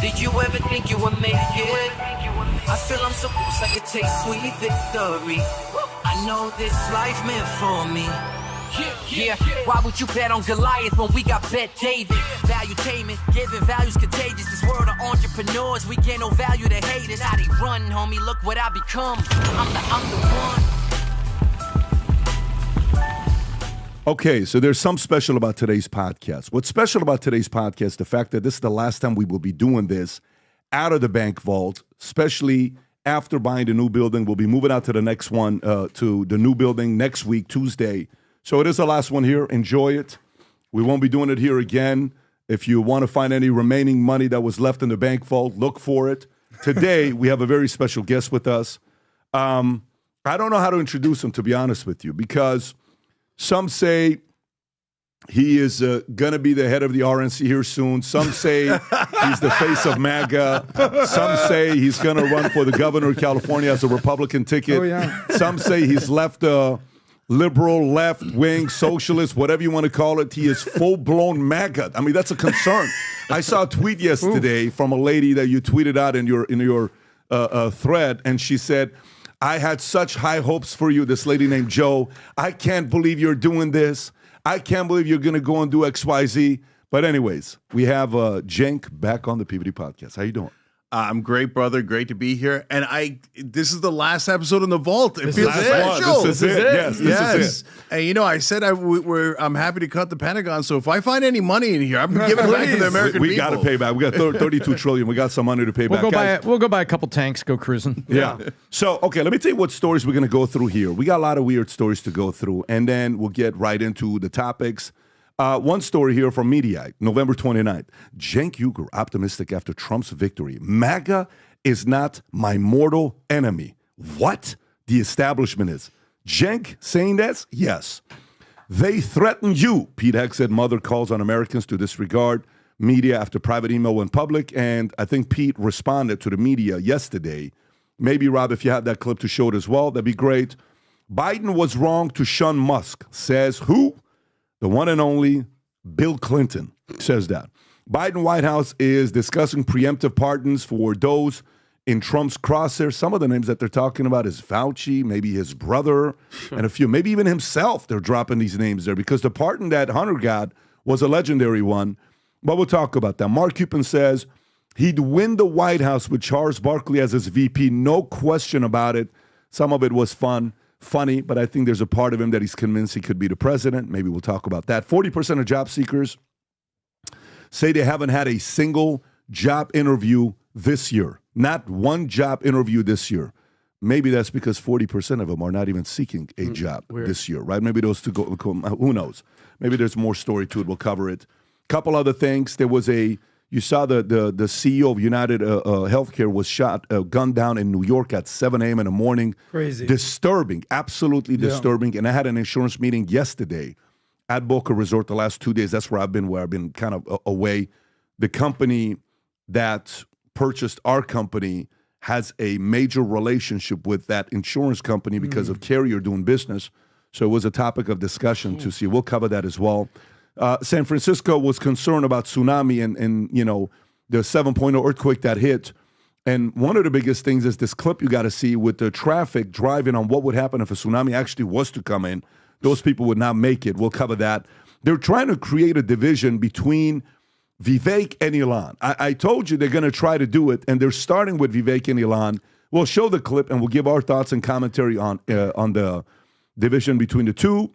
Did you ever think you would make it? I feel I'm so close, I could taste sweet victory. I know this life meant for me. Yeah, why would you bet on Goliath when we got Bet David? Valuetainment, giving value's contagious. This world of entrepreneurs, we get no value to haters. How they run, homie, look what I become. I'm the one. Okay, so there's some special about today's podcast. What's special about today's podcast, the fact that this is the last time we will be doing this out of the bank vault, especially after buying the new building. We'll be moving out to the next one, to the new building next week, Tuesday. So it is the last one here. Enjoy it. We won't be doing it here again. If you want to find any remaining money that was left in the bank vault, look for it. Today, we have a very special guest with us. I don't know how to introduce him, to be honest with you, because some say he is going to be the head of the RNC here soon. Some say he's the face of MAGA. Some say he's going to run for the governor of California as a Republican ticket. Oh, yeah. Some say he's left liberal, left-wing, socialist, whatever you want to call it. He is full-blown MAGA. I mean, that's a concern. I saw a tweet yesterday from a lady that you tweeted out in your thread, and she said, I had such high hopes for you, this lady named Joe. I can't believe you're doing this. I can't believe you're going to go and do XYZ. But anyways, we have Cenk back on the PBD podcast. How you doing? I'm great, brother. Great to be here. And this is the last episode in the vault. It feels This special. is it. Yes, this is it. And you know, I said I'm happy to cut the Pentagon. So if I find any money in here, I'm giving it back to the American we people. got to pay back. We got 32 trillion. We got some money to pay back. We'll go buy a couple tanks, go cruising. Yeah. So, okay, let me tell you what stories we're going to go through here. We got a lot of weird stories to go through, and then we'll get right into the topics. One story here from Mediaite, November 29th. Cenk Uygur optimistic after Trump's victory. MAGA is not my mortal enemy. What? The establishment is. Cenk saying this? Yes. They threaten you. Pete Hegseth, mother calls on Americans to disregard media after private email went public. And I think Pete responded to the media yesterday. Maybe, Rob, if you have that clip to show it as well, that'd be great. Biden was wrong to shun Musk, says who? The one and only Bill Clinton says that. Biden White House is discussing preemptive pardons for those in Trump's crosshairs. Some of the names that they're talking about is Fauci, maybe his brother, and a few, maybe even himself. They're dropping these names there because the pardon that Hunter got was a legendary one. But we'll talk about that. Mark Cuban says he'd win the White House with Charles Barkley as his VP. No question about it. Some of it was funny, but I think there's a part of him that he's convinced he could be the president. Maybe we'll talk about that. 40% of job seekers say they haven't had a single job interview this year. Not one job interview this year. Maybe that's because 40% of them are not even seeking a job this year, right? Maybe those two go, who knows? Maybe there's more story to it. We'll cover it. Couple other things. There was you saw the CEO of UnitedHealthcare was shot, gunned down in New York at 7 a.m. in the morning. Crazy. Disturbing, absolutely disturbing. And I had an insurance meeting yesterday at Boca Resort the last 2 days. That's where I've been kind of away. The company that purchased our company has a major relationship with that insurance company because of carrier doing business. So it was a topic of discussion to see. We'll cover that as well. San Francisco was concerned about tsunami and you know, the 7.0 earthquake that hit. And one of the biggest things is this clip you got to see with the traffic driving on what would happen if a tsunami actually was to come in. Those people would not make it. We'll cover that. They're trying to create a division between Vivek and Elon. I told you they're going to try to do it, and they're starting with Vivek and Elon. We'll show the clip, and we'll give our thoughts and commentary on the division between the two.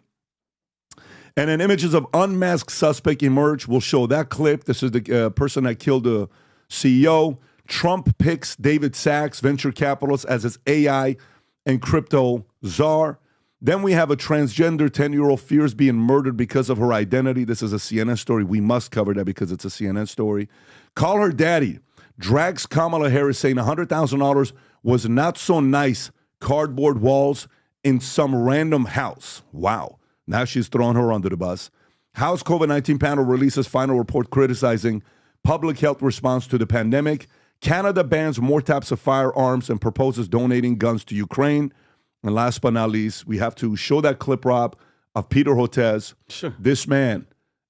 And then images of unmasked suspect emerge. We'll show that clip. This is the person that killed the CEO. Trump picks David Sachs, venture capitalist, as his AI and crypto czar. Then we have a transgender 10-year-old fears being murdered because of her identity. This is a CNN story. We must cover that because it's a CNN story. Call her daddy. Drags Kamala Harris saying $100,000 was not so nice cardboard walls in some random house. Wow. Now she's throwing her under the bus. House COVID-19 panel releases final report criticizing public health response to the pandemic. Canada bans more types of firearms and proposes donating guns to Ukraine. And last but not least, we have to show that clip, Rob, of Peter Hotez. Sure. This man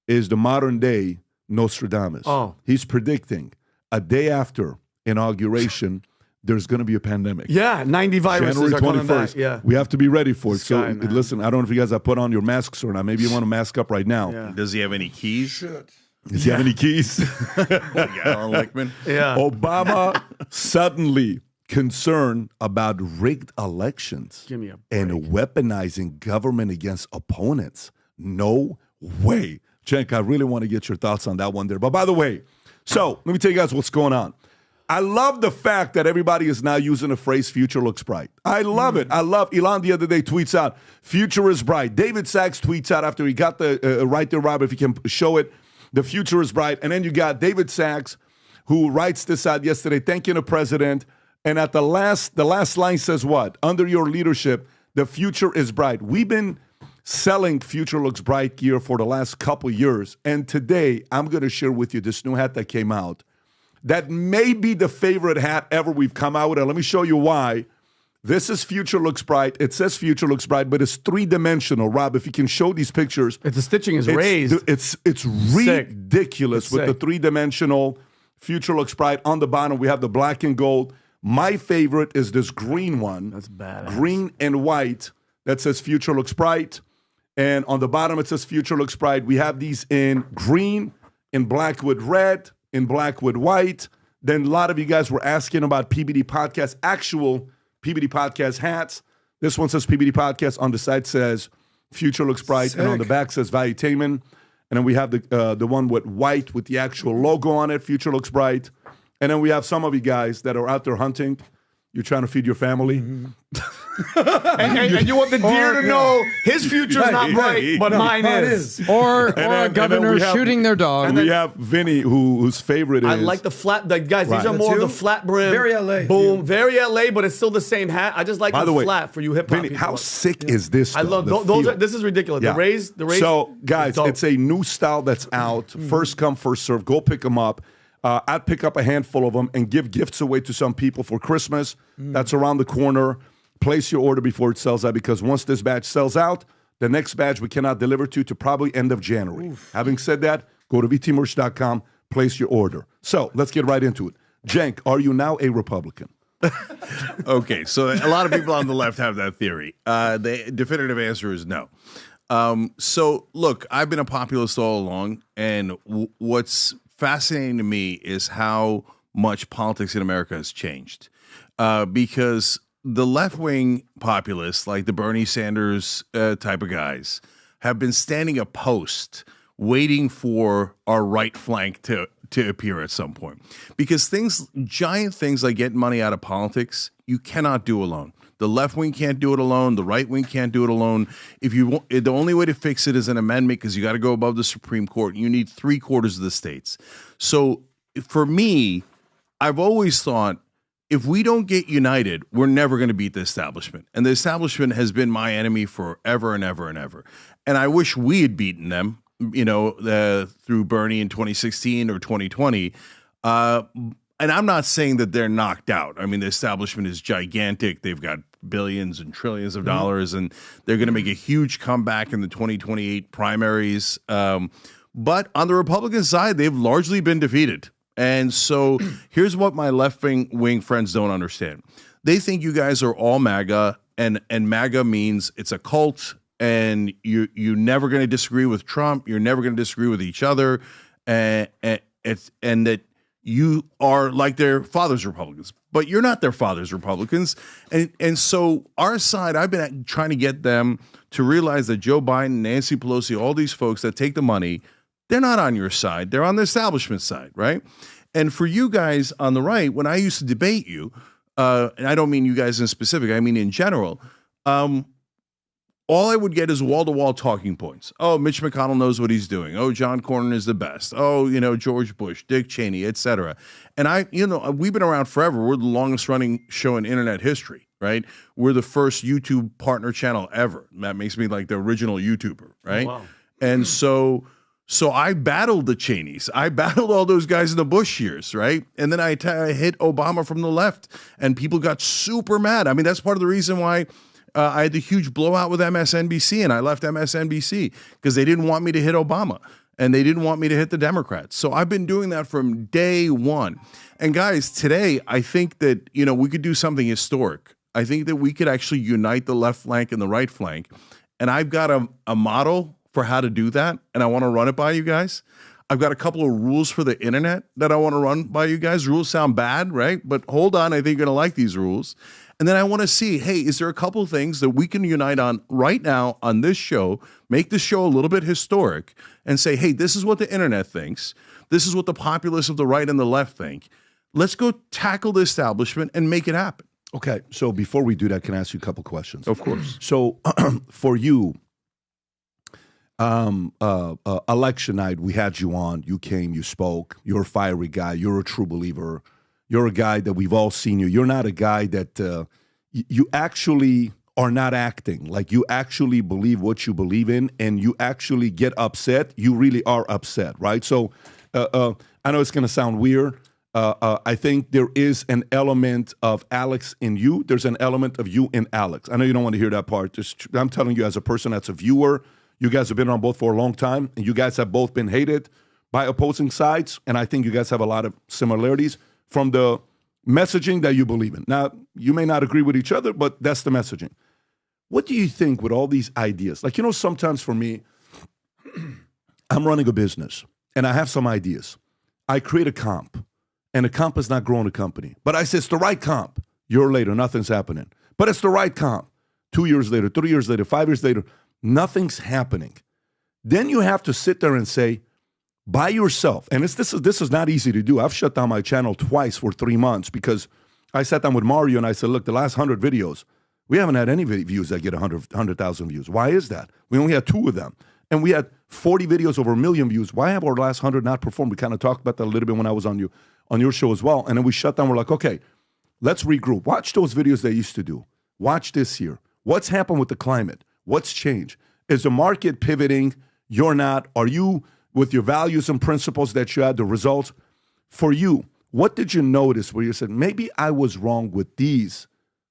is the modern day Nostradamus. Oh. He's predicting a day after inauguration, there's going to be a pandemic. Yeah, 90 viruses January are coming 21st. back. Yeah. We have to be ready for it. Sky, So man. listen, I don't know if you guys have put on your masks or not. Maybe you want to mask up right now. Yeah. Does he have any keys? Does he have any keys? Alan Lichtman. Yeah. Obama suddenly concerned about rigged elections Give me a and weaponizing government against opponents. No way. Cenk, I really want to get your thoughts on that one there. But by the way, so let me tell you guys what's going on. I love the fact that everybody is now using the phrase future looks bright. I love it. I love Elon the other day tweets out, future is bright. David Sachs tweets out after he got the right there, Robert, if you can show it, the future is bright. And then you got David Sachs who writes this out yesterday, thanking the president. And at the last line says what? Under your leadership, the future is bright. We've been selling Future Looks Bright gear for the last couple years. And today I'm going to share with you this new hat that came out. That may be the favorite hat ever we've come out with. And let me show you why. This is Future Looks Bright. It says Future Looks Bright, but it's three-dimensional. Rob, if you can show these pictures. The stitching is raised. It's ridiculous with the three-dimensional Future Looks Bright. On the bottom, we have the black and gold. My favorite is this green one. That's badass. Green and white that says Future Looks Bright. And on the bottom, it says Future Looks Bright. We have these in green, in black with red, in black with white. Then a lot of you guys were asking about PBD Podcast, actual PBD Podcast hats. This one says PBD Podcast. On the side says Future Looks Bright. Sick. And on the back says Valuetainment. And then we have the one with white with the actual logo on it, Future Looks Bright. And then we have some of you guys that are out there hunting. You're trying to feed your family. and you want the deer to know his future's not bright, but mine is. Or then- a and then governor we have- shooting their dog. And we have Vinny, whose favorite is. I like the flat, guys, Right. these are more of the too? flat brim. Very LA, Boom, very LA, but it's still the same hat. I just like By the way, flat for you hip hop Vinny, people. how sick is this? I though? love The those. feel. This is ridiculous. Yeah. The raise. So, guys, dope. it's a new style that's out. First come, first serve. Go pick them up. I'd pick up a handful of them and give gifts away to some people for Christmas. That's around the corner. Place your order before it sells out, because once this batch sells out, the next batch we cannot deliver to probably end of January. Having said that, go to vtmerch.com, place your order. So let's get right into it. Cenk, are you now a Republican? Okay, so a lot of people on the left have that theory. The definitive answer is no. So look, I've been a populist all along, and what's fascinating to me is how much politics in America has changed. Because the left-wing populists, like the Bernie Sanders type of guys, have been standing a post waiting for our right flank to appear at some point. Because giant things like getting money out of politics, you cannot do alone. The left wing can't do it alone. The right wing can't do it alone. The only way to fix it is an amendment, because you got to go above the Supreme Court. You need 3/4 of the states. So for me, I've always thought, if we don't get united, we're never going to beat the establishment. And the establishment has been my enemy forever and ever and ever. And I wish we had beaten them, through Bernie in 2016 or 2020. And I'm not saying that they're knocked out. I mean, the establishment is gigantic. They've got billions and trillions of dollars, and they're going to make a huge comeback in the 2028 primaries. But on the Republican side, they've largely been defeated. And so here's what my left-wing friends don't understand. They think you guys are all MAGA, and MAGA means it's a cult, and you're never going to disagree with Trump. You're never going to disagree with each other, and that you are like their father's Republicans. But you're not their father's Republicans. And so our side, I've been trying to get them to realize that Joe Biden, Nancy Pelosi, all these folks that take the money, they're not on your side. They're on the establishment side, right? And for you guys on the right, when I used to debate you, and I don't mean you guys in specific, I mean in general, all I would get is wall-to-wall talking points. Oh, Mitch McConnell knows what he's doing. Oh, John Cornyn is the best. Oh, George Bush, Dick Cheney, etc. And we've been around forever. We're the longest-running show in internet history, right? We're the first YouTube partner channel ever. That makes me like the original YouTuber, right? Oh, wow. And so I battled the Cheneys. I battled all those guys in the Bush years, right? And then I hit Obama from the left, and people got super mad. I mean, that's part of the reason why I had the huge blowout with MSNBC, and I left MSNBC because they didn't want me to hit Obama. and they didn't want me to hit the Democrats. So I've been doing that from day one. And guys, today, I think that, we could do something historic. I think that we could actually unite the left flank and the right flank. And I've got a model for how to do that, and I want to run it by you guys. I've got a couple of rules for the internet that I want to run by you guys. Rules sound bad, right? But hold on, I think you're going to like these rules. And then I want to see, hey, is there a couple of things that we can unite on right now on this show, make the show a little bit historic, and say, hey, this is what the internet thinks. This is what the populace of the right and the left think. Let's go tackle the establishment and make it happen. Okay, so before we do that, can I ask you a couple questions? Of course. So for you, election night, we had you on. You came, you spoke. You're a fiery guy. You're a true believer. You're a guy that we've all seen you. You're not a guy that you actually are not acting. Like you actually believe what you believe in, and you actually get upset. You really are upset, right? So I know it's going to sound weird. I think there is an element of Alex in you. There's an element of you in Alex. I know you don't want to hear that part. I'm telling you as a person that's a viewer, you guys have been on both for a long time, and you guys have both been hated by opposing sides, and I think you guys have a lot of similarities from the messaging that you believe in. Now, you may not agree with each other, but that's the messaging. What do you think with all these ideas? Like, sometimes for me, I'm running a business, and I have some ideas. I create a comp, and the comp is not growing the company. But I say, it's the right comp. A year later, nothing's happening. But it's the right comp. 2 years later, 3 years later, 5 years later, nothing's happening. Then you have to sit there and say, by yourself, and this is not easy to do. I've shut down my channel twice for 3 months because I sat down with Mario and I said, look, the last 100 videos, we haven't had any views that get 100,000 views. Why is that? We only had 2 of them. And we had 40 videos over 1 million views. Why have our last 100 not performed? We kind of talked about that a little bit when I was on your show as well. And then we shut down. We're like, okay, let's regroup. Watch those videos they used to do. Watch this year. What's happened with the climate? What's changed? Is the market pivoting? You're not. Are you, with your values and principles that you had, the results? For you, what did you notice where you said, maybe I was wrong with these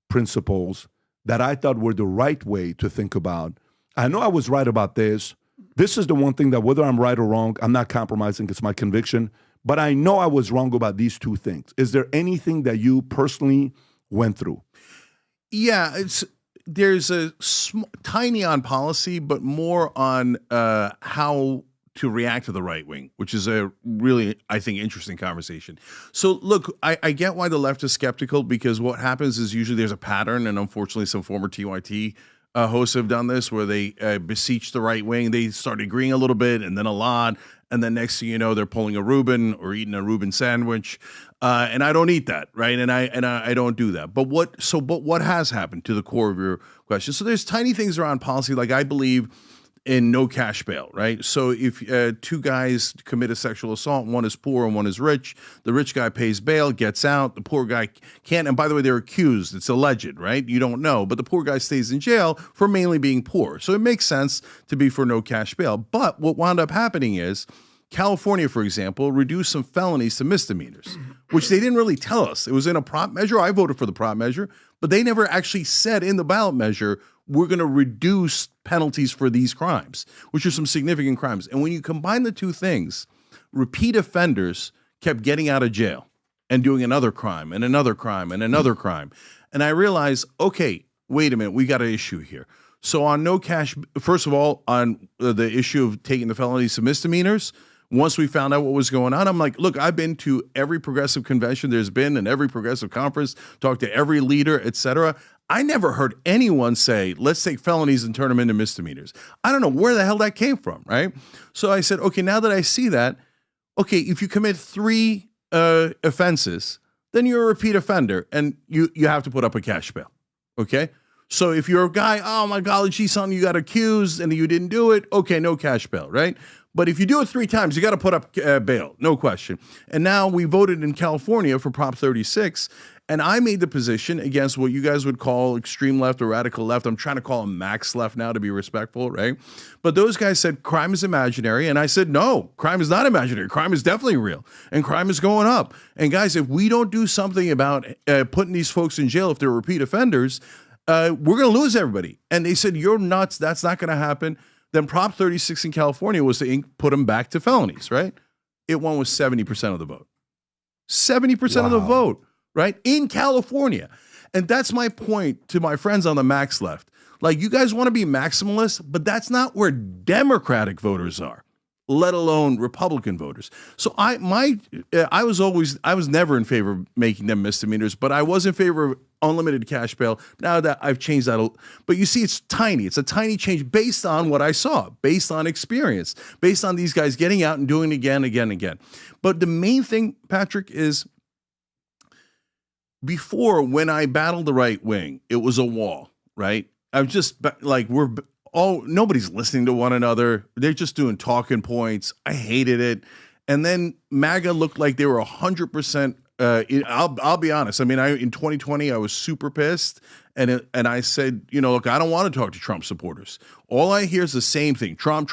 principles that I thought were the right way to think about? I know I was right about this. This is the one thing that whether I'm right or wrong, I'm not compromising. It's my conviction. But I know I was wrong about these 2 things. Is there anything that you personally went through? Yeah, there's a tiny on policy, but more on how to react to the right wing, which is a really, I think, interesting conversation. So look, I get why the left is skeptical, because what happens is usually there's a pattern, and unfortunately some former TYT hosts have done this, where they beseech the right wing. They start agreeing a little bit and then a lot, and then next thing you know, they're pulling a Reuben or eating a Reuben sandwich. And I don't eat that, right? And I don't do that. But what has happened, to the core of your question? So there's tiny things around policy, like I believe in no cash bail, right? So if 2 guys commit a sexual assault, one is poor and one is rich, the rich guy pays bail, gets out, the poor guy can't. And by the way, they're accused. It's alleged, right? You don't know. But the poor guy stays in jail for mainly being poor. So it makes sense to be for no cash bail. But what wound up happening is California, for example, reduced some felonies to misdemeanors, which they didn't really tell us. It was in a prop measure. I voted for the prop measure, but they never actually said in the ballot measure, we're going to reduce penalties for these crimes, which are some significant crimes. And when you combine the 2 things, repeat offenders kept getting out of jail and doing another crime and another crime and another crime. And I realized, okay, wait a minute, we got an issue here. So on no cash, first of all, on the issue of taking the felonies to misdemeanors, once we found out what was going on, I'm like, look, I've been to every progressive convention there's been and every progressive conference, talked to every leader, etc. I never heard anyone say, let's take felonies and turn them into misdemeanors. I don't know where the hell that came from, right? So I said, okay, now that I see that, okay, if you commit 3 offenses, then you're a repeat offender and you have to put up a cash bail, okay? So if you're a guy, oh my God, gee, son, you got accused and you didn't do it, okay, no cash bail, right? But if you do it 3 times, you got to put up bail, no question. And now we voted in California for Prop 36, and I made the position against what you guys would call extreme left or radical left. I'm trying to call them max left now to be respectful, right? But those guys said crime is imaginary, and I said, no, crime is not imaginary. Crime is definitely real, and crime is going up. And guys, if we don't do something about putting these folks in jail if they're repeat offenders, we're going to lose everybody. And they said, you're nuts. That's not going to happen. Then Prop 36 in California was to put them back to felonies, right? It won with 70% of the vote. 70% of the vote, right? In California. And that's my point to my friends on the max left. Like, you guys want to be maximalist, but that's not where Democratic voters are, let alone Republican voters. So I was never in favor of making them misdemeanors, but I was in favor of unlimited cash bail. Now that I've changed that, but you see, it's tiny. It's a tiny change based on what I saw, based on experience, based on these guys getting out and doing it again. But the main thing, Patrick, is before, when I battled the right wing, it was a wall, right? I was just like, nobody's listening to one another. They're just doing talking points. I hated it. And then MAGA looked like they were 100%. I'll be honest. I mean, in 2020, I was super pissed. And I said, look, I don't want to talk to Trump supporters. All I hear is the same thing. Trump,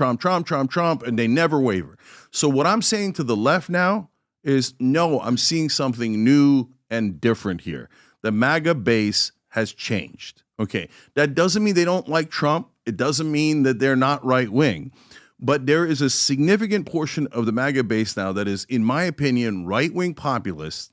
and they never waver. So what I'm saying to the left now is, no, I'm seeing something new and different here. The MAGA base has changed. Okay, that doesn't mean they don't like Trump. It doesn't mean that they're not right wing. But there is a significant portion of the MAGA base now that is, in my opinion, right wing populists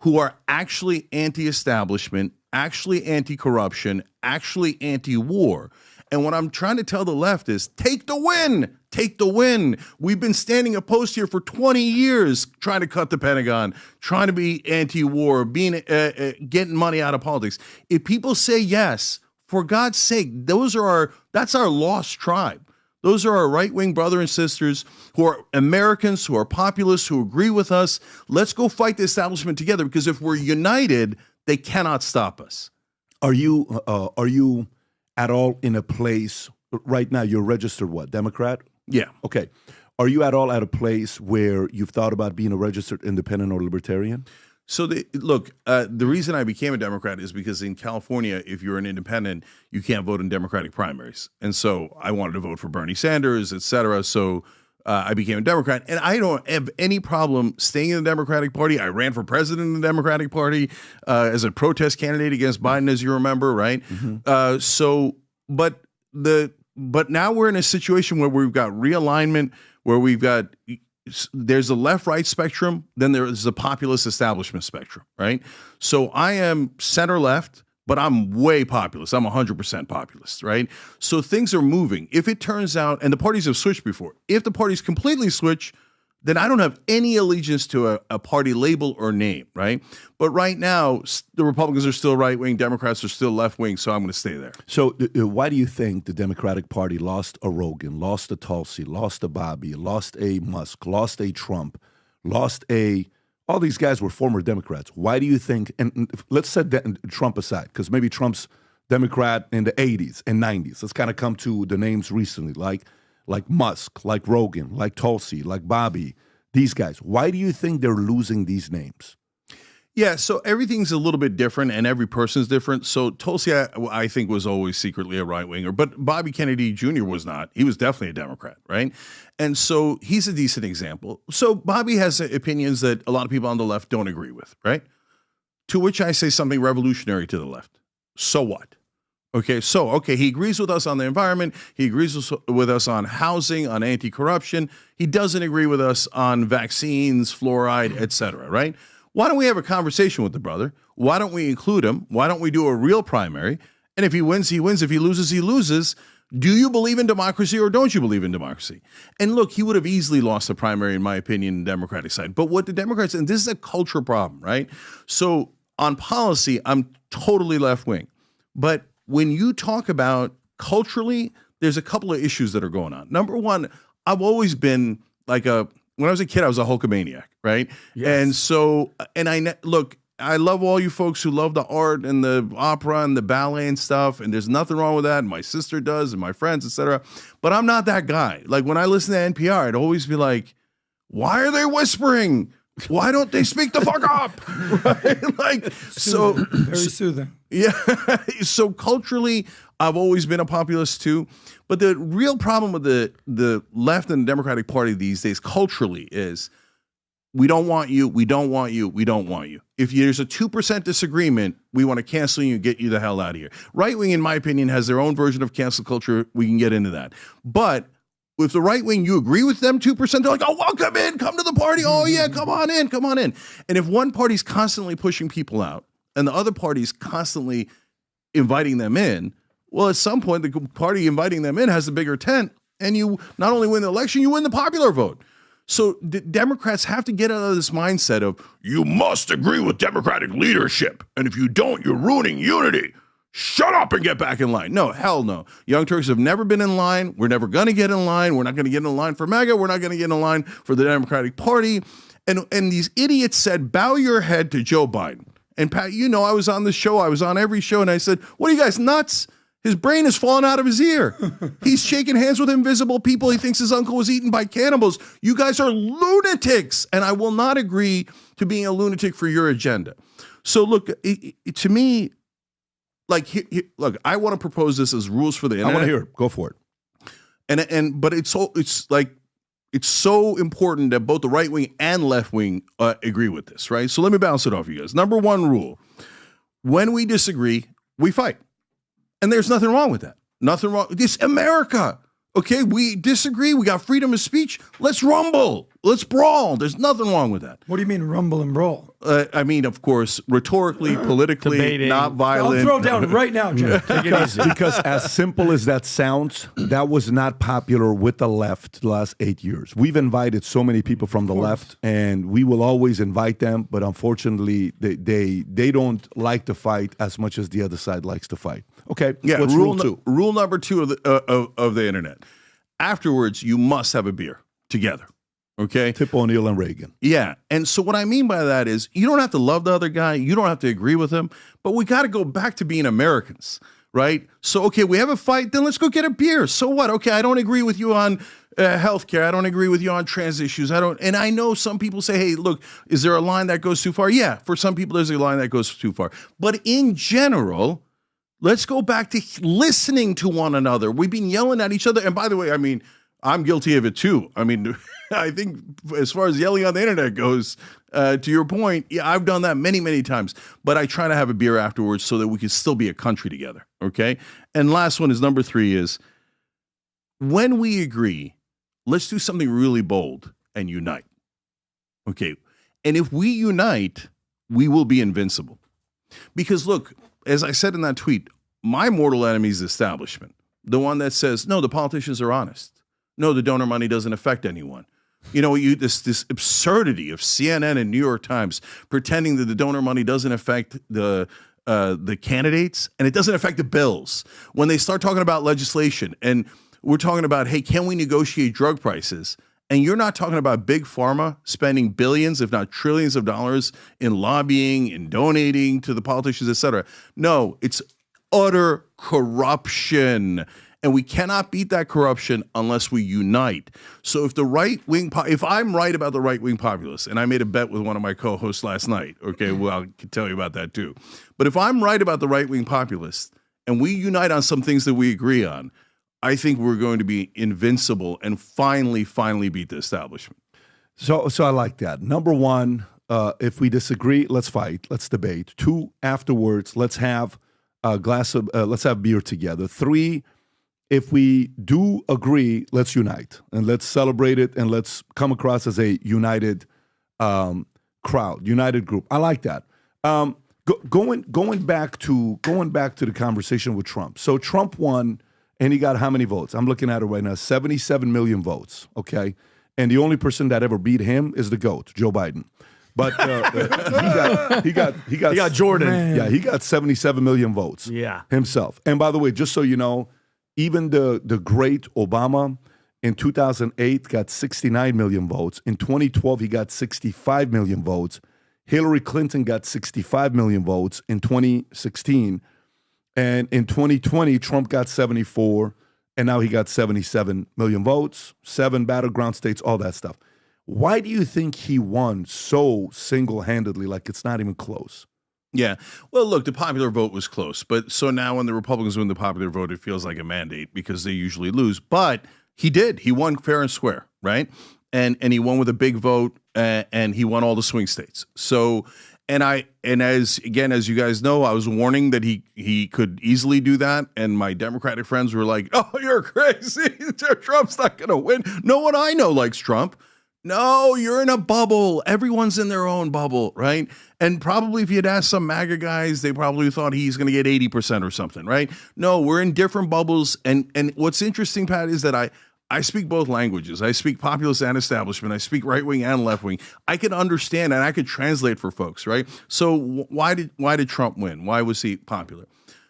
who are actually anti-establishment, actually anti-corruption, actually anti-war. And what I'm trying to tell the left is, take the win. Take the win. We've been standing opposed here for 20 years, trying to cut the Pentagon, trying to be anti-war, getting money out of politics. If people say yes, for God's sake, that's our lost tribe. Those are our right-wing brother and sisters who are Americans, who are populists, who agree with us. Let's go fight the establishment together, because if we're united, they cannot stop us. Are you at all in a place right now? You're registered what? Democrat? Yeah. Okay. Are you at all at a place where you've thought about being a registered independent or libertarian? So the reason I became a Democrat is because in California, if you're an independent, you can't vote in Democratic primaries. And so I wanted to vote for Bernie Sanders, et cetera. So I became a Democrat, and I don't have any problem staying in the Democratic Party. I ran for president in the Democratic Party as a protest candidate against Biden, as you remember, right? Mm-hmm. But now we're in a situation where we've got realignment, where there's a left-right spectrum, then there's a populist establishment spectrum, right? So I am center-left, but I'm way populist. I'm 100% populist, right? So things are moving. If it turns out, and the parties have switched before, if the parties completely switch, then I don't have any allegiance to a party label or name, right? But right now, the Republicans are still right-wing, Democrats are still left-wing, so I'm going to stay there. So why do you think the Democratic Party lost a Rogan, lost a Tulsi, lost a Bobby, lost a Musk, lost a Trump, all these guys were former Democrats. Why do you think, and let's set Trump aside, because maybe Trump's Democrat in the 80s and 90s. Let's kind of come to the names recently, like Musk, like Rogan, like Tulsi, like Bobby, these guys. Why do you think they're losing these names? Yeah, so everything's a little bit different, and every person's different. So Tulsi, I think, was always secretly a right-winger, but Bobby Kennedy Jr. was not. He was definitely a Democrat, right? And so he's a decent example. So Bobby has opinions that a lot of people on the left don't agree with, right? To which I say something revolutionary to the left. So what? Okay, he agrees with us on the environment. He agrees with us on housing, on anti-corruption. He doesn't agree with us on vaccines, fluoride, et cetera, right? Why don't we have a conversation with the brother? Why don't we include him? Why don't we do a real primary? And if he wins, he wins. If he loses, he loses. Do you believe in democracy or don't you believe in democracy? And look, he would have easily lost the primary, in my opinion, in the Democratic side. But what the Democrats, and this is a culture problem, right? So on policy, I'm totally left-wing. But when you talk about culturally, there's a couple of issues that are going on. Number one, I've always been when I was a kid, I was a Hulkamaniac, right? Yes. And so, I love all you folks who love the art and the opera and the ballet and stuff, and there's nothing wrong with that. And my sister does, and my friends, etc. But I'm not that guy. Like when I listen to NPR, I'd always be like, why are they whispering? Why don't they speak the fuck up? Right? Very soothing. Yeah. So culturally, I've always been a populist too. But the real problem with the left and the Democratic Party these days culturally is we don't want you, we don't want you, we don't want you. if there's a 2% disagreement, we want to cancel you and get you the hell out of here. Right wing, in my opinion, has their own version of cancel culture. We can get into that. But if the right wing, you agree with them 2%, they're like, oh, welcome in, come to the party. Oh, yeah, come on in, come on in. And if one party's constantly pushing people out and the other party's constantly inviting them in, well, at some point, the party inviting them in has the bigger tent, and you not only win the election, you win the popular vote. So Democrats have to get out of this mindset of, you must agree with Democratic leadership, and if you don't, you're ruining unity. Shut up and get back in line. No, hell no. Young Turks have never been in line. We're never going to get in line. We're not going to get in line for MAGA. We're not going to get in line for the Democratic Party. And these idiots said, bow your head to Joe Biden. And Pat, you know, I was on the show. I was on every show, and I said, what are you guys, nuts? His brain has fallen out of his ear. He's shaking hands with invisible people. He thinks his uncle was eaten by cannibals. You guys are lunatics, and I will not agree to being a lunatic for your agenda. So look, to me, like, look, I want to propose this as rules for the internet. I want to hear it. Go for it. But it's so important that both the right wing and left wing agree with this, right? So let me bounce it off you guys. Number one rule: when we disagree, we fight. And there's nothing wrong with that. Nothing wrong. It's America. Okay, we disagree. We got freedom of speech. Let's rumble. Let's brawl. There's nothing wrong with that. What do you mean rumble and brawl? I mean, of course, rhetorically, politically, Debating. not violent. I'll throw down right now, Jeff. Take it easy. Because as simple as that sounds, that was not popular with the left the last 8 years. We've invited so many people from the left, and we will always invite them. But unfortunately, they don't like to fight as much as the other side likes to fight. Okay, Yeah, what's rule two? Rule number two of the internet. Afterwards, you must have a beer together. Okay? Tip O'Neill and Reagan. Yeah. And so what I mean by that is you don't have to love the other guy. You don't have to agree with him. But we got to go back to being Americans, right? So, okay, we have a fight. Then let's go get a beer. So what? Okay, I don't agree with you on healthcare. I don't agree with you on trans issues. And I know some people say, hey, look, is there a line that goes too far? Yeah, for some people, there's a line that goes too far. But in general, let's go back to listening to one another. We've been yelling at each other. And by the way, I mean, I'm guilty of it too. I mean, I think as far as yelling on the internet goes, to your point, yeah, I've done that many, many times. But I try to have a beer afterwards so that we can still be a country together, okay? And last one is number 3 is when we agree, let's do something really bold and unite, okay? And if we unite, we will be invincible. Because look, as I said in that tweet, my mortal enemy is the establishment. The one that says, no, the politicians are honest. No, the donor money doesn't affect anyone. You know, this absurdity of CNN and New York Times pretending that the donor money doesn't affect the candidates and it doesn't affect the bills. When they start talking about legislation and we're talking about, hey, can we negotiate drug prices? And you're not talking about big pharma spending billions, if not trillions of dollars in lobbying, in donating to the politicians, et cetera. No, it's utter corruption. And we cannot beat that corruption unless we unite. So if the right wing, if I'm right about the right wing populists, and I made a bet with one of my co-hosts last night, okay, well, I can tell you about that too. But if I'm right about the right wing populists and we unite on some things that we agree on, I think we're going to be invincible and finally beat the establishment. So I like that. Number 1, if we disagree, let's fight, let's debate. 2, afterwards, let's have a glass of, let's have beer together. 3, if we do agree, let's unite and let's celebrate it and let's come across as a united crowd, united group. I like that. Going back to the conversation with Trump. So Trump won. And he got how many votes? I'm looking at it right now, 77 million votes, okay? And the only person that ever beat him is the GOAT, Joe Biden. But he got Jordan. Man. Yeah, he got 77 million votes himself. And by the way, just so you know, even the great Obama in 2008 got 69 million votes. In 2012, he got 65 million votes. Hillary Clinton got 65 million votes in 2016. And in 2020, Trump got 74, and now he got 77 million votes, 7 battleground states, all that stuff. Why do you think he won so single-handedly, like it's not even close? Yeah. Well, look, the popular vote was close. But so now when the Republicans win the popular vote, it feels like a mandate because they usually lose. But he did. He won fair and square, right? And he won with a big vote, and he won all the swing states. So, as you guys know, I was warning that he could easily do that, and my Democratic friends were like, "Oh, you're crazy. Trump's not going to win. No one I know likes Trump." No, you're in a bubble. Everyone's in their own bubble, right? And probably if you'd asked some MAGA guys, they probably thought he's going to get 80% or something, right? No, we're in different bubbles. And what's interesting, Pat, is that I speak both languages. I speak populist and establishment. I speak right wing and left wing. I can understand and I could translate for folks, right? So why did Trump win? Why was he popular?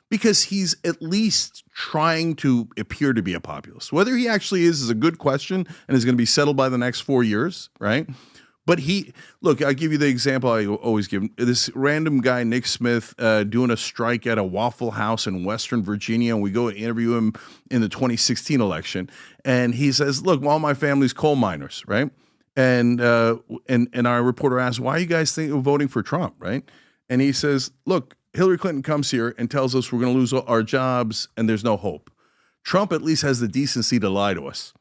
Because he's at least trying to appear to be a populist. Whether he actually is a good question and is going to be settled by the next 4 years, right? But I'll give you the example I always give. This random guy, Nick Smith, doing a strike at a Waffle House in Western Virginia, and we go interview him in the 2016 election, and he says, "Look, all my family's coal miners, right?" And our reporter asks, "Why are you guys voting for Trump, right?" And he says, "Look, Hillary Clinton comes here and tells us we're going to lose our jobs and there's no hope. Trump at least has the decency to lie to us."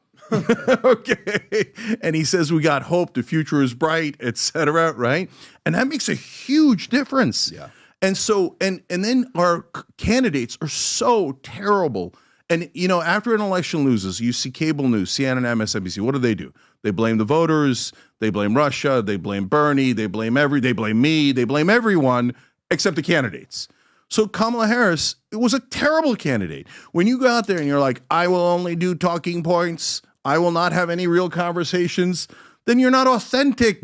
Okay. And he says we got hope, the future is bright, etc. Right? And that makes a huge difference. Yeah. And so and then our candidates are so terrible. And after an election loses, you see cable news, CNN, MSNBC. What do? They blame the voters, they blame Russia, they blame Bernie, they blame me, they blame everyone except the candidates. So Kamala Harris, it was a terrible candidate. When you go out there and you're like, "I will only do talking points, I will not have any real conversations," then you're not authentic.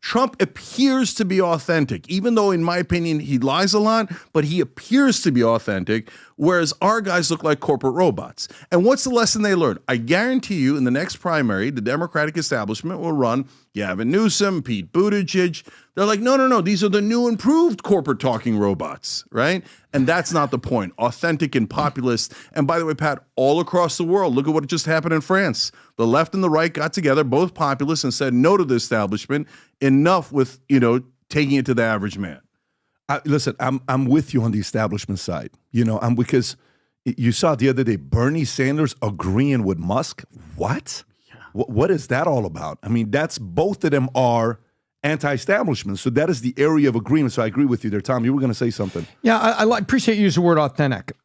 Trump appears to be authentic, even though, in my opinion, he lies a lot, but he appears to be authentic, whereas our guys look like corporate robots. And what's the lesson they learned? I guarantee you in the next primary, the Democratic establishment will run Gavin Newsom, Pete Buttigieg. They're like, no, these are the new improved corporate talking robots, right? And that's not the point. Authentic and populist. And by the way, Pat, all across the world, look at what just happened in France. The left and the right got together, both populist, and said no to the establishment. Enough with, taking it to the average man. Listen, I'm with you on the establishment side. Because you saw the other day Bernie Sanders agreeing with Musk. What? Yeah. What is that all about? I mean, that's both of them are anti-establishment. So that is the area of agreement. So I agree with you there, Tom. You were going to say something. Yeah, I appreciate you using the word authentic.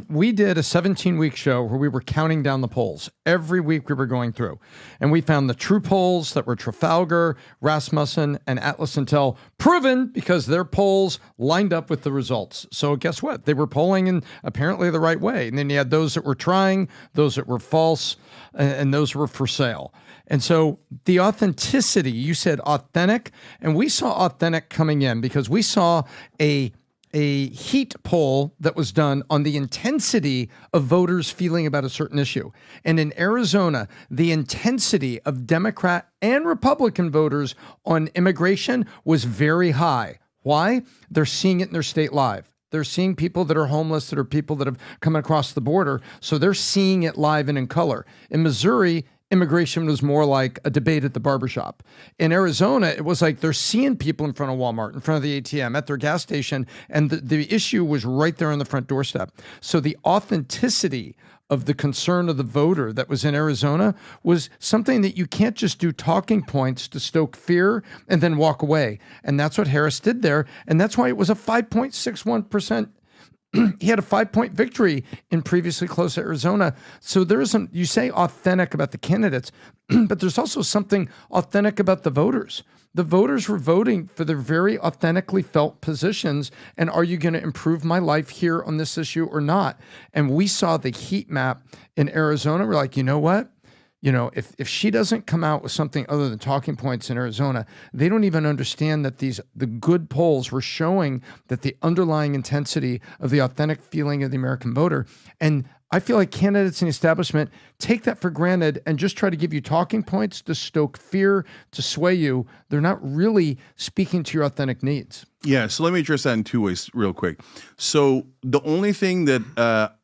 We did a 17-week show where we were counting down the polls. Every week we were going through. And we found the true polls that were Trafalgar, Rasmussen, and Atlas Intel proven because their polls lined up with the results. So guess what? They were polling in apparently the right way. And then you had those that were trying, those that were false, and those were for sale. And so the authenticity, you said authentic, and we saw authentic coming in because we saw a heat poll that was done on the intensity of voters feeling about a certain issue. And in Arizona, the intensity of Democrat and Republican voters on immigration was very high. Why? They're seeing it in their state live. They're seeing people that are homeless, that are people that have come across the border. So they're seeing it live and in color. In Missouri, immigration was more like a debate at the barbershop. In Arizona, it was like they're seeing people in front of Walmart, in front of the ATM, at their gas station, and the issue was right there on the front doorstep. So the authenticity of the concern of the voter that was in Arizona was something that you can't just do talking points to stoke fear and then walk away. And that's what Harris did there. And that's why it was a 5.61%. He had a 5-point victory in previously close Arizona. So there is you say authentic about the candidates, but there's also something authentic about the voters. The voters were voting for their very authentically felt positions. And are you going to improve my life here on this issue or not? And we saw the heat map in Arizona. We're like, you know what? If she doesn't come out with something other than talking points in Arizona, they don't even understand that the good polls were showing that the underlying intensity of the authentic feeling of the American voter. And I feel like candidates in the establishment take that for granted and just try to give you talking points to stoke fear, to sway you. They're not really speaking to your authentic needs. Yeah, so let me address that in two ways real quick. So the only thing that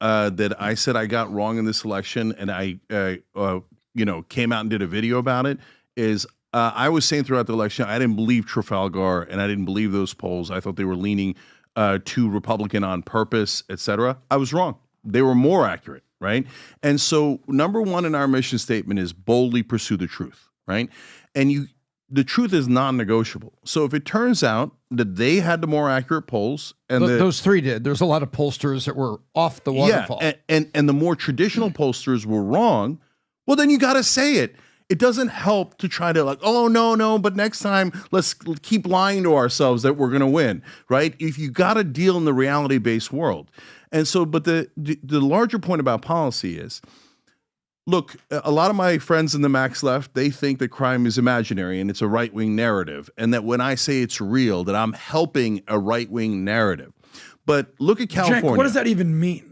that I said I got wrong in this election, and I came out and did a video about it, is I was saying throughout the election I didn't believe Trafalgar and I didn't believe those polls. I thought they were leaning to Republican on purpose, etc. I was wrong. They were more accurate, right? And so number one in our mission statement is boldly pursue the truth, right? And the truth is non-negotiable. So if it turns out that they had the more accurate polls, and those three did, there's a lot of pollsters that were off the waterfall. Yeah, and the more traditional pollsters were wrong, well, then you got to say it. It doesn't help to try to like, oh, no, but next time let's keep lying to ourselves that we're going to win, right? If you got to deal in the reality-based world. And so, but the larger point about policy is, look, a lot of my friends in the Max left, they think that crime is imaginary and it's a right-wing narrative, and that when I say it's real, that I'm helping a right-wing narrative. But look at California. Cenk, what does that even mean?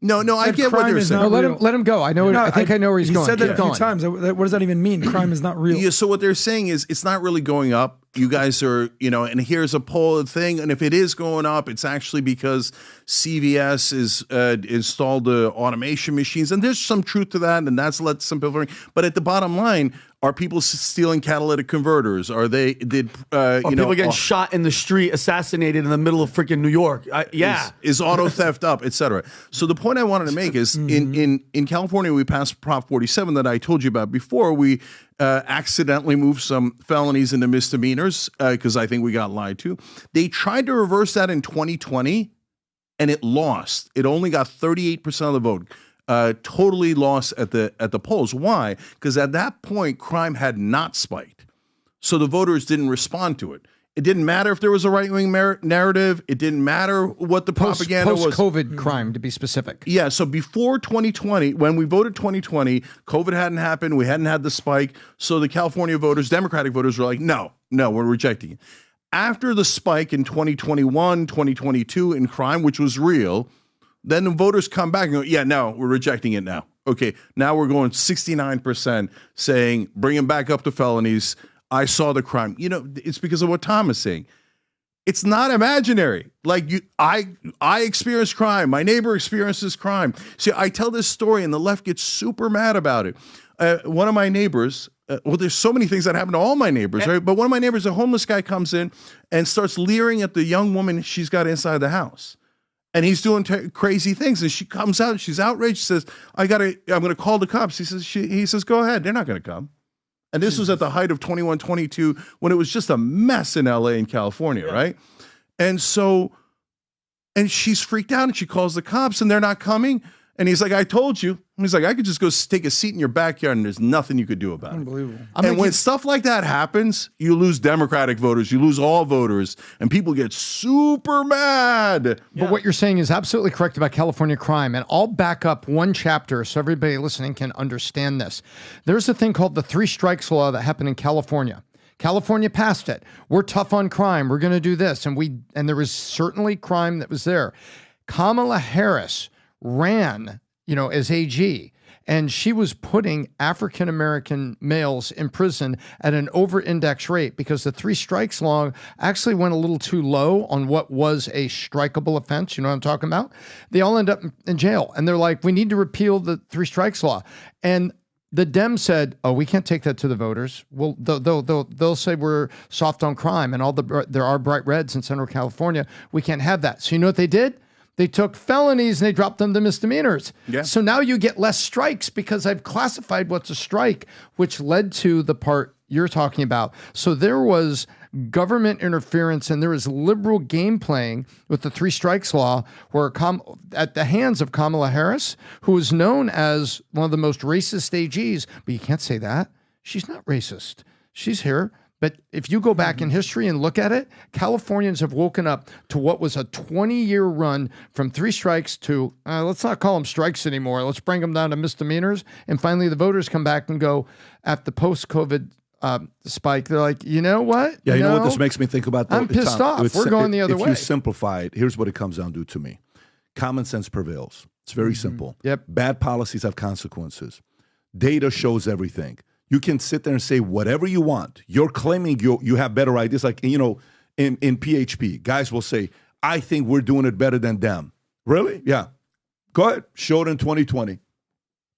No, I get what they're saying. No, let him go. I know. I think I know where he's going. He said that Keep a few going. times. What does that even mean? Crime is not real. Yeah, so what they're saying is it's not really going up. You guys are, and here's a poll thing. And if it is going up, it's actually because CVS is installed the automation machines. And there's some truth to that. And that's let some people. But at the bottom line, are people stealing catalytic converters? Are they, people getting shot in the street, assassinated in the middle of freaking New York? Is auto theft up, et cetera? So the point I wanted to make is in California, we passed Prop 47 that I told you about before. We accidentally moved some felonies into misdemeanors because I think we got lied to. They tried to reverse that in 2020 and it lost. It only got 38% of the vote. Totally lost at the polls. Why? Because at that point, crime had not spiked. So the voters didn't respond to it. It didn't matter if there was a right-wing narrative. It didn't matter what the propaganda was. Post-COVID crime, to be specific. Yeah, so before 2020, when we voted 2020, COVID hadn't happened. We hadn't had the spike. So the California voters, Democratic voters, were like, no, we're rejecting it. After the spike in 2021, 2022 in crime, which was real, then the voters come back and go, yeah, no, we're rejecting it now. Okay, now we're going 69% saying, bring them back up to felonies. I saw the crime. It's because of what Tom is saying. It's not imaginary. Like I experienced crime. My neighbor experiences crime. See, I tell this story and the left gets super mad about it. One of my neighbors, there's so many things that happen to all my neighbors, right? But one of my neighbors, a homeless guy, comes in and starts leering at the young woman she's got inside the house. And he's doing crazy things. And she comes out, she's outraged. She says, I'm going to call the cops. He says, go ahead. They're not going to come. And this was at the height of 21, 22, when it was just a mess in LA and California, right? And so, and she's freaked out and she calls the cops and they're not coming. And he's like, I told you. He's like, I could just go take a seat in your backyard and there's nothing you could do about it. Unbelievable. And when stuff like that happens, you lose Democratic voters, you lose all voters, and people get super mad. But what you're saying is absolutely correct about California crime. And I'll back up one chapter so everybody listening can understand this. There's a thing called the 3 strikes law that happened in California. California passed it. We're tough on crime. We're going to do this. And there was certainly crime that was there. Kamala Harris ran, as AG, and she was putting African-American males in prison at an over-index rate because the 3 strikes law actually went a little too low on what was a strikeable offense. You know what I'm talking about? They all end up in jail, and they're like, we need to repeal the 3 strikes law. And the Dems said, "Oh, we can't take that to the voters. Well, they'll say we're soft on crime, and there are bright reds in Central California. We can't have that." So you know what they did? They took felonies and they dropped them to misdemeanors. Yeah. So now you get less strikes because I've classified what's a strike, which led to the part you're talking about. So there was government interference and there was liberal game playing with the 3 strikes law where at the hands of Kamala Harris, who is known as one of the most racist AGs, but you can't say that. She's not racist. She's here. But if you go back in history and look at it, Californians have woken up to what was a 20-year run from 3 strikes to, let's not call them strikes anymore. Let's bring them down to misdemeanors. And finally, the voters come back and go, at the post-COVID spike, they're like, you know what? Yeah, you know what this makes me think about? I'm pissed off. We're going the other way. If you simplify it, here's what it comes down to me. Common sense prevails. It's very simple. Yep. Bad policies have consequences. Data shows everything. You can sit there and say whatever you want. You're claiming you have better ideas. Like, in PHP, guys will say, I think we're doing it better than them. Really? Yeah. Go ahead. Show it in 2020.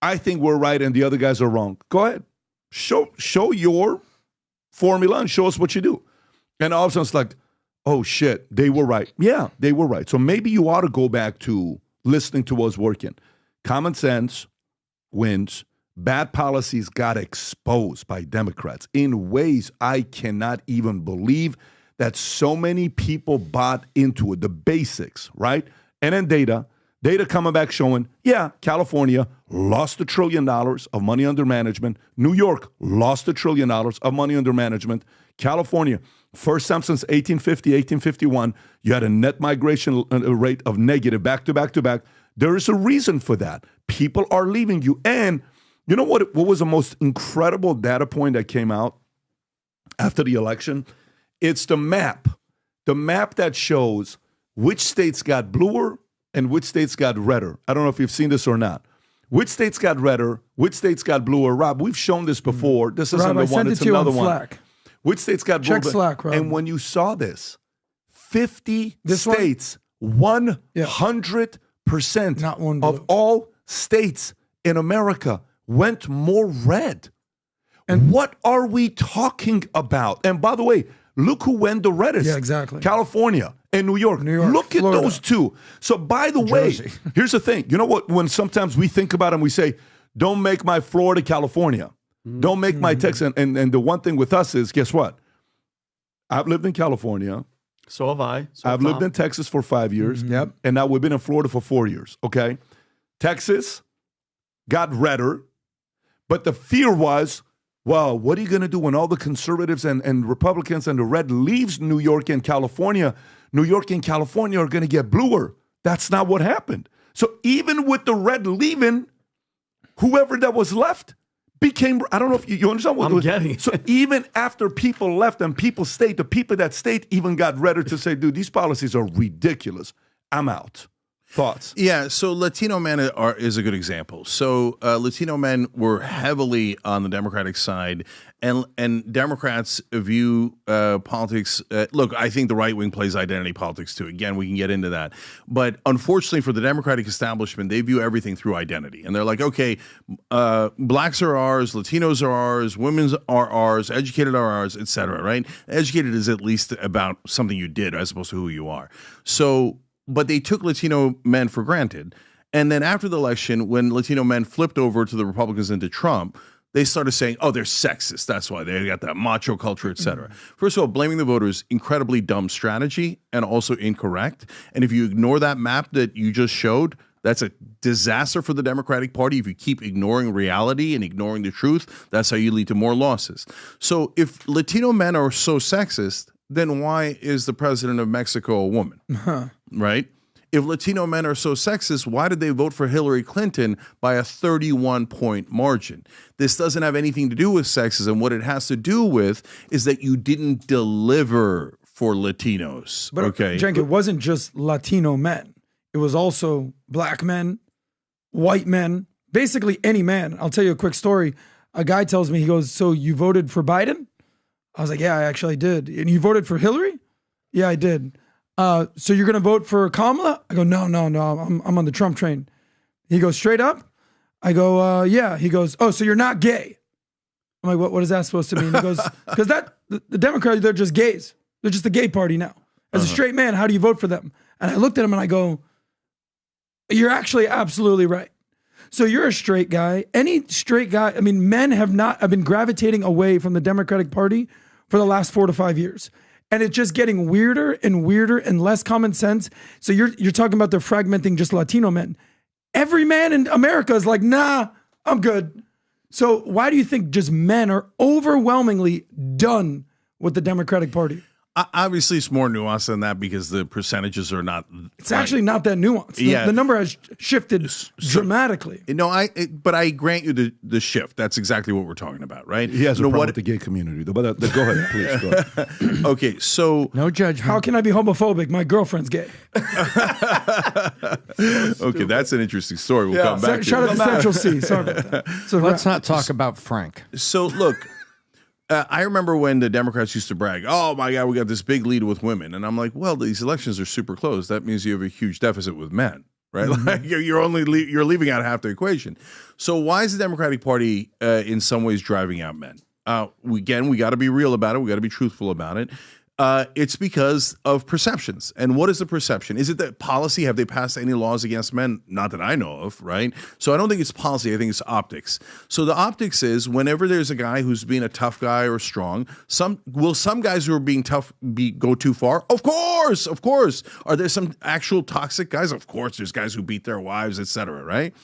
I think we're right and the other guys are wrong. Go ahead. Show your formula and show us what you do. And all of a sudden it's like, oh shit, they were right. Yeah, they were right. So maybe you ought to go back to listening to what's working. Common sense wins. bad policies got exposed by Democrats in ways I cannot even believe that so many people bought into it. The basics, right? And then data coming back showing, yeah, California lost $1 trillion of money under management. New York lost $1 trillion of money under management. California, first time since 1850, 1851, you had a net migration rate of negative back to back to back. There is a reason for that. People are leaving you. And you know what was the most incredible data point that came out after the election? It's the map that shows which states got bluer and which states got redder. I don't know if you've seen this or not. Which states got redder, which states got bluer. Rob, we've shown this before. This isn't the one, it's another one. Slack. Which states got bluer? Check Slack, Rob. And when you saw this, 50 states, 100% Not one of blue. all states in America went more red. And what are we talking about? And by the way, look who went the reddest. Yeah, exactly. California and New York. Look at Florida. those two. So by the way, here's the thing. You know what? When sometimes we think about it and we say, don't make my Florida California. Don't make my Texas. And the one thing with us is, guess what? I've lived in California. So have I. I've lived in Texas for 5 years. Yep. And now we've been in Florida for 4 years. Okay. Texas got redder. But the fear was, well, what are you going to do when all the conservatives and Republicans and the red leaves New York and California? New York and California are going to get bluer. That's not what happened. So even with the red leaving, whoever that was left became, I don't know if you understand what I'm getting it. So even after people left and people stayed, the people that stayed even got redder to say, dude, these policies are ridiculous. I'm out. Thoughts? Yeah, so Latino men is a good example. So Latino men were heavily on the Democratic side, and Democrats view politics. Look, I think the right wing plays identity politics too. Again, we can get into that, but unfortunately for the Democratic establishment, they view everything through identity, and they're like, okay, blacks are ours, Latinos are ours, women are ours, educated are ours, etc. Right? Educated is at least about something you did as opposed to who you are. So. But they took Latino men for granted. And then after the election, when Latino men flipped over to the Republicans and to Trump, they started saying, oh, they're sexist. That's why they got that macho culture, et cetera. First of all, blaming the voters, incredibly dumb strategy and also incorrect. And if you ignore that map that you just showed, that's a disaster for the Democratic Party. If you keep ignoring reality and ignoring the truth, that's how you lead to more losses. So if Latino men are so sexist, then why is the president of Mexico a woman? Right? If Latino men are so sexist, why did they vote for Hillary Clinton by a 31-point margin? This doesn't have anything to do with sexism. What it has to do with is that you didn't deliver for Latinos. But okay, Cenk, it wasn't just Latino men. It was also black men, white men, basically any man. I'll tell you a quick story. A guy tells me, he goes, so you voted for Biden? I was like, yeah, I actually did. And you voted for Hillary? Yeah, I did. So you're going to vote for Kamala? I go, no, I'm on the Trump train. He goes, straight up? I go, yeah. He goes, oh, so you're not gay? I'm like, what is that supposed to mean? He goes, because the Democrats, they're just gays. They're just a gay party now. As a straight man, how do you vote for them? And I looked at him and I go, you're actually absolutely right. So you're a straight guy. Any straight guy, I mean, men have been gravitating away from the Democratic Party for the last 4 to 5 years. And it's just getting weirder and less common sense. So you're talking about they're fragmenting just Latino men. Every man in America is like, nah, I'm good. So why do you think just men are overwhelmingly done with the Democratic Party? Obviously, it's more nuanced than that because the percentages are not. It's actually not that nuanced. The number has shifted dramatically. No, but I grant you the shift. That's exactly what we're talking about, right? He has a problem with the gay community. Go ahead, please. Go ahead. Okay, so no judgment. How can I be homophobic? My girlfriend's gay. Okay, that's an interesting story. We'll come back to shout out to Central C. Sorry about that. So Let's not talk about Frank. So look. I remember when the Democrats used to brag, oh my God, we got this big lead with women. And I'm like, well, these elections are super close. That means you have a huge deficit with men, right? Like you're leaving out half the equation. So why is the Democratic Party in some ways driving out men? We got to be real about it. We got to be truthful about it. It's because of perceptions. And what is the perception? Is it that policy? Have they passed any laws against men? Not that I know of, right? So I don't think it's policy. I think it's optics. So the optics is whenever there's a guy who's being a tough guy or strong, some guys who are being tough go too far? Of course, of course. Are there some actual toxic guys? Of course, there's guys who beat their wives, etc., right?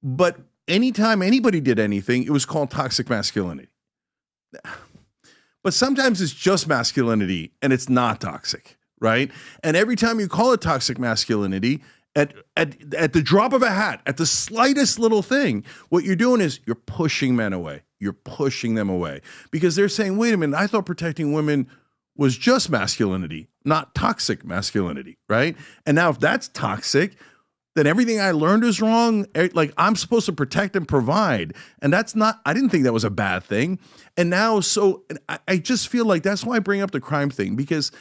But anytime anybody did anything, it was called toxic masculinity. But sometimes it's just masculinity and it's not toxic, right? And every time you call it toxic masculinity, at the drop of a hat, at the slightest little thing, what you're doing is you're pushing men away. You're pushing them away because they're saying, wait a minute, I thought protecting women was just masculinity, not toxic masculinity, right? And now if that's toxic, then everything I learned is wrong. Like I'm supposed to protect and provide. And that's not, I didn't think that was a bad thing. And now, so I just feel like that's why I bring up the crime thing, because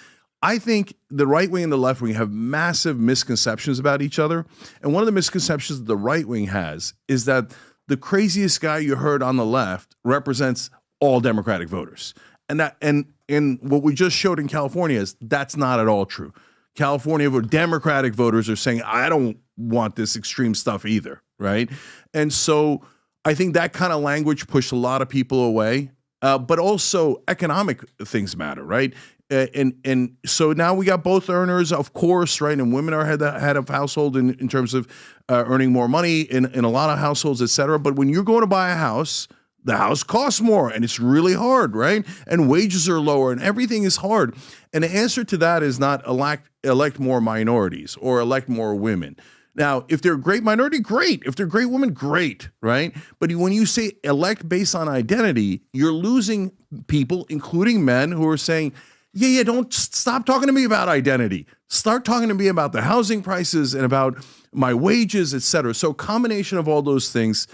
I think the right wing and the left wing have massive misconceptions about each other. And one of the misconceptions the right wing has is that the craziest guy you heard on the left represents all Democratic voters. And that, and what we just showed in California is that's not at all true. California Democratic voters are saying, I don't want this extreme stuff either, right? And so I think that kind of language pushed a lot of people away, but also economic things matter, right? And so now we got both earners, of course, right? And women are head of household in terms of earning more money in a lot of households, et cetera. But when you're going to buy a house, the house costs more and it's really hard, right? And wages are lower and everything is hard. And the answer to that is not elect more minorities or elect more women. Now, if they're a great minority, great. If they're great women, great, right? But when you say elect based on identity, you're losing people, including men, who are saying, yeah, don't stop talking to me about identity. Start talking to me about the housing prices and about my wages, et cetera. So a combination of all those things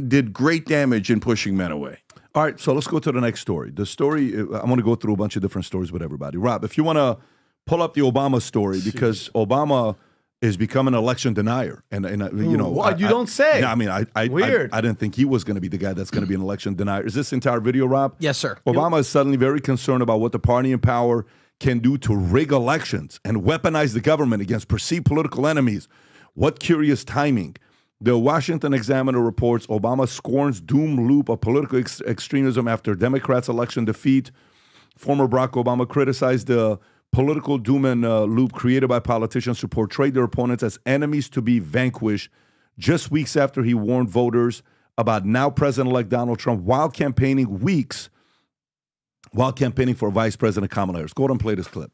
did great damage in pushing men away. All right, so let's go to the next story. The story, I'm going to go through a bunch of different stories with everybody. Rob, if you want to pull up the Obama story, because Obama is becoming an election denier. And you know. What? You don't say. Yeah, I mean, Weird. I didn't think he was going to be the guy that's going to be an election denier. Is this entire video, Rob? Yes, sir. Obama is suddenly very concerned about what the party in power can do to rig elections and weaponize the government against perceived political enemies. What curious timing. The Washington Examiner reports Obama scorns doom loop of political extremism after Democrats' election defeat. Former Barack Obama criticized the political doom and loop created by politicians who portrayed their opponents as enemies to be vanquished just weeks after he warned voters about now President-elect Donald Trump while campaigning for Vice President Kamala Harris. Go ahead and play this clip.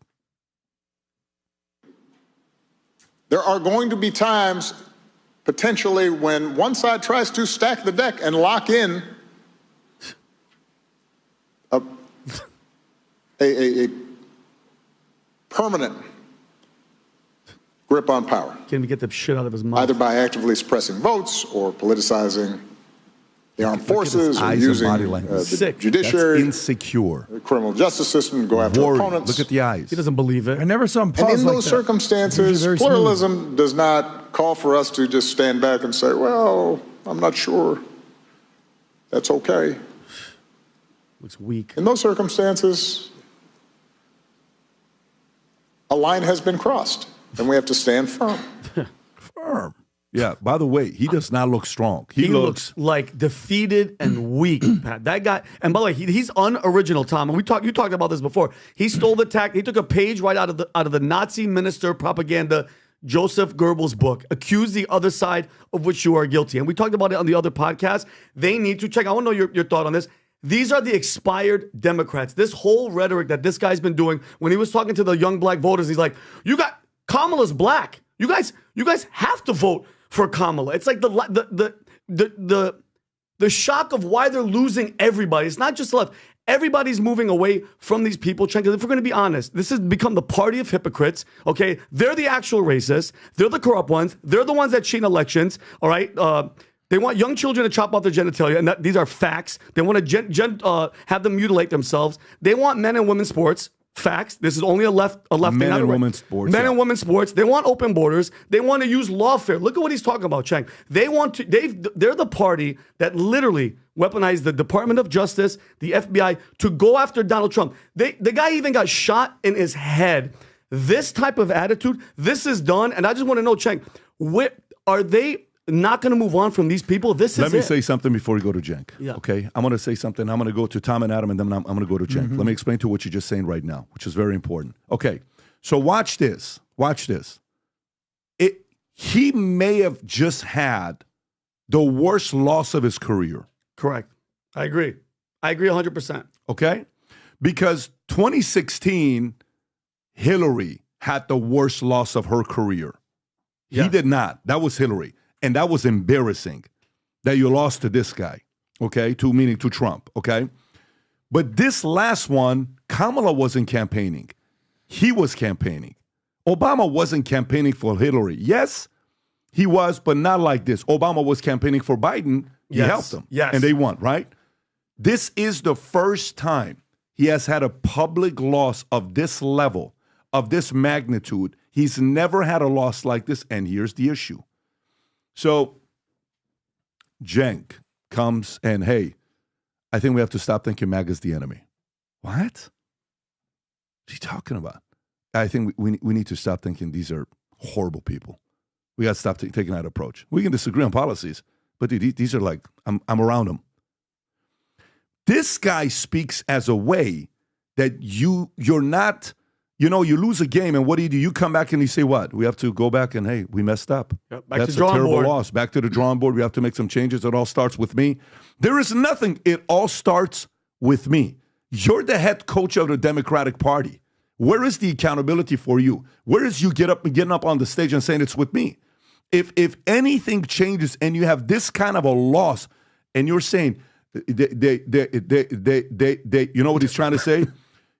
There are going to be times potentially when one side tries to stack the deck and lock in a permanent grip on power. Can we get the shit out of his mouth? Either by actively suppressing votes or politicizing the armed forces or using the judiciary, that's insecure, the criminal justice system to go after opponents. Look at the eyes. He doesn't believe it. I never saw him pause And in like those that. circumstances, pluralism does not call for us to just stand back and say, well, I'm not sure. That's okay. Looks weak. In those circumstances, a line has been crossed, and we have to stand firm. Firm. Yeah, by the way, he does not look strong. He looks like defeated and weak, Pat. That guy, and by the way, he's unoriginal, Tom. And you talked about this before. He stole the tactic. He took a page right out of the Nazi minister propaganda, Joseph Goebbels' book, accused the other side of which you are guilty. And we talked about it on the other podcast. They need to check. I want to know your thought on this. These are the expired Democrats. This whole rhetoric that this guy's been doing when he was talking to the young black voters, he's like, "You got Kamala's black. You guys have to vote for Kamala." It's like the shock of why they're losing everybody. It's not just left. Everybody's moving away from these people. If we're going to be honest, this has become the party of hypocrites. Okay, they're the actual racists. They're the corrupt ones. They're the ones that cheat elections. All right. They want young children to chop off their genitalia, and these are facts. They want to have them mutilate themselves. They want men and women's sports. Facts. This is only a left Men thing, not a and right. women's sports. Men yeah. and women's sports. They want open borders. They want to use lawfare. Look at what he's talking about, Cenk. They want to. They're the party that literally weaponized the Department of Justice, the FBI, to go after Donald Trump. The guy even got shot in his head. This type of attitude. This is done. And I just want to know, Cenk, are they not going to move on from these people? Let me say something before we go to Cenk. Yeah. Okay, I'm going to say something. I'm going to go to Tom and Adam, and then I'm going to go to Cenk. Let me explain to what you're just saying right now, which is very important. Okay, so watch this. Watch this. He may have just had the worst loss of his career. Correct. I agree 100%. Okay, because 2016, Hillary had the worst loss of her career. He did not. That was Hillary. And that was embarrassing that you lost to this guy, okay, meaning to Trump, okay? But this last one, Kamala wasn't campaigning. He was campaigning. Obama wasn't campaigning for Hillary. Yes, he was, but not like this. Obama was campaigning for Biden. He helped him. Yes. And they won, right? This is the first time he has had a public loss of this level, of this magnitude. He's never had a loss like this, and here's the issue. So Cenk comes and, hey, I think we have to stop thinking MAGA's the enemy. What? What are you talking about? I think we need to stop thinking these are horrible people. We got to stop taking that approach. We can disagree on policies, but dude, these are like, I'm around them. This guy speaks as a way that you're not... You know, you lose a game, and what do? You come back and you say, what? We have to go back and, hey, we messed up. Yep, That's a terrible loss. Back to the drawing board. We have to make some changes. It all starts with me. There is nothing. It all starts with me. You're the head coach of the Democratic Party. Where is the accountability for you? Where is you getting up on the stage and saying it's with me? If anything changes and you have this kind of a loss, and you're saying, you know what he's trying to say?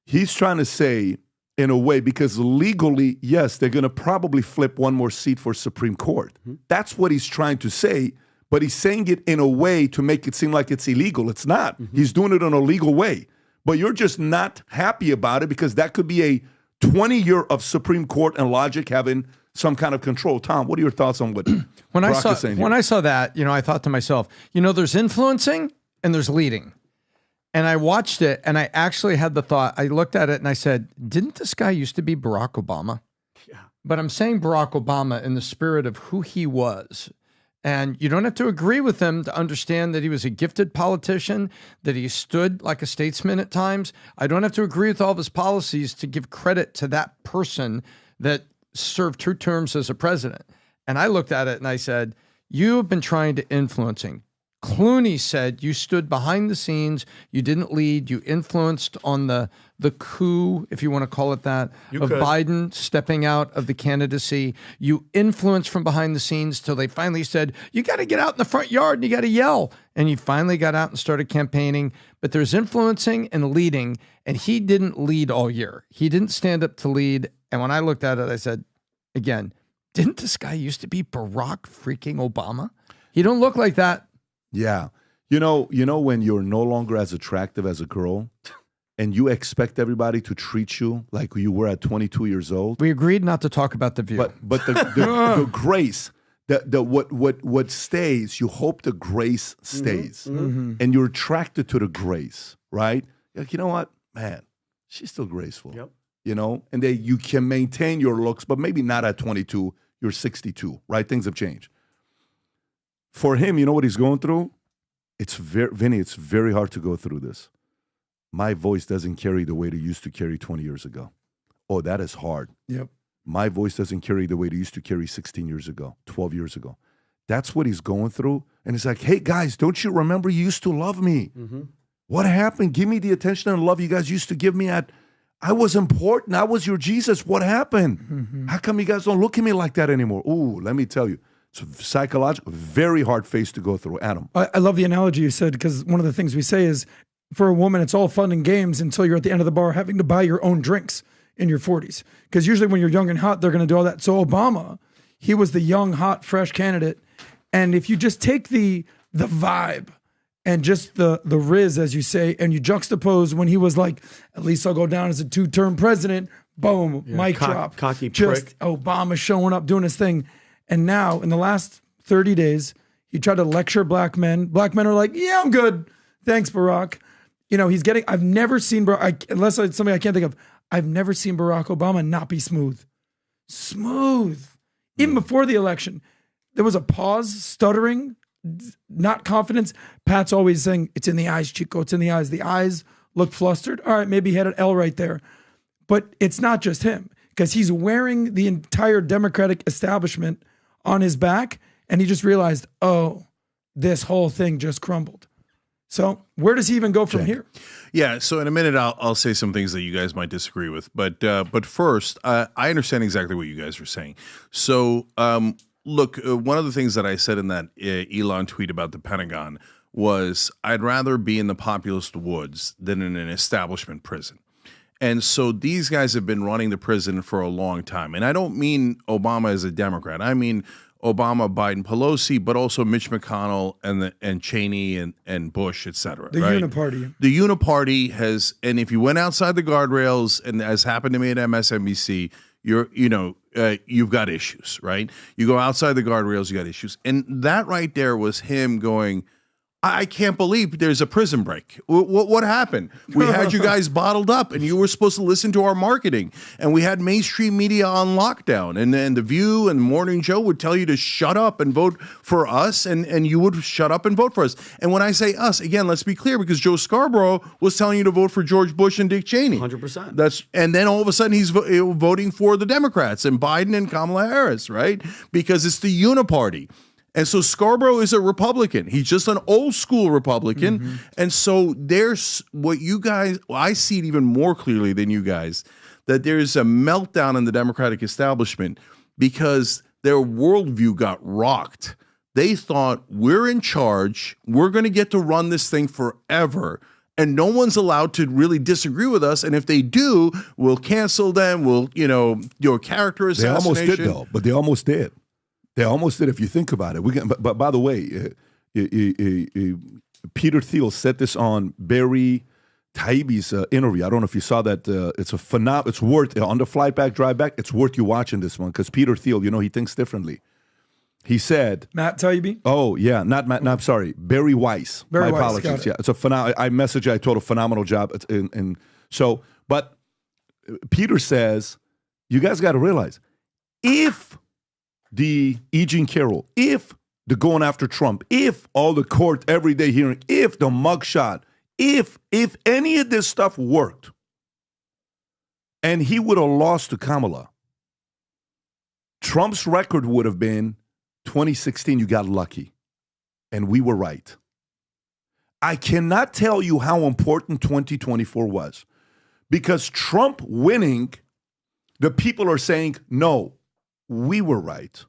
He's trying to say, in a way, because legally, yes, they're going to probably flip one more seat for Supreme Court. That's what he's trying to say, but he's saying it in a way to make it seem like it's illegal. It's not. He's doing it in a legal way. But you're just not happy about it because that could be a 20-year of Supreme Court and logic having some kind of control. Tom, what are your thoughts on what Brock is saying here? When I saw that, I thought to myself, there's influencing and there's leading. And I watched it, and I actually had the thought, I looked at it, and I said, didn't this guy used to be Barack Obama? Yeah. But I'm saying Barack Obama in the spirit of who he was. And you don't have to agree with him to understand that he was a gifted politician, that he stood like a statesman at times. I don't have to agree with all of his policies to give credit to that person that served 2 terms as a president. And I looked at it, and I said, you have been trying to influencing. Clooney said you stood behind the scenes, you didn't lead, you influenced on the coup, if you want to call it that, Biden stepping out of the candidacy. You influenced from behind the scenes till they finally said, you got to get out in the front yard and you got to yell. And you finally got out and started campaigning. But there's influencing and leading, and he didn't lead all year. He didn't stand up to lead. And when I looked at it, I said, again, didn't this guy used to be Barack freaking Obama? He don't look like that. Yeah. You know when you're no longer as attractive as a girl and you expect everybody to treat you like you were at 22 years old? We agreed not to talk about The View. But the grace, what stays, you hope the grace stays. And you're attracted to the grace, right? Like, you know what? Man, she's still graceful. Yep. And you can maintain your looks, but maybe not at 22, you're 62, right? Things have changed. For him, you know what he's going through? Vinny, it's very hard to go through this. My voice doesn't carry the weight it used to carry 20 years ago. Oh, that is hard. Yep. My voice doesn't carry the weight it used to carry 16 years ago, 12 years ago. That's what he's going through. And it's like, hey, guys, don't you remember you used to love me? What happened? Give me the attention and love you guys used to give me I was important. I was your Jesus. What happened? How come you guys don't look at me like that anymore? Ooh, let me tell you. It's psychological, very hard phase to go through. Adam. I love the analogy you said, because one of the things we say is for a woman, it's all fun and games until you're at the end of the bar having to buy your own drinks in your 40s. Because usually when you're young and hot, they're going to do all that. So Obama, he was the young, hot, fresh candidate. And if you just take the vibe and just the riz, as you say, and you juxtapose when he was like, at least I'll go down as a 2-term president. Boom, mic drop. Cocky just prick. Obama showing up, doing his thing. And now, in the last 30 days, he tried to lecture black men. Black men are like, yeah, I'm good. Thanks, Barack. You know, I've never seen, unless it's something I can't think of, I've never seen Barack Obama not be smooth. Smooth. Even before the election, there was a pause, stuttering, not confidence. Pat's always saying, it's in the eyes, Chico, it's in the eyes. The eyes look flustered. All right, maybe he had an L right there. But it's not just him, because he's wearing the entire Democratic establishment on his back, and he just realized, oh, this whole thing just crumbled. So where does he even go from here? Yeah, so in a minute I'll say some things that you guys might disagree with, but first I understand exactly what you guys are saying. So look, one of the things that I said in that Elon tweet about the Pentagon was I'd rather be in the populist woods than in an establishment prison. And so these guys have been running the prison for a long time. And I don't mean Obama as a Democrat. I mean Obama, Biden, Pelosi, but also Mitch McConnell and Cheney and Bush, et cetera. The uniparty. The uniparty has, and if you went outside the guardrails, and as happened to me at MSNBC, you've got issues, right? You go outside the guardrails, you got issues. And that right there was him going, I can't believe there's a prison break. What happened? We had you guys bottled up, and you were supposed to listen to our marketing, and we had mainstream media on lockdown, and then The View and Morning Joe would tell you to shut up and vote for us, and you would shut up and vote for us. And when I say us, again, let's be clear, because Joe Scarborough was telling you to vote for George Bush and Dick Cheney. 100%. And then all of a sudden he's voting for the Democrats and Biden and Kamala Harris, right? Because it's the uniparty. And so Scarborough is a Republican. He's just an old school Republican. Mm-hmm. And so there's what you guys, I see it even more clearly than you guys, that there's a meltdown in the Democratic establishment because their worldview got rocked. They thought, we're in charge. We're going to get to run this thing forever. And no one's allowed to really disagree with us. And if they do, we'll cancel them. We'll, do a character assassination. They almost did, though. But they almost did. They almost did, if you think about it. But by the way, Peter Thiel said this on Barry Taibbi's interview. I don't know if you saw that. It's it's worth, on the flight back, drive back, it's worth you watching this one, because Peter Thiel, he thinks differently. He said, Matt Taibbi? Oh, yeah, not Matt, no, I'm sorry, Barry Weiss. Barry My Weiss, apologies. Yeah, it's a I messaged you, I told a phenomenal job. But Peter says, you guys got to realize, if the E. Jean Carroll, if the going after Trump, if all the court everyday hearing, if the mugshot, if any of this stuff worked, and he would have lost to Kamala, Trump's record would have been 2016, you got lucky. And we were right. I cannot tell you how important 2024 was, because Trump winning, the people are saying, no, we were right.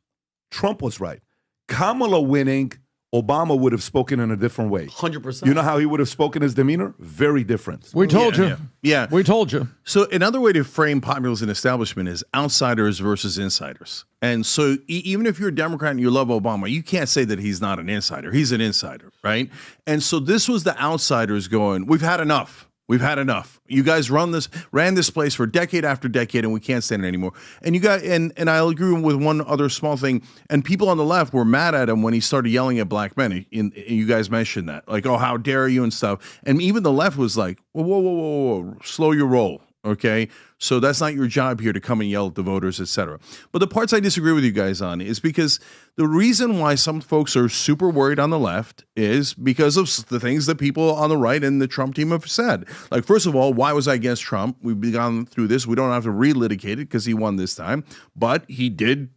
Trump was right. Kamala winning, Obama would have spoken in a different way. 100%. You know how he would have spoken, his demeanor? Very different. We told you. Yeah. We told you. So another way to frame populace and establishment is outsiders versus insiders. And so even if you're a Democrat and you love Obama, you can't say that he's not an insider. He's an insider, right? And so this was the outsiders going, we've had enough. We've had enough. You guys ran this place for decade after decade, and we can't stand it anymore. And you got, and I'll agree with one other small thing. And people on the left were mad at him when he started yelling at black men. And you guys mentioned that, like, oh, how dare you and stuff. And even the left was like, whoa, slow your roll. Okay, so that's not your job here to come and yell at the voters, etc. But the parts I disagree with you guys on is because the reason why some folks are super worried on the left is because of the things that people on the right and the Trump team have said. Like, first of all, why was I against Trump? We've gone through this. We don't have to relitigate it because he won this time, but he did.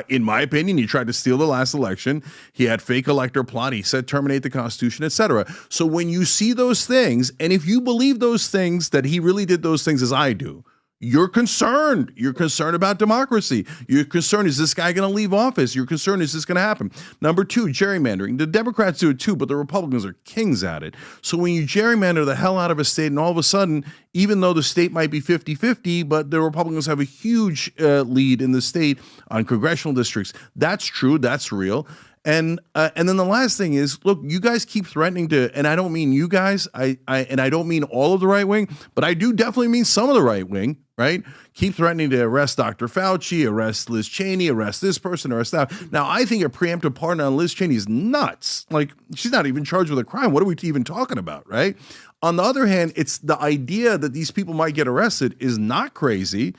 In my opinion, he tried to steal the last election. He had fake elector plot. He said terminate the Constitution, etc. So when you see those things, and if you believe those things, that he really did those things as I do, you're concerned. You're concerned about democracy. You're concerned, is this guy going to leave office? You're concerned, is this going to happen? Number two, gerrymandering. The Democrats do it too, but the Republicans are kings at it. So when you gerrymander the hell out of a state, and all of a sudden, even though the state might be 50-50, but the Republicans have a huge lead in the state on congressional districts, that's true, that's real. And then the last thing is, look, you guys keep threatening to, and I don't mean you guys, I don't mean all of the right wing, but I do definitely mean some of the right wing, right? Keep threatening to arrest Dr. Fauci, arrest Liz Cheney, arrest this person, arrest that. Now, I think a preemptive pardon on Liz Cheney is nuts. Like, she's not even charged with a crime. What are we even talking about, right? On the other hand, it's the idea that these people might get arrested is not crazy,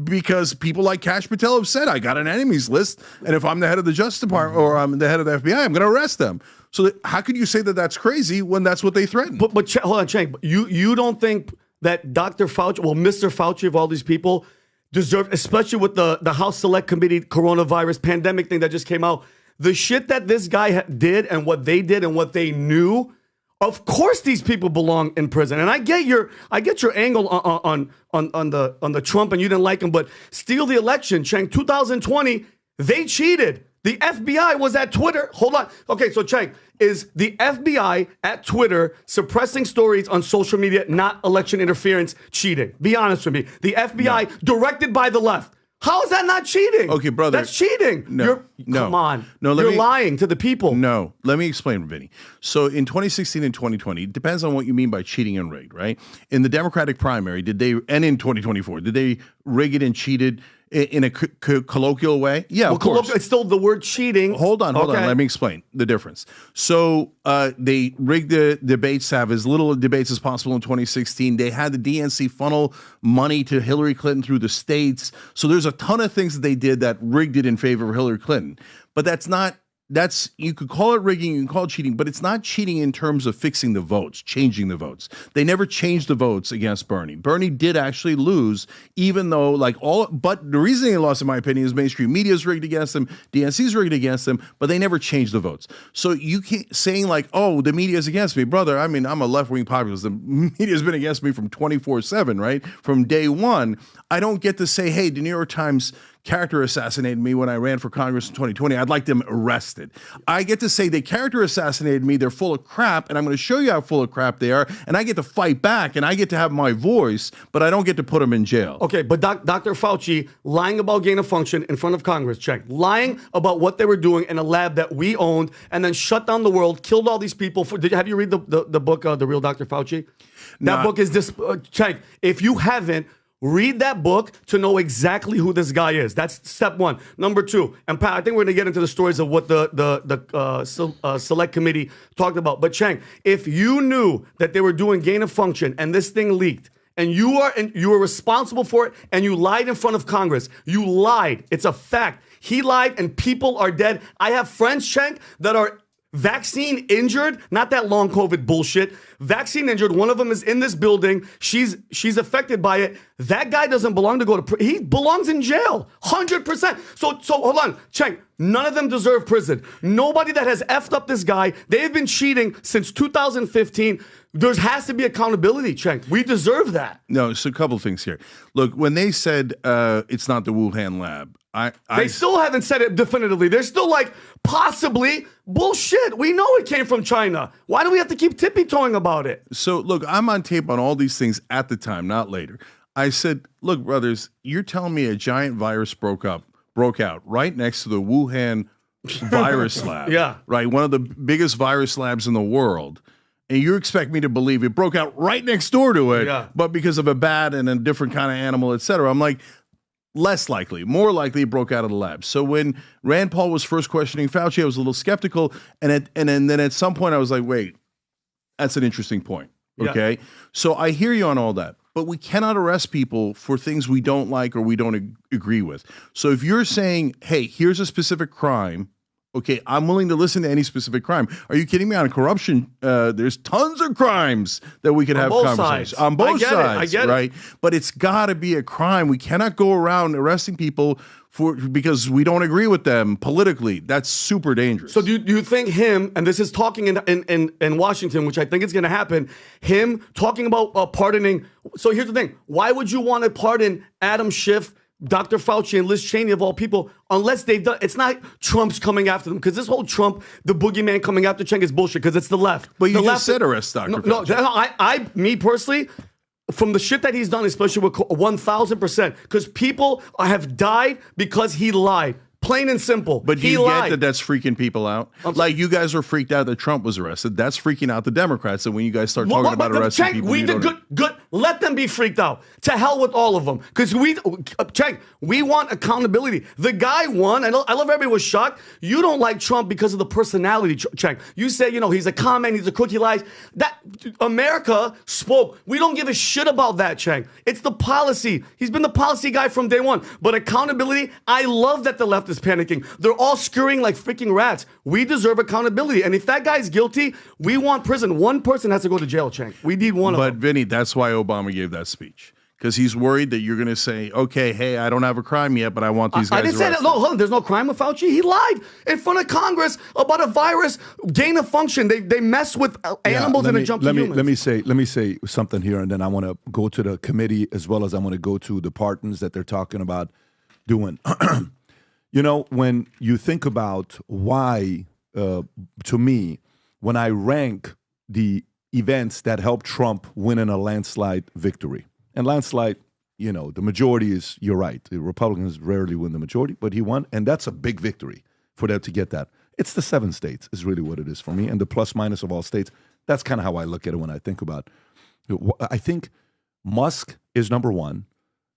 because people like Kash Patel have said, I got an enemies list, and if I'm the head of the Justice Department or I'm the head of the FBI, I'm going to arrest them. So how could you say that that's crazy when that's what they threaten? But hold on, Cenk. You don't think that Dr. Fauci, well, Mr. Fauci of all these people, deserve, especially with the House Select Committee coronavirus pandemic thing that just came out, the shit that this guy did and what they did and what they knew. Of course, these people belong in prison, and I get your angle on the Trump, and you didn't like him, but steal the election, Cenk. 2020, they cheated. The FBI was at Twitter. Hold on. Okay, so Cenk, is the FBI at Twitter suppressing stories on social media, not election interference, cheating? Be honest with me. The FBI, directed by the left. How is that not cheating? Okay, brother. That's cheating. Come on. No, you're lying to the people. No, let me explain, Vinny. So in 2016 and 2020, it depends on what you mean by cheating and rigged, right? In the Democratic primary, and in 2024, did they rig it and cheated in a colloquial way? Yeah, of course. It's still the word cheating. Hold on. Let me explain the difference. So they rigged the debates to have as little debates as possible in 2016. They had the DNC funnel money to Hillary Clinton through the states. So there's a ton of things that they did that rigged it in favor of Hillary Clinton. But you could call it rigging, you can call it cheating, but it's not cheating in terms of fixing the votes, changing the votes. They never changed the votes against Bernie. Bernie did actually lose, even though but the reason they lost, in my opinion, is mainstream media is rigged against them, DNC's rigged against them, but they never changed the votes. So you can't saying the media is against me, brother. I mean, I'm a left-wing populist. The media has been against me from 24/7, right? From day one. I don't get to say, hey, the New York Times character assassinated me when I ran for Congress in 2020. I'd like them arrested. I get to say they character assassinated me. They're full of crap, and I'm going to show you how full of crap they are, and I get to fight back, and I get to have my voice, but I don't get to put them in jail. Okay, but Dr. Fauci lying about gain of function in front of Congress, check. Lying about what they were doing in a lab that we owned, and then shut down the world, killed all these people. Have you read the book, The Real Dr. Fauci? That book is this. Check. If you haven't, read that book to know exactly who this guy is. That's step one. Number two, and Pat, I think we're going to get into the stories of what the select committee talked about. But Cenk, if you knew that they were doing gain of function and this thing leaked, and you were responsible for it, and you lied in front of Congress, you lied. It's a fact. He lied, and people are dead. I have friends, Cenk, that are vaccine injured, not that long COVID bullshit. Vaccine injured. One of them is in this building. She's affected by it. That guy doesn't belong to go to prison. He belongs in jail, 100%. So hold on, Cenk. None of them deserve prison. Nobody that has effed up this guy. They've been cheating since 2015. There has to be accountability, Cenk. We deserve that. No, it's a couple things here. Look, when they said it's not the Wuhan lab, they still haven't said it definitively. They're still like, possibly, bullshit. We know it came from China. Why do we have to keep tippy-toeing about it? So, look, I'm on tape on all these things at the time, not later. I said, look, brothers, you're telling me a giant virus broke out right next to the Wuhan virus lab. Yeah. Right? One of the biggest virus labs in the world. And you expect me to believe it broke out right next door to it, but because of a bat and a different kind of animal, et cetera. I'm like, less likely. More likely it broke out of the lab. So when Rand Paul was first questioning Fauci, I was a little skeptical. And then at some point I was like, wait, that's an interesting point. Okay. Yeah. So I hear you on all that. But we cannot arrest people for things we don't like or we don't agree with. So if you're saying, hey, here's a specific crime, okay, I'm willing to listen to any specific crime. Are you kidding me? On corruption, there's tons of crimes that we could have conversations on both sides. I get it. Right? But it's got to be a crime. We cannot go around arresting people because we don't agree with them politically. That's super dangerous. So do you think him, and this is talking in Washington, which I think is going to happen, him talking about pardoning. So here's the thing. Why would you want to pardon Adam Schiff, Dr. Fauci, and Liz Cheney, of all people, unless they've done, it's not Trump's coming after them, because this whole Trump, the boogeyman coming after Cenk is bullshit, because it's the left. But you the just left said arrest Dr. Fauci. No, me personally, from the shit that he's done, especially with 1,000%, because people have died because he lied. Plain and simple. But do he you lied. get that that's freaking people out? Like, you guys were freaked out that Trump was arrested. That's freaking out the Democrats. And when you guys start talking about arresting Cenk, people, we you did don't... good. Let them be freaked out. To hell with all of them. Because Cenk, we want accountability. The guy won. I love everybody was shocked. You don't like Trump because of the personality, Cenk. You say, he's a con man, he's a crook, he lies. That America spoke. We don't give a shit about that, Cenk. It's the policy. He's been the policy guy from day one. But accountability, I love that the left is panicking. They're all scurrying like freaking rats. We deserve accountability. And if that guy's guilty, we want prison. One person has to go to jail, Cenk. We need one of them. But, Vinny, that's why Obama gave that speech. Because he's worried that you're going to say, okay, hey, I don't have a crime yet, but I want these guys I didn't say that. No, hold on. There's no crime with Fauci. He lied in front of Congress about a virus gain of function. They mess with animals and they jump to humans. Let me say something here, and then I want to go to the committee as well as I want to go to the pardons that they're talking about doing. When you think about why, to me, when I rank the events that helped Trump win in a landslide victory, and landslide, the majority is, you're right, the Republicans rarely win the majority, but he won, and that's a big victory for them to get that. It's the 7 states is really what it is for me, and the plus minus of all states. That's kind of how I look at it when I think about it. I think Musk is number one,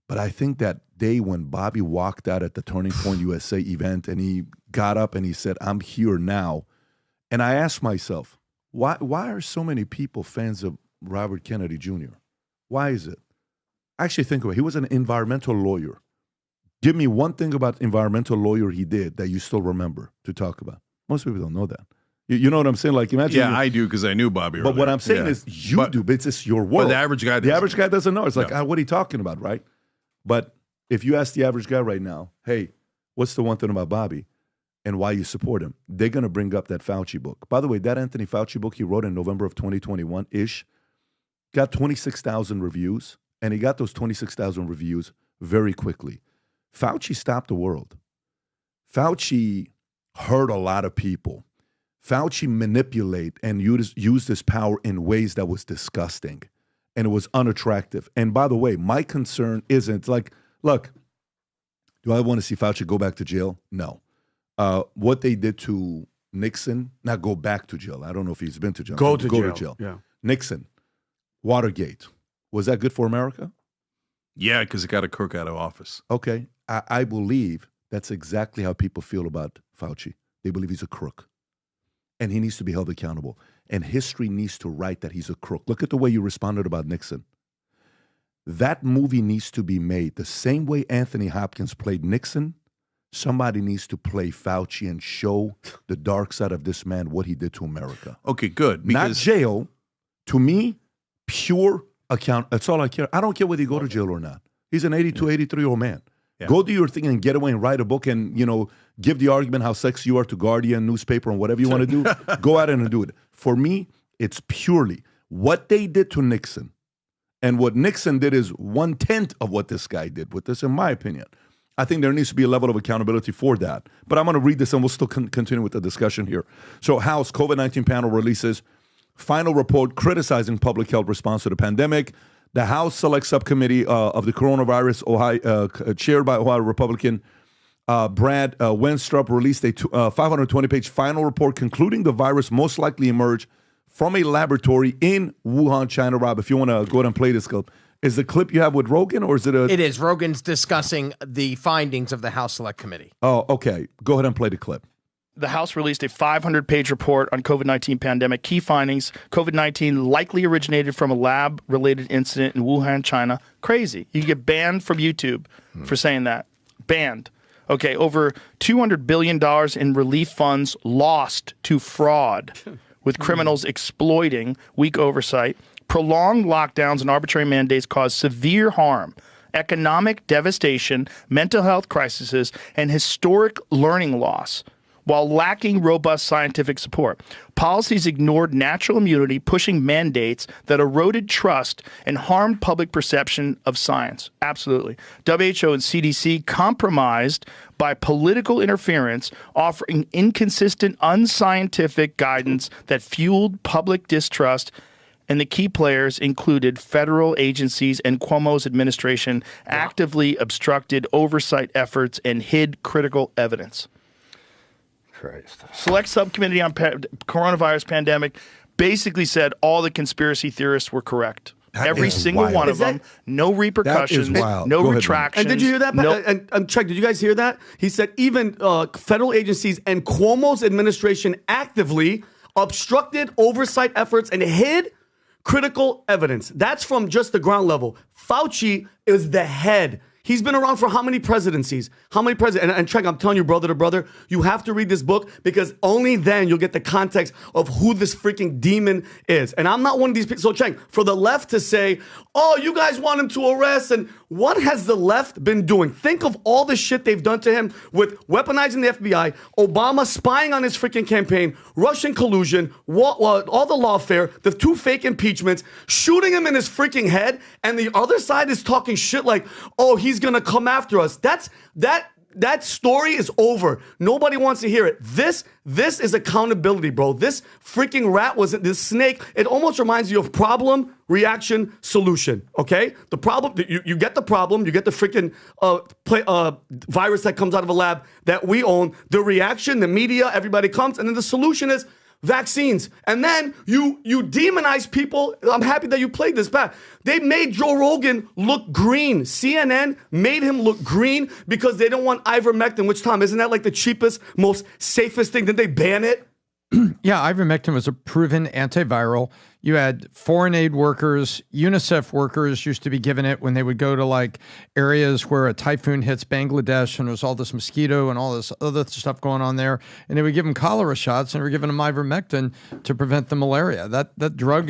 but I think that day when Bobby walked out at the Turning Point USA event and he got up and he said, I'm here now. And I asked myself, why are so many people fans of Robert Kennedy Jr.? Why is it? Actually think about it. He was an environmental lawyer. Give me one thing about environmental lawyer he did that you still remember to talk about. Most people don't know that. You know what I'm saying? Like, imagine. Yeah, I do because I knew Bobby earlier. But what I'm saying is you do, but it's just your world. But the average guy doesn't. The average guy doesn't know. It's like, what are you talking about, right? But if you ask the average guy right now, hey, what's the one thing about Bobby and why you support him? They're going to bring up that Fauci book. By the way, that Anthony Fauci book he wrote in November of 2021-ish got 26,000 reviews, and he got those 26,000 reviews very quickly. Fauci stopped the world. Fauci hurt a lot of people. Fauci manipulate and use this power in ways that was disgusting, and it was unattractive. And by the way, my concern isn't like, look, do I want to see Fauci go back to jail? No. What they did to Nixon, not go back to jail. I don't know if he's been to jail. Go to jail. Yeah. Nixon, Watergate. Was that good for America? Yeah, because it got a crook out of office. Okay. I believe that's exactly how people feel about Fauci. They believe he's a crook. And he needs to be held accountable. And history needs to write that he's a crook. Look at the way you responded about Nixon. That movie needs to be made. The same way Anthony Hopkins played Nixon, somebody needs to play Fauci and show the dark side of this man, what he did to America. Okay, good. Not jail. To me, pure account. That's all I care. I don't care whether you go to jail or not. He's an 82, 83-year-old man. Yeah. Go do your thing and get away and write a book and, give the argument how sexy you are to Guardian, newspaper, and whatever you want to do. Go out and do it. For me, it's purely what they did to Nixon. And what Nixon did is 1/10 of what this guy did with this, in my opinion. I think there needs to be a level of accountability for that. But I'm going to read this and we'll still continue with the discussion here. So House COVID-19 panel releases final report criticizing public health response to the pandemic. The House Select Subcommittee of the Coronavirus, chaired by Ohio Republican Brad Wenstrup, released a 520-page final report concluding the virus most likely emerged from a laboratory in Wuhan, China. Rob, if you want to go ahead and play this clip. Is the clip you have with Rogan, or is it a... It is. Rogan's discussing the findings of the House Select Committee. Oh, okay. Go ahead and play the clip. The House released a 500-page report on COVID-19 pandemic. Key findings: COVID-19 likely originated from a lab-related incident in Wuhan, China. Crazy. You can get banned from YouTube for saying that. Banned. Okay, over $200 billion in relief funds lost to fraud, with criminals exploiting weak oversight. Prolonged lockdowns and arbitrary mandates cause severe harm, economic devastation, mental health crises, and historic learning loss, while lacking robust scientific support. Policies ignored natural immunity, pushing mandates that eroded trust and harmed public perception of science. Absolutely. WHO and CDC compromised by political interference, offering inconsistent, unscientific guidance that fueled public distrust And the key players included federal agencies, and Cuomo's administration actively obstructed oversight efforts and hid critical evidence. Christ. Select subcommittee on coronavirus pandemic basically said all the conspiracy theorists were correct. Every single one of them. No repercussions. wild. No Go ahead, retractions. And did you hear that? No, And Chuck, did you guys hear that? He said even federal agencies and Cuomo's administration actively obstructed oversight efforts and hid critical evidence. That's from just the ground level. Fauci is the head. He's been around for how many presidencies? How many presidents? And Cenk, I'm telling you, brother to brother, you have to read this book because only then you'll get the context of who this freaking demon is. And I'm not one of these people. So Cenk, for the left to say, oh, you guys want him to arrest, and what has the left been doing? Think of all the shit they've done to him with weaponizing the FBI, Obama spying on his freaking campaign, Russian collusion, all the lawfare, the 2 fake impeachments, shooting him in his freaking head, and the other side is talking shit like, oh, he's gonna come after us. That story is over. Nobody wants to hear it. This is accountability, bro. This freaking rat was this snake. It almost reminds you of problem, reaction, solution. Okay? The problem, you get the problem, you get the freaking virus that comes out of a lab that we own. The reaction, the media, everybody comes, and then the solution is vaccines. And then you demonize people. I'm happy that you played this back. They made Joe Rogan look green. CNN made him look green because they don't want ivermectin, which, Tom, isn't that like the cheapest, most safest thing? Did they ban it? Yeah, ivermectin was a proven antiviral. You had foreign aid workers, UNICEF workers used to be given it when they would go to like areas where a typhoon hits Bangladesh and there's all this mosquito and all this other stuff going on there. And they would give them cholera shots and they were giving them ivermectin to prevent the malaria. That drug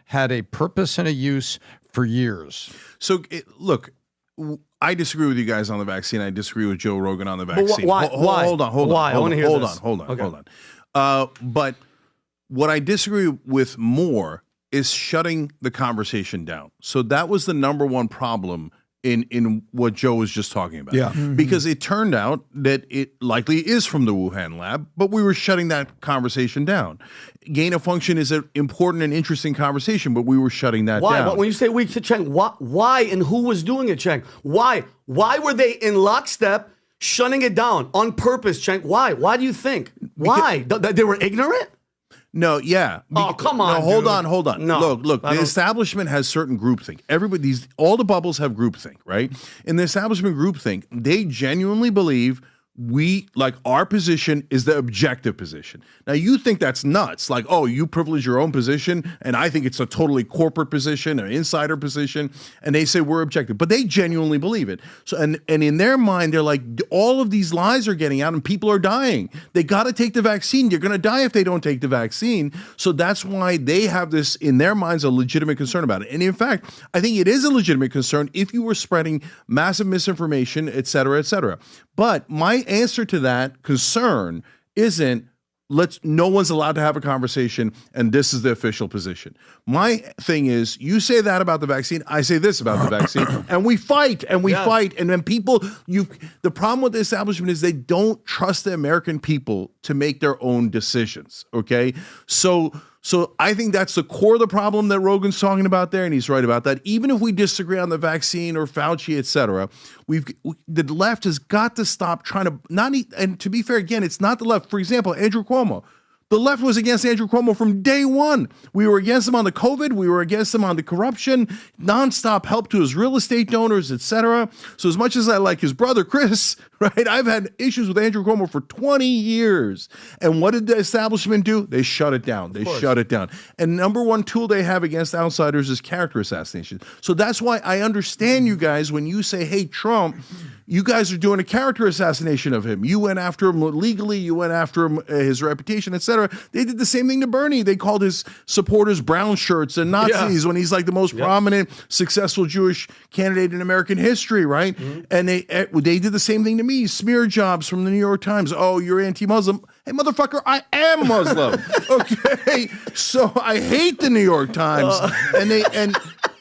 had a purpose and a use for years. So look, I disagree with you guys on the vaccine. I disagree with Joe Rogan on the vaccine. Why? Hold on. Why? I want to hear this. Hold on. But what I disagree with more is shutting the conversation down. So that was the number one problem in what Joe was just talking about. Yeah. Because it turned out that it likely is from the Wuhan lab, but we were shutting that conversation down. Gain of function is an important and interesting conversation, but we were shutting that Why? down. When you say we, Cenk, why and who was doing it, Cenk? Why were they in lockstep shutting it down on purpose, Cenk? Why? Why do you think? Why? They were ignorant? No, yeah. Oh, come on. No, dude. hold on. No, Look. The establishment has certain groupthink. All the bubbles have groupthink, right? In the establishment groupthink, they genuinely believe our position is the objective position. Now, you think that's nuts. Like, oh, you privilege your own position, and I think it's a totally corporate position, an insider position, and they say we're objective. But they genuinely believe it. So, and in their mind, they're like, all of these lies are getting out, and people are dying. They got to take the vaccine. You're going to die if they don't take the vaccine. So that's why they have this, in their minds, a legitimate concern about it. And in fact, I think it is a legitimate concern if you were spreading massive misinformation, et cetera, et cetera. But my answer to that concern isn't no one's allowed to have a conversation and this is the official position. My thing is, you say that about the vaccine, I say this about the vaccine, and we fight and we fight. And then the problem with the establishment is they don't trust the American people to make their own decisions. Okay. So I think that's the core of the problem that Rogan's talking about there, and he's right about that. Even if we disagree on the vaccine or Fauci, et cetera, the left has got to stop trying to and to be fair, again, it's not the left. For example, Andrew Cuomo. The left was against Andrew Cuomo from day one. We were against him on the COVID. We were against him on the corruption, nonstop help to his real estate donors, et cetera. So as much as I like his brother, Chris, right, I've had issues with Andrew Cuomo for 20 years. And what did the establishment do? They shut it down. Shut it down. And number one tool they have against outsiders is character assassination. So that's why I understand you guys when you say, hey, Trump, you guys are doing a character assassination of him. You went after him legally. You went after him, his reputation, et cetera. They did the same thing to Bernie. They called his supporters brown shirts and Nazis when he's like the most prominent, successful Jewish candidate in American history, right? Mm-hmm. And they did the same thing to me. Smear jobs from the New York Times. Oh, you're anti-Muslim. Hey, motherfucker, I am Muslim. Okay, so I hate the New York Times,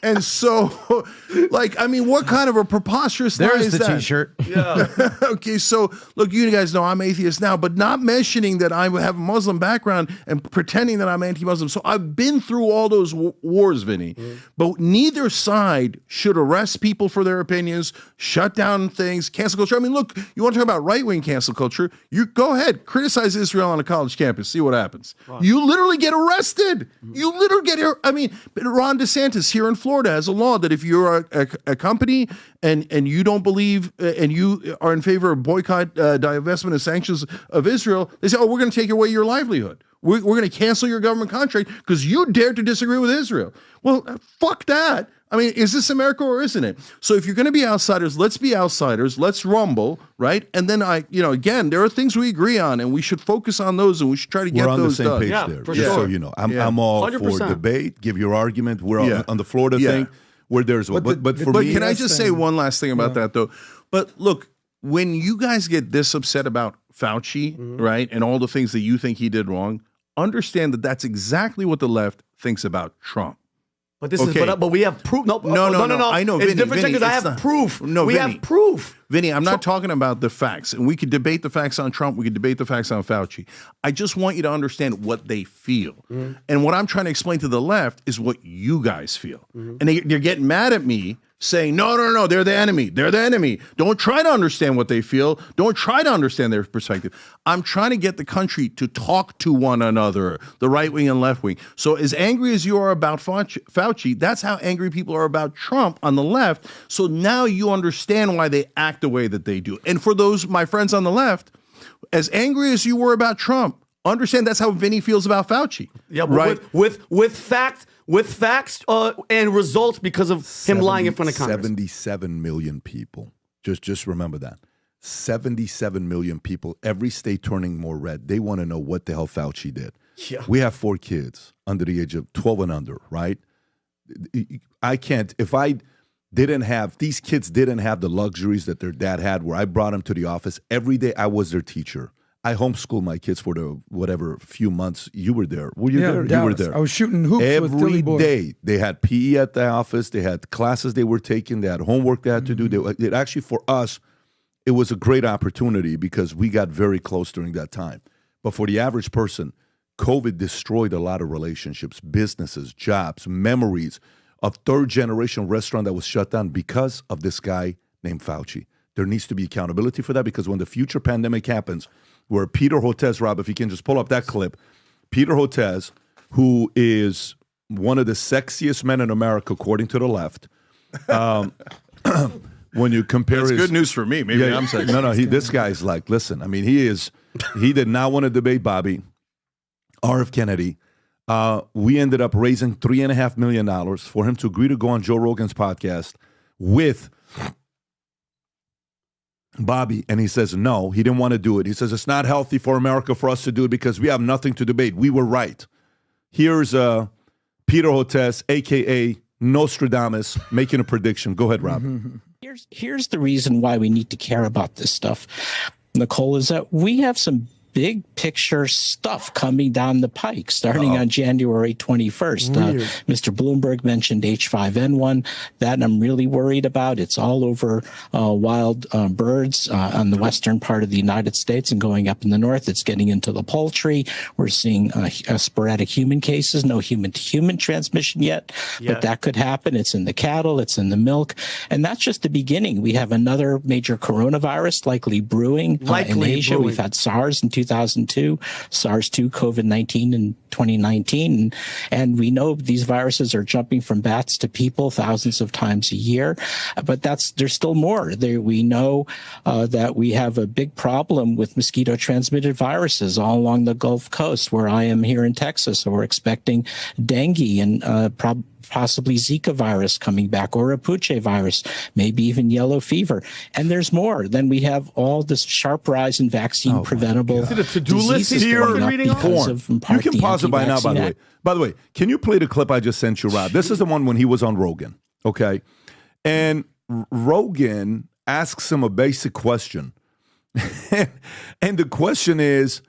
And so, like, I mean, what kind of a preposterous lie There's is the that? T-shirt. Yeah. Okay, so look, you guys know I'm atheist now, but not mentioning that I have a Muslim background and pretending that I'm anti-Muslim. So I've been through all those wars, Vinny. But neither side should arrest people for their opinions, shut down things, cancel culture. I mean, look, you want to talk about right-wing cancel culture? You go ahead, criticize Israel on a college campus, see what happens. Right. You literally get arrested. You literally get. I mean, Ron DeSantis here in Florida has a law that if you're a company and you don't believe and you are in favor of boycott, divestment, and sanctions of Israel, they say, oh, we're going to take away your livelihood. We're going to cancel your government contract because you dared to disagree with Israel. Well, fuck that. I mean, is this America or isn't it? So if you're going to be outsiders, let's be outsiders. Let's rumble, right? And then again, there are things we agree on, and we should focus on those, and we should try to get those done. We're on the same page Yeah, there. for Just sure. so you know, I'm all 100%. for debate. Give your argument. We're on the Florida thing. Where there's one. But for me, can I just say one last thing about that though? But look, when you guys get this upset about Fauci, right, and all the things that you think he did wrong, understand that that's exactly what the left thinks about Trump. But this is, but we have proof. No. I know, It's Vinny, different because I have proof. We have proof. Vinny, I'm not talking about the facts, and we could debate the facts on Trump. We could debate the facts on Fauci. I just want you to understand what they feel, and what I'm trying to explain to the left is what you guys feel, and they're getting mad at me. Saying, no, they're the enemy. They're the enemy. Don't try to understand what they feel. Don't try to understand their perspective. I'm trying to get the country to talk to one another, the right wing and left wing. So as angry as you are about Fauci, that's how angry people are about Trump on the left. So now you understand why they act the way that they do. And for those, my friends on the left, as angry as you were about Trump, understand that's how Vinny feels about Fauci. Yeah, but right? with facts and results because of him lying in front of Congress. 77 million people. Just remember that. 77 million people, every state turning more red. They want to know what the hell Fauci did. Yeah. We have 4 kids under the age of 12 and under, right? I can't, if I didn't have, these kids didn't have the luxuries that their dad had where I brought them to the office. Every day I was their teacher. I homeschooled my kids for the few months you were there. Were you there? Dallas. You were there. I was shooting hoops with every Dilly Boy. day. They had PE at the office. They had classes they were taking. They had homework they had to do. It actually, for us, it was a great opportunity because we got very close during that time. But for the average person, COVID destroyed a lot of relationships, businesses, jobs, memories, a third-generation restaurant that was shut down because of this guy named Fauci. There needs to be accountability for that because when the future pandemic happens, where Peter Hotez, Rob, if you can just pull up that clip, Peter Hotez, who is one of the sexiest men in America, according to the left, when you compare That's good news for me. Maybe I'm sexy. No, this guy's like, listen, I mean, he did not want to debate Bobby, R.F. Kennedy. We ended up raising $3.5 million for him to agree to go on Joe Rogan's podcast with Bobby, and he says no, he didn't want to do it. He says it's not healthy for America for us to do it because we have nothing to debate. We were right. Here's Peter Hotez, a.k.a. Nostradamus, making a prediction. Go ahead, Rob. Here's the reason why we need to care about this stuff, Nicole, is that we have some big picture stuff coming down the pike starting on January 21st. Mr. Bloomberg mentioned H5N1. That I'm really worried about. It's all over wild birds on the western part of the United States and going up in the north. It's getting into the poultry. We're seeing sporadic human cases, no human-to-human transmission yet, but that could happen. It's in the cattle. It's in the milk. And that's just the beginning. We have another major coronavirus likely brewing in Asia. We've had SARS in 2002, SARS-2, COVID-19 in 2019. And we know these viruses are jumping from bats to people thousands of times a year. But there's still more. We know that we have a big problem with mosquito-transmitted viruses all along the Gulf Coast, where I am here in Texas. So we're expecting dengue and possibly Zika virus coming back, or a Puche virus, maybe even yellow fever. And there's more. Then we have all this sharp rise in vaccine preventable Is it a to-do list here you're reading off? You can pause it by now, by the way. By the way, can you play the clip I just sent you, Rob? This is the one when he was on Rogan, okay? And Rogan asks him a basic question. And the question is,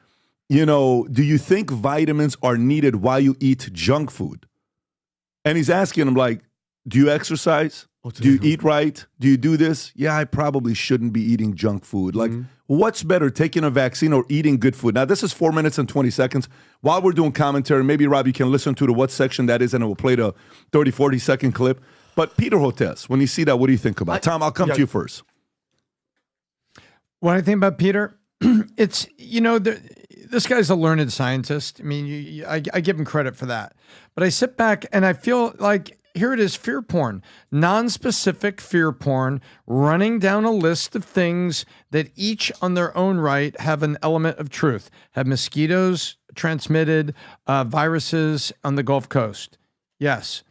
do you think vitamins are needed while you eat junk food? And he's asking him, like, do you exercise? Do you eat right? Do you do this? Yeah, I probably shouldn't be eating junk food. Like, what's better, taking a vaccine or eating good food? Now, this is 4 minutes and 20 seconds. While we're doing commentary, maybe, Rob, you can listen to the what section that is, and it will play the 30, 40-second clip. But Peter Hotez, when you see that, what do you think about it? Tom, I'll come to you first. What I think about Peter, it's, this guy's a learned scientist. I mean, I give him credit for that. But I sit back and I feel like, here it is, fear porn, non-specific fear porn, running down a list of things that each on their own right have an element of truth. Have mosquitoes transmitted viruses on the Gulf Coast? Yes.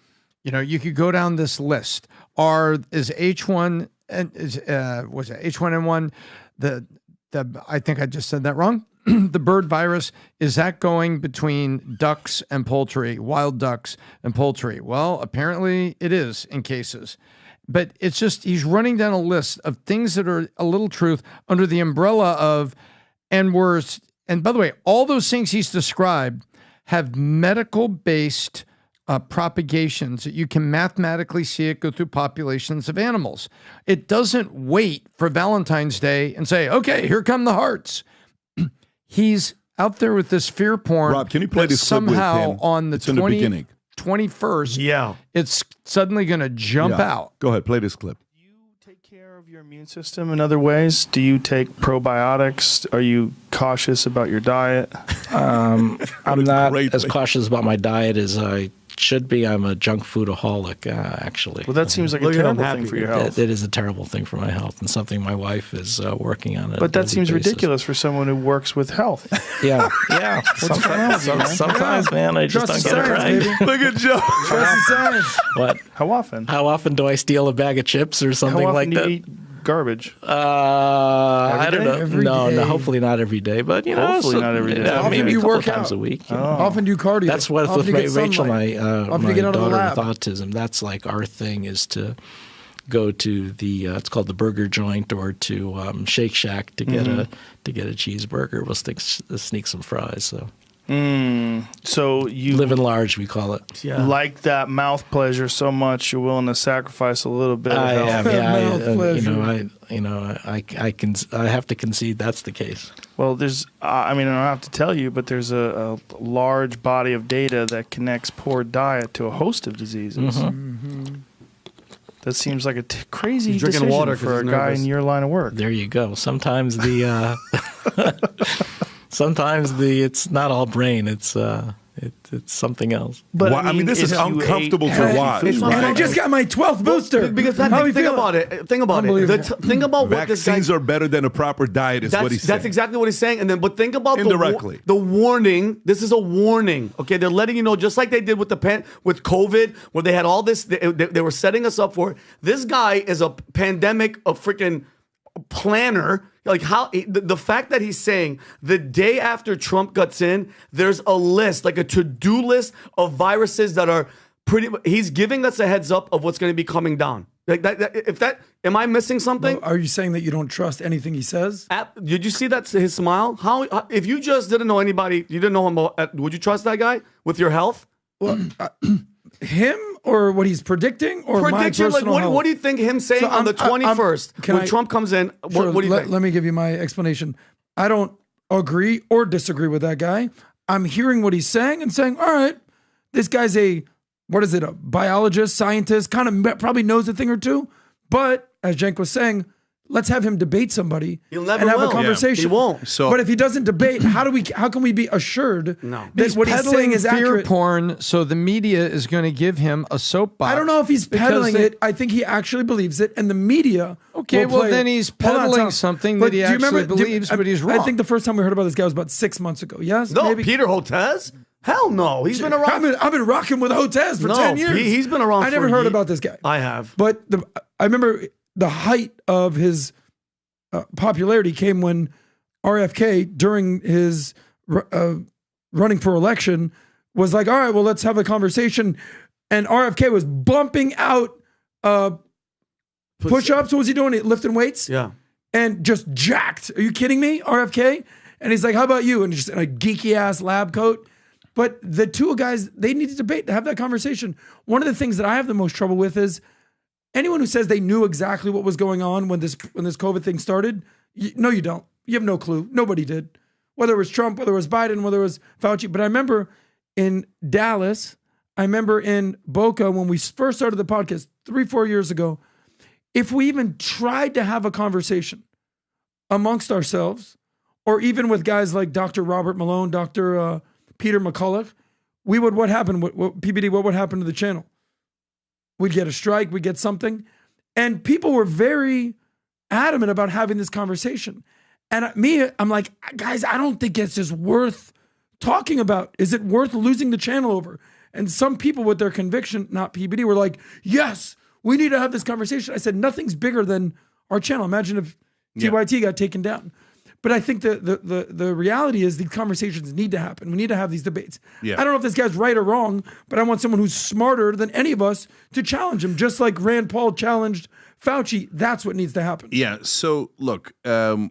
You could go down this list. Is H1 and was it H1N1 I think I just said that wrong. The bird virus, is that going between ducks and poultry, wild ducks and poultry? Well, apparently it is in cases. But it's just, he's running down a list of things that are a little truth under the umbrella of, and by the way, all those things he's described have medical-based propagations that you can mathematically see it go through populations of animals. It doesn't wait for Valentine's Day and say, okay, here come the hearts. He's out there with this fear porn. Rob, can you play this clip somehow with him? on the, it's in the beginning. 21st? Yeah. It's suddenly going to jump out. Go ahead, play this clip. Do you take care of your immune system in other ways? Do you take probiotics? Are you cautious about your diet? I'm not as cautious about my diet as I should be. I'm a junk foodaholic, actually. Well, that seems like a terrible thing for your health. That is a terrible thing for my health, and something my wife is working on. But that seems ridiculous for someone who works with health. Yeah. Sometimes, man, I just don't get it right. Look at Joe. Trust the science. What? How often? How often do I steal a bag of chips or something like that? How often do you eat garbage? I don't know. Every day. No, hopefully not every day, but Hopefully not every day. Often maybe you a couple work times out. a week. Oh. Often do cardio. That's what Often with you get Rachel, sunlight. my you get out of the daughter lab. with autism. That's like our thing is to go to the it's called the burger joint or to Shake Shack to get a cheeseburger. We'll sneak some fries. So you live in large, we call it. Yeah. Like that mouth pleasure so much, you're willing to sacrifice a little bit. I of health. am. I have to concede that's the case. Well, there's, I don't have to tell you, but there's a large body of data that connects poor diet to a host of diseases. That seems like a crazy decision water for a guy in your line of work. There you go. Sometimes it's not all brain. It's something else. But I mean, this is uncomfortable to watch. And I just got my 12th booster. Because How you think feel? about it. Think about it. Think about what this guy. Vaccines are better than a proper diet is what he's saying. That's exactly what he's saying. And then, but think about Indirectly. the warning. This is a warning. Okay, they're letting you know, just like they did with with COVID, where they had all this. They were setting us up for it. This guy is a pandemic, a freaking planner. Like the fact that he's saying the day after Trump gets in, there's a list, like a to-do list of viruses that are he's giving us a heads up of what's going to be coming down. Like am I missing something? Well, are you saying that you don't trust anything he says? Did you see his smile? How if you just didn't know anybody, you didn't know him, would you trust that guy with your health? Well, him or what he's predicting or prediction? my personal health? What do you think him saying on the 21st when Trump comes in? Sure, what do you think? Let me give you my explanation. I don't agree or disagree with that guy. I'm hearing what he's saying and saying, all right, this guy's a biologist, scientist, kind of probably knows a thing or two. But as Cenk was saying, let's have him debate somebody and have a conversation. He won't. So, but if he doesn't debate, how can we be assured that what he's saying is accurate? Porn, so the media is going to give him a soapbox. I don't know if he's peddling it. I think he actually believes it, and the media. Okay, well then he's peddling something that he actually believes, but he's wrong. I think the first time we heard about this guy was about 6 months ago. Yes, no, maybe? Peter Hotez. Hell no, he's been around. I've been rocking with Hotez for 10 years. He's been around. I never heard about this guy. I have, but I remember the height of his popularity came when RFK, during his running for election, was like, all right, well, let's have a conversation. And RFK was bumping out push-ups. What was he doing? Lifting weights? Yeah. And just jacked. Are you kidding me, RFK? And he's like, how about you? And just in a geeky-ass lab coat. But the two guys, they need to debate, to have that conversation. One of the things that I have the most trouble with is anyone who says they knew exactly what was going on when this COVID thing started. No, you don't. You have no clue. Nobody did. Whether it was Trump, whether it was Biden, whether it was Fauci. But I remember in Dallas, I remember in Boca when we first started the podcast 3-4 years ago, if we even tried to have a conversation amongst ourselves, or even with guys like Dr. Robert Malone, Dr. Peter McCullough, what happened? PBD, what would happen to the channel? We'd get a strike, we'd get something. And people were very adamant about having this conversation. And I'm like, guys, I don't think it's just worth talking about. Is it worth losing the channel over? And some people with their conviction, not PBD, were like, yes, we need to have this conversation. I said, nothing's bigger than our channel. Imagine if TYT got taken down. But I think the reality is these conversations need to happen. We need to have these debates. Yeah. I don't know if this guy's right or wrong, but I want someone who's smarter than any of us to challenge him, just like Rand Paul challenged Fauci. That's what needs to happen. Yeah. So look, I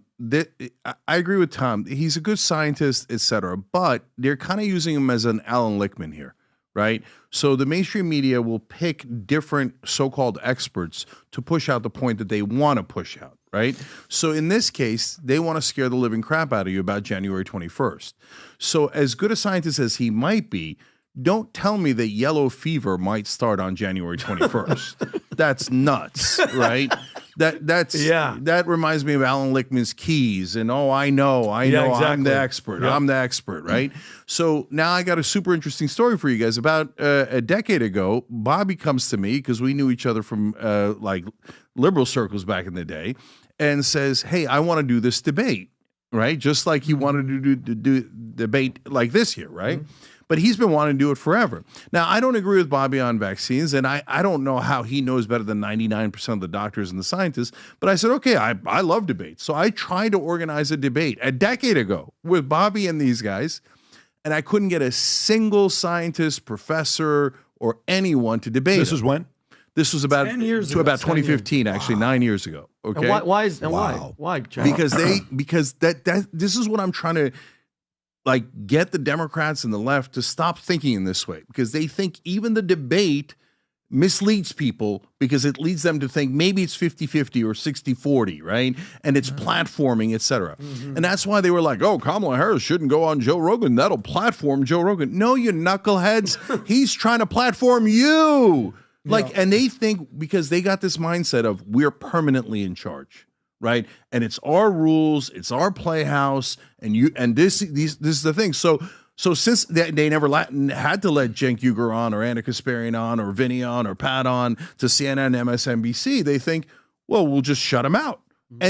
agree with Tom. He's a good scientist, etc. But they're kind of using him as an Alan Lichtman here, right? So the mainstream media will pick different so-called experts to push out the point that they want to push out. Right. So in this case, they want to scare the living crap out of you about January 21st. So as good a scientist as he might be, don't tell me that yellow fever might start on January 21st. That's nuts, right? That reminds me of Alan Lichtman's keys and I know, exactly. I'm the expert. Yeah. I'm the expert, right? So now I got a super interesting story for you guys. About a decade ago, Bobby comes to me because we knew each other from like liberal circles back in the day, and says, "Hey, I want to do this debate," right? Just like he wanted to do debate like this here, right? Mm-hmm. But he's been wanting to do it forever. Now, I don't agree with Bobby on vaccines, and I don't know how he knows better than 99% of the doctors and the scientists, but I said, okay, I love debates. So I tried to organize a debate a decade ago with Bobby and these guys, and I couldn't get a single scientist, professor, or anyone to debate. This is when? This was about 10 years to ago, about 2015, actually, 9 years ago. Okay, and why? John? Because this is what I'm trying to get the Democrats and the left to stop thinking in this way, because they think even the debate misleads people because it leads them to think maybe it's 50-50 or 60-40, right? And it's platforming, et cetera. Mm-hmm. And that's why they were like, oh, Kamala Harris shouldn't go on Joe Rogan. That'll platform Joe Rogan. No, you knuckleheads. He's trying to platform you. And they think because they got this mindset of we're permanently in charge. Right, and it's our rules, it's our playhouse, and this is the thing. So since they never had to let Cenk Uygur on, or Anna Kasparian on, or Vinny on, or Pat on to CNN, MSNBC, they think, well, we'll just shut them out.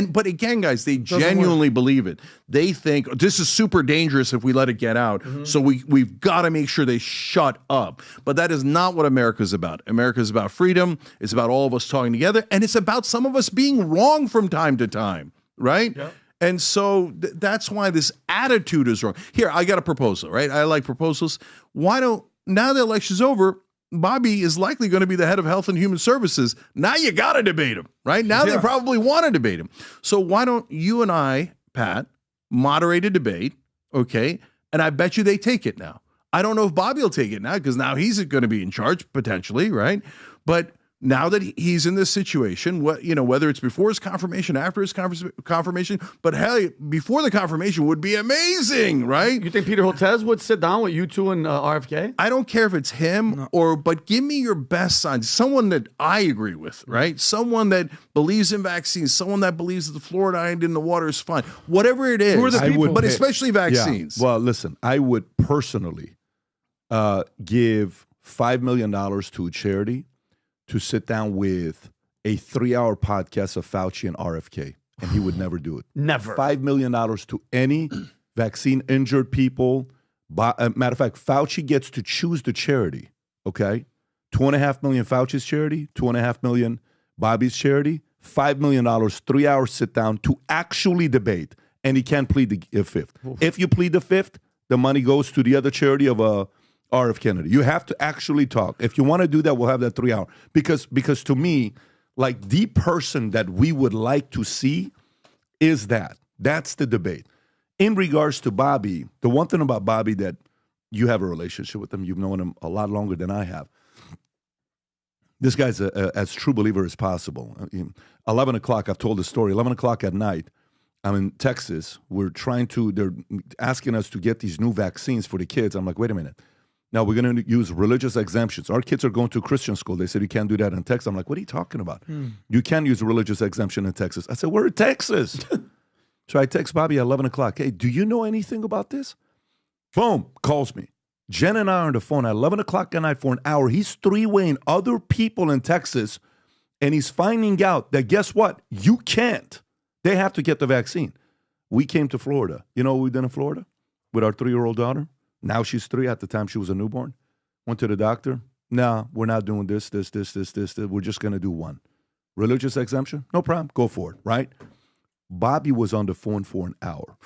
But again, guys, they genuinely believe it. They think this is super dangerous if we let it get out. Mm-hmm. So we've got to make sure they shut up. But that is not what America's about. America's about freedom. It's about all of us talking together. And it's about some of us being wrong from time to time, right? Yep. And so that's why this attitude is wrong. Here, I got a proposal, right? I like proposals. Why don't, now the election's over, Bobby is likely going to be the head of Health and Human Services. Now you got to debate him, right? Now they probably want to debate him. So why don't you and I, Pat, moderate a debate, okay? And I bet you they take it now. I don't know if Bobby will take it now because now he's going to be in charge potentially, right? But now that he's in this situation, whether it's before his confirmation, after his confirmation, but hell, before the confirmation would be amazing, right? You think Peter Hotez would sit down with you two and RFK? I don't care if it's him but give me your best scientist, someone that I agree with, right? Someone that believes in vaccines, someone that believes that the fluoride in the water is fine, whatever it is. Who are the people? But especially vaccines. Yeah. Well, listen, I would personally give $5 million to a charity to sit down with a 3-hour podcast of Fauci and RFK, and he would never do it. Never. $5 million to any vaccine-injured people. Matter of fact, Fauci gets to choose the charity, okay? $2.5 million Fauci's charity, $2.5 million Bobby's charity, $5 million, 3 hours sit down to actually debate, and he can't plead the fifth. If you plead the fifth, the money goes to the other charity of R.F. Kennedy. You have to actually talk. If you want to do that, we'll have that 3 hour. Because to me, the person that we would like to see is that. That's the debate. In regards to Bobby, the one thing about Bobby that you have a relationship with him. You've known him a lot longer than I have. This guy's as true believer as possible. 11 o'clock, I've told the story, 11 o'clock at night, I'm in Texas. They're asking us to get these new vaccines for the kids. I'm like, wait a minute. Now we're going to use religious exemptions. Our kids are going to Christian school. They said you can't do that in Texas. I'm like, what are you talking about? You can use a religious exemption in Texas. I said, we're in Texas. So I text Bobby at 11 o'clock. Hey, do you know anything about this? Boom, calls me. Jen and I are on the phone at 11 o'clock at night for an hour. He's three-waying other people in Texas, and he's finding out that, guess what? You can't. They have to get the vaccine. We came to Florida. You know what we did in Florida with our 3-year-old daughter? Now she's 3. At the time, she was a newborn. Went to the doctor. No, we're not doing this. We're just going to do one. Religious exemption? No problem. Go for it, right? Bobby was on the phone for an hour.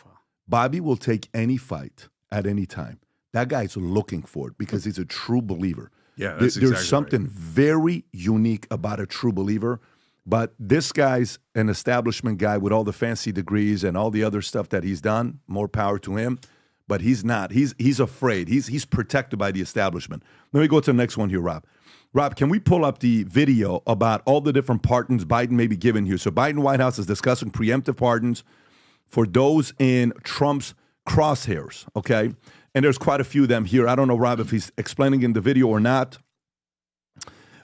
Bobby will take any fight at any time. That guy's looking for it because he's a true believer. Yeah, there's something very unique about a true believer. But this guy's an establishment guy with all the fancy degrees and all the other stuff that he's done. More power to him. But he's not. He's afraid. He's protected by the establishment. Let me go to the next one here, Rob. Rob, can we pull up the video about all the different pardons Biden may be given here? So Biden White House is discussing preemptive pardons for those in Trump's crosshairs, okay? And there's quite a few of them here. I don't know, Rob, if he's explaining in the video or not.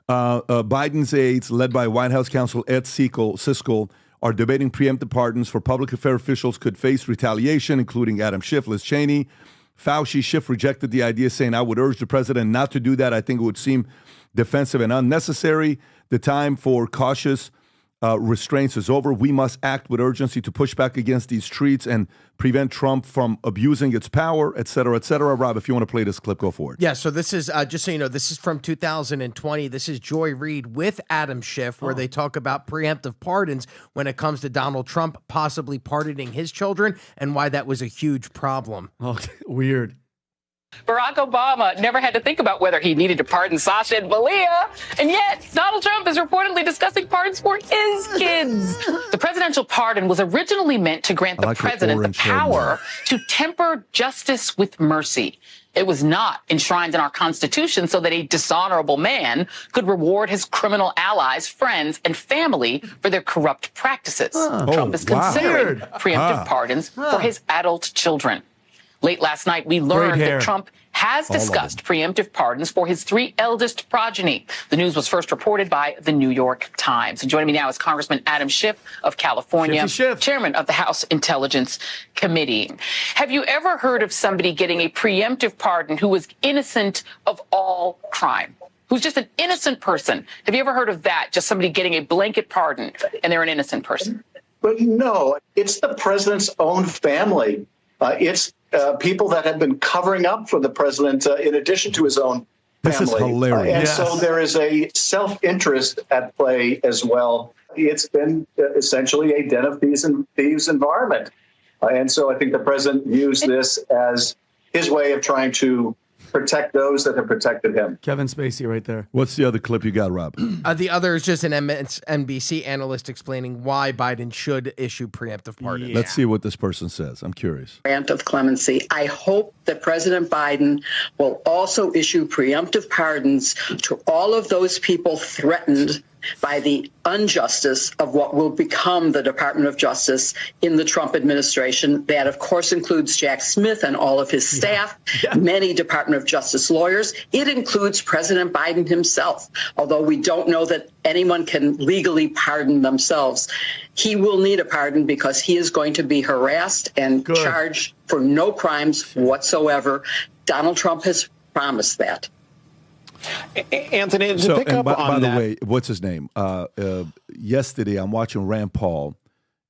Biden's aides, led by White House counsel Ed Siskel, are debating preemptive pardons for public affairs officials could face retaliation, including Adam Schiff, Liz Cheney. Fauci, Schiff rejected the idea, saying, I would urge the president not to do that. I think it would seem defensive and unnecessary. The time for cautious restraints is over. We must act with urgency to push back against these treats and prevent Trump from abusing its power, et cetera, et cetera. Rob, if you want to play this clip, go for it. Yeah, so this is, just so you know, this is from 2020. This is Joy Reid with Adam Schiff, where they talk about preemptive pardons when it comes to Donald Trump possibly pardoning his children and why that was a huge problem. Oh, weird. Barack Obama never had to think about whether he needed to pardon Sasha and Malia, and yet Donald Trump is reportedly discussing pardons for his kids. The presidential pardon was originally meant to grant the president the power to temper justice with mercy. It was not enshrined in our Constitution so that a dishonorable man could reward his criminal allies, friends, and family for their corrupt practices. Trump is considering preemptive pardons for his adult children. Late last night, we learned that Trump has discussed preemptive pardons for his 3 eldest progeny. The news was first reported by the New York Times. And joining me now is Congressman Adam Schiff of California, chairman of the House Intelligence Committee. Have you ever heard of somebody getting a preemptive pardon who was innocent of all crime? Who's just an innocent person? Have you ever heard of that? Just somebody getting a blanket pardon and they're an innocent person? But no, it's the president's own family. It's people that have been covering up for the president in addition to his own family. This is hilarious. And so there is a self-interest at play as well. It's been essentially a den of thieves environment. And so I think the president used this as his way of trying to protect those that have protected him. Kevin Spacey right there. What's the other clip you got, Rob? The other is just an NBC analyst explaining why Biden should issue preemptive pardons. Let's see what this person says. I'm curious. Grant of clemency. I hope that President Biden will also issue preemptive pardons to all of those people threatened by the injustice of what will become the Department of Justice in the Trump administration. That, of course, includes Jack Smith and all of his staff, many Department of Justice lawyers. It includes President Biden himself, although we don't know that anyone can legally pardon themselves. He will need a pardon because he is going to be harassed and charged for no crimes whatsoever. Donald Trump has promised that. Anthony, to pick up on by that. the way, what's his name? Yesterday, I'm watching Rand Paul,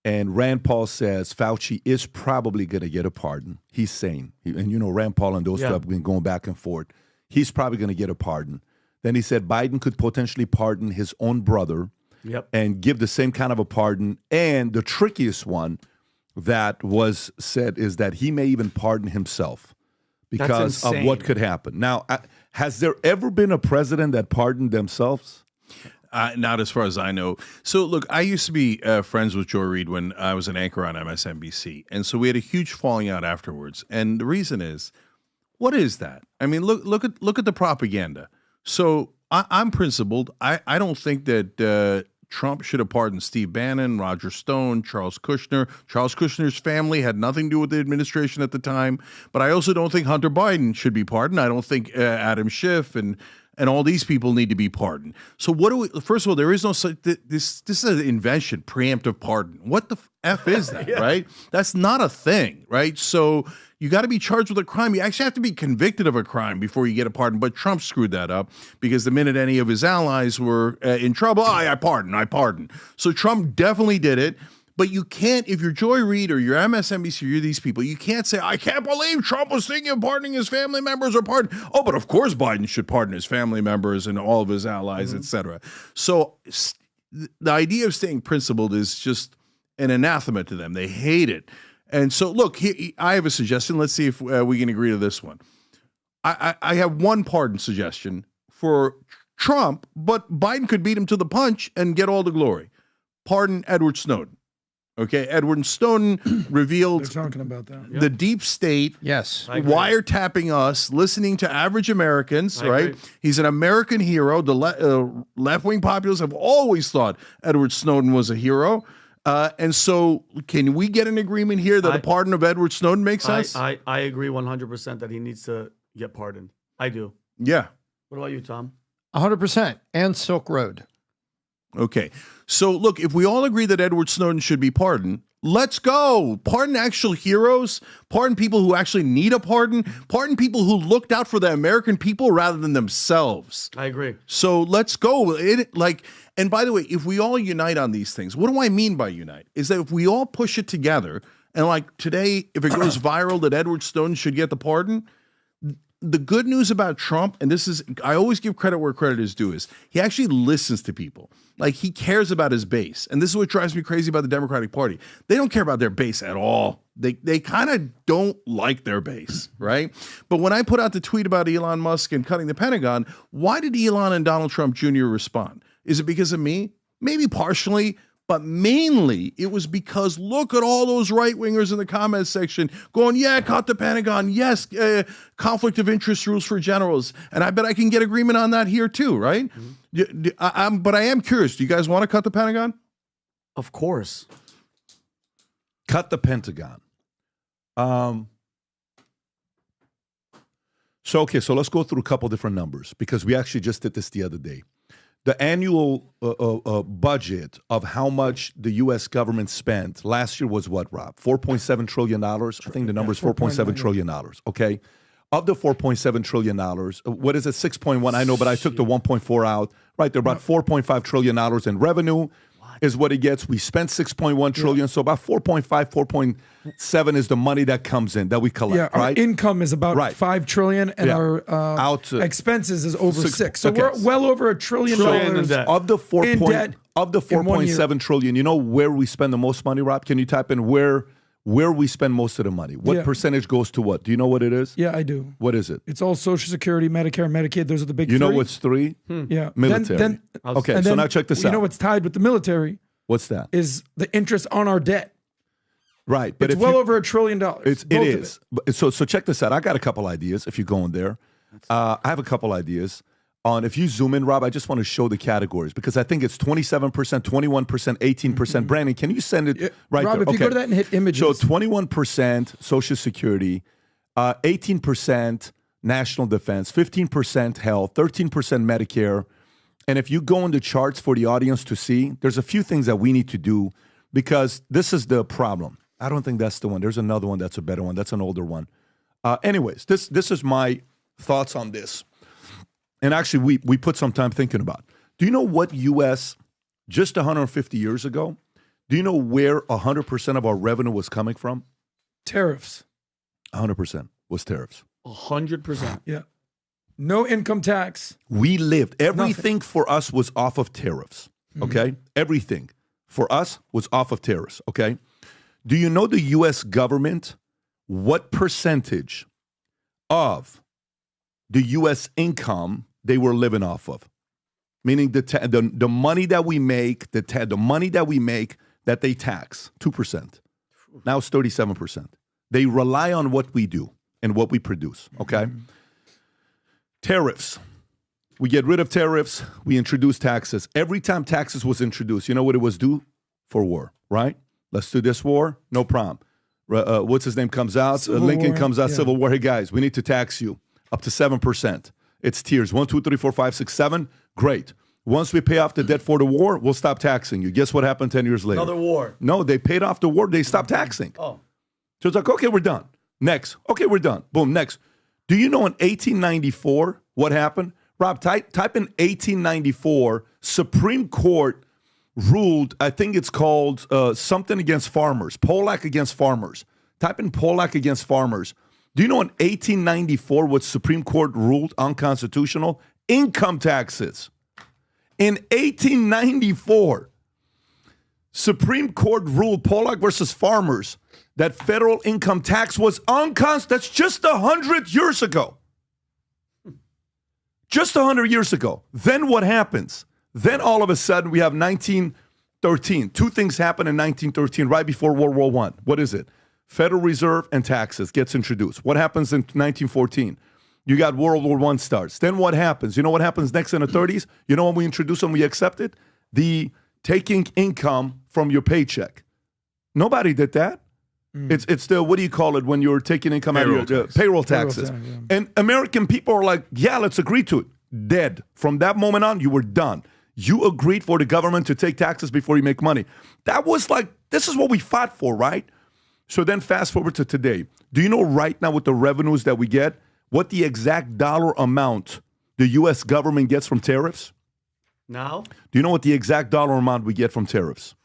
and Rand Paul says Fauci is probably going to get a pardon. He's saying, and you know, Rand Paul and those two have been going back and forth. He's probably going to get a pardon. Then he said Biden could potentially pardon his own brother and give the same kind of a pardon. And the trickiest one that was said is that he may even pardon himself because of what could happen. Now, has there ever been a president that pardoned themselves? Not as far as I know. So, look, I used to be friends with Joy Reid when I was an anchor on MSNBC. And so we had a huge falling out afterwards. And the reason is, What is that? I mean, look at the propaganda. So I'm principled. I don't think that Trump should have pardoned Steve Bannon, Roger Stone, Charles Kushner. Charles Kushner's family had nothing to do with the administration at the time. But I also don't think Hunter Biden should be pardoned. I don't think Adam Schiff and all these people need to be pardoned. So what do we? First of all, there is no such. This is an invention, preemptive pardon. What the F is that, right? That's not a thing, right? So you got to be charged with a crime. You actually have to be convicted of a crime before you get a pardon. But Trump screwed that up because the minute any of his allies were in trouble, I pardon. So Trump definitely did it. But you can't, if you're Joy Reid or you're MSNBC or you're these people, you can't say, I can't believe Trump was thinking of pardoning his family members or pardon. Oh, but of course Biden should pardon his family members and all of his allies, et cetera. So the idea of staying principled is just an anathema to them. They hate it. And so, look, I have a suggestion. Let's see if we can agree to this one. I have one pardon suggestion for Trump, but Biden could beat him to the punch and get all the glory. Pardon Edward Snowden. Okay, Edward Snowden revealed They're talking about that. the deep state, wiretapping us, listening to average Americans, right? He's an American hero. The left-wing populists have always thought Edward Snowden was a hero. And so can we get an agreement here that a pardon of Edward Snowden makes sense? I agree 100% that he needs to get pardoned. I do. Yeah. What about you, Tom? 100%. And Silk Road. Okay. So, look, if we all agree that Edward Snowden should be pardoned, let's go. Pardon actual heroes. Pardon people who actually need a pardon. Pardon people who looked out for the American people rather than themselves. I agree. So let's go. And by the way, if we all unite on these things, what do I mean by unite? Is that if we all push it together, and like today, if it goes viral that Edward Snowden should get the pardon, the good news about Trump, and this is, I always give credit where credit is due, is he actually listens to people. Like, he cares about his base. And this is what drives me crazy about the Democratic Party. They don't care about their base at all. They kind of don't like their base, right? But when I put out the tweet about Elon Musk and cutting the Pentagon, why did Elon and Donald Trump Jr. respond? Is it because of me? Maybe partially. But mainly, it was because look at all those right-wingers in the comments section going, yeah, cut the Pentagon. Yes, conflict of interest rules for generals. And I bet I can get agreement on that here too, right? Mm-hmm. But I am curious. Do you guys want to cut the Pentagon? Of course. Cut the Pentagon. So let's go through a couple different numbers because we actually just did this the other day. The annual budget of how much the U.S. government spent last year was what, Rob? $4.7 trillion? I think the number is $4.7 trillion, okay? Of the $4.7 trillion, what is it, 6.1? I know, but I took the 1.4 out. Right, they're about $4.5 trillion in revenue is what it gets. We spent 6.1 trillion, so about 4.5, 4.7 is the money that comes in, that we collect, our right? income is about 5 trillion, and our expenses is over 6. So we're well over $1 trillion of the 4.7 trillion. You know where we spend the most money, Rob? Can you type in where we spend most of the money? What percentage goes to what? Do you know what it is? Yeah, I do. What is it? It's all Social Security, Medicare, Medicaid. Those are the big three. You know what's three? Yeah. Military. Okay, so now check this out. You know what's tied with the military? What's that? Is the interest on our debt. Right. But it's well over $1 trillion. It is. So check this out. I got a couple ideas if you go in there. I have a couple ideas. If you zoom in, Rob, I just want to show the categories because I think it's 27%, 21%, 18%. Brandon, can you send it right Rob, there? Rob, if you go to that and hit images. So 21% Social Security, 18% National Defense, 15% Health, 13% Medicare. And if you go in the charts for the audience to see, there's a few things that we need to do because this is the problem. I don't think that's the one. There's another one that's a better one. That's an older one. Anyways, this is my thoughts on this. And actually, we put some time thinking about. Do you know what U.S. just 150 years ago? Do you know where 100% of our revenue was coming from? Tariffs. 100% was tariffs. 100%. Yeah. No income tax. We lived. Everything for us was off of tariffs. Okay? Everything for us was off of tariffs. Okay? Do you know the U.S. government, what percentage of the U.S. income they were living off of? Meaning the money that we make, the money that we make that they tax, 2%. Now it's 37%. They rely on what we do. in what we produce, okay? Tariffs. We get rid of tariffs. We introduce taxes. Every time taxes was introduced, you know what it was due? For war, right? Let's do this war. No problem. What's his name comes out? Lincoln comes out, Civil War. Hey, guys, we need to tax you up to 7%. It's tiers. 1, 2, 3, 4, 5, 6, 7. Great. Once we pay off the debt for the war, we'll stop taxing you. Guess what happened 10 years later? Another war. No, they paid off the war. They stopped taxing. Oh. So it's like, okay, we're done. Next. Okay, we're done. Boom, next. Do you know in 1894 what happened? Rob, type in 1894, Supreme Court ruled, I think it's called something against farmers, Pollack against farmers. Type in Pollack against farmers. Do you know in 1894 what Supreme Court ruled unconstitutional? Income taxes. In 1894, Supreme Court ruled Pollack versus farmers that federal income tax was unconstitutional. That's just 100 years ago. Just 100 years ago. Then what happens? Then all of a sudden we have 1913. Two things happen in 1913 right before World War I. What is it? Federal Reserve and taxes gets introduced. What happens in 1914? You got World War I starts. Then what happens? You know what happens next in the 30s? You know when we introduce and we accept it? The taking income from your paycheck. Nobody did that. It's the, what do you call it when you're taking income out of your payroll taxes? And American people are like, yeah, let's agree to it. Dead. From that moment on, you were done. You agreed for the government to take taxes before you make money. That was like, this is what we fought for, right? So then fast forward to today. Do you know right now with the revenues that we get, what the exact dollar amount the U.S. government gets from tariffs? Now? Do you know what the exact dollar amount we get from tariffs?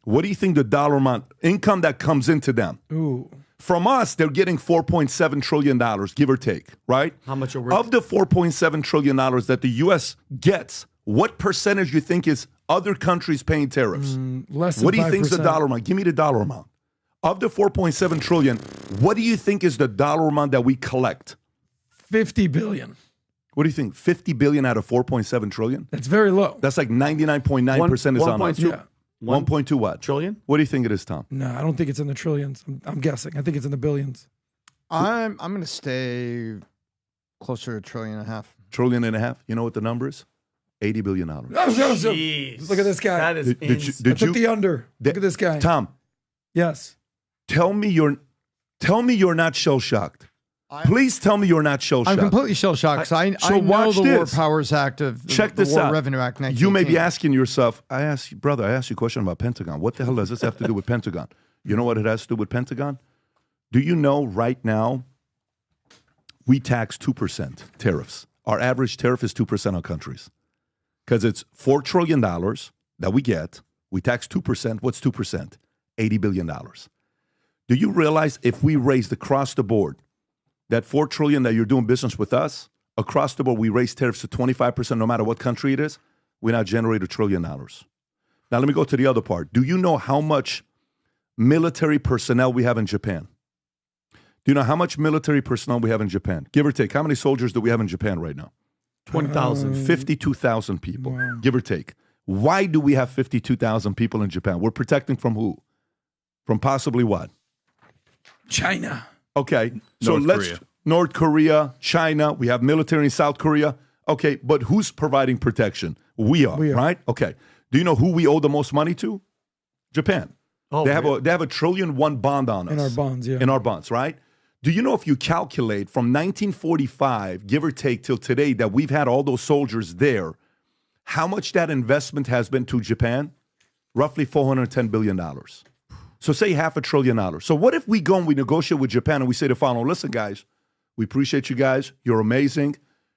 What do you think the dollar amount, income that comes into them? Ooh. From us, they're getting $4.7 trillion, give or take, right? How much are we? Of the $4.7 trillion that the U.S. gets, what percentage you think is other countries paying tariffs? Less than What do you think is the 5%. dollar amount? Give me the dollar amount. Of the $4.7 trillion, what do you think is the dollar amount that we collect? 50 billion. What do you think? 50 billion out of 4.7 trillion? That's very low. That's like 99.9% is on us. 1.2 what? Trillion? What do you think it is, Tom? No, I don't think it's in the trillions. I'm guessing. I think it's in the billions. I'm going to stay closer to $1.5 trillion. $1.5 trillion. You know what the number is? $80 billion. Jeez. Look at this guy. That is I took the under. Look at this guy. Tom. Yes. Tell me you're not shell-shocked. Please tell me you're not shell-shocked. I'm completely shell-shocked. So I know watch the this. War Powers Act of Check the this War out. Revenue Act 1918. You may be asking yourself, I asked you a question about Pentagon. What the hell does this have to do with Pentagon? You know what it has to do with Pentagon? Do you know right now we tax 2% tariffs? Our average tariff is 2% on countries. Because it's $4 trillion that we get. We tax 2%. What's 2%? $80 billion. Do you realize if we raised across the board that $4 trillion that you're doing business with us, across the board, we raise tariffs to 25% no matter what country it is, we now generate $1 trillion. Now, let me go to the other part. Do you know how much military personnel we have in Japan? Do you know how much military personnel we have in Japan? Give or take. How many soldiers do we have in Japan right now? 20,000. 52,000 people, give or take. Why do we have 52,000 people in Japan? We're protecting from who? From possibly what? China. Okay, so North Korea, China, we have military in South Korea. Okay, but who's providing protection? We are, right? Okay. Do you know who we owe the most money to? Japan. Oh, they have a $1 trillion bond on us. In our bonds, yeah. In our bonds, right? Do you know if you calculate from 1945, give or take, till today that we've had all those soldiers there, how much that investment has been to Japan? Roughly $410 billion. So say $500 billion. So what if we go and we negotiate with Japan and we say the following, listen, guys, we appreciate you guys. You're amazing.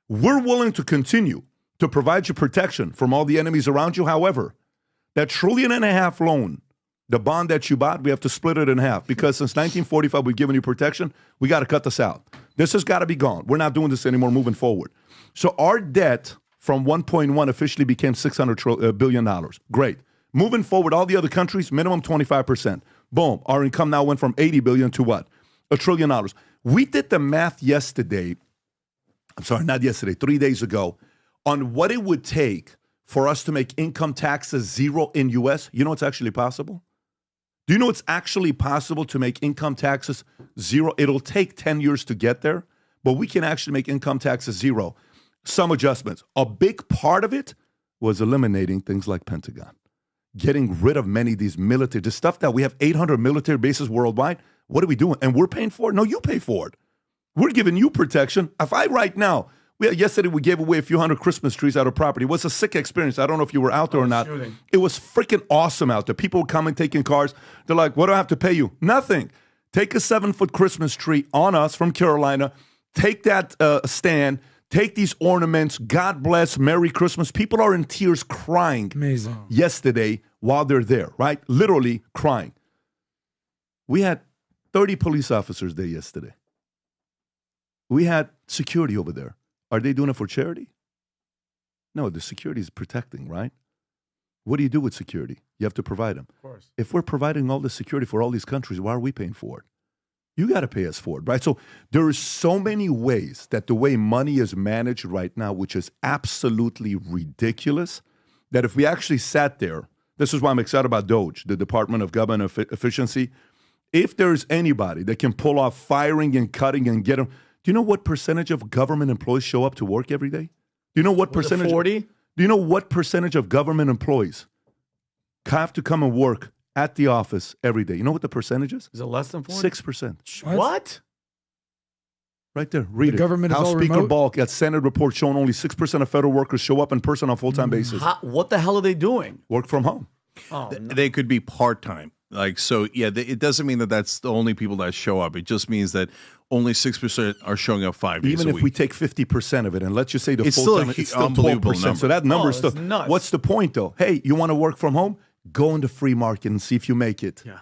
We're willing to continue to provide you protection from all the enemies around you. However, that $1.5 trillion loan, the bond that you bought, we have to split it in half because since 1945, we've given you protection. We got to cut this out. This has got to be gone. We're not doing this anymore moving forward. So our debt from 1.1 officially became $600 billion. Great. Moving forward, all the other countries, minimum 25%. Boom. Our income now went from 80 billion to what? $1 trillion. We did the math yesterday. I'm sorry, not yesterday, 3 days ago, on what it would take for us to make income taxes zero in U.S. You know what's actually possible? Do you know it's actually possible to make income taxes zero? It'll take 10 years to get there, but we can actually make income taxes zero. Some adjustments. A big part of it was eliminating things like Pentagon, getting rid of many of these military, the stuff that we have 800 military bases worldwide. What are we doing? And we're paying for it? No, you pay for it. We're giving you protection. If I right now, yesterday we gave away a few hundred Christmas trees out of property. It was a sick experience. I don't know if you were out there or not. Shooting. It was freaking awesome out there. People would come and take in cars. They're like, what do I have to pay you? Nothing. Take a 7-foot Christmas tree on us from Carolina. Take that stand. Take these ornaments. God bless. Merry Christmas. People are in tears crying. Amazing. Yesterday while they're there, right? Literally crying. We had 30 police officers there yesterday. We had security over there. Are they doing it for charity? No, the security is protecting, right? What do you do with security? You have to provide them. Of course. If we're providing all the security for all these countries, why are we paying for it? You got to pay us for it, right? So there are so many ways that the way money is managed right now, which is absolutely ridiculous, that if we actually sat there, this is why I'm excited about DOGE, the Department of Government Efficiency. If there's anybody that can pull off firing and cutting and get them, do you know what percentage of government employees show up to work every day? Do you know what percentage? 40? Do you know what percentage of government employees have to come and work at the office every day? You know what the percentage is? Is it less than 40? 6%. What? Right there. Read it. Government is House all Speaker remote? Balk at Senate report showing only 6% of federal workers show up in person on a full-time basis. What the hell are they doing? Work from home. Oh, no. They could be part-time. Like, so, yeah, it doesn't mean that that's the only people that show up. It just means that only 6% are showing up 5 days Even a if week. we take 50% of it, and let's just say the It's full still time, a it's still unbelievable 12%. number. So that number is still it's nuts. What's the point, though? Hey, you want to work from home? Go in the free market and see if you make it. Yeah.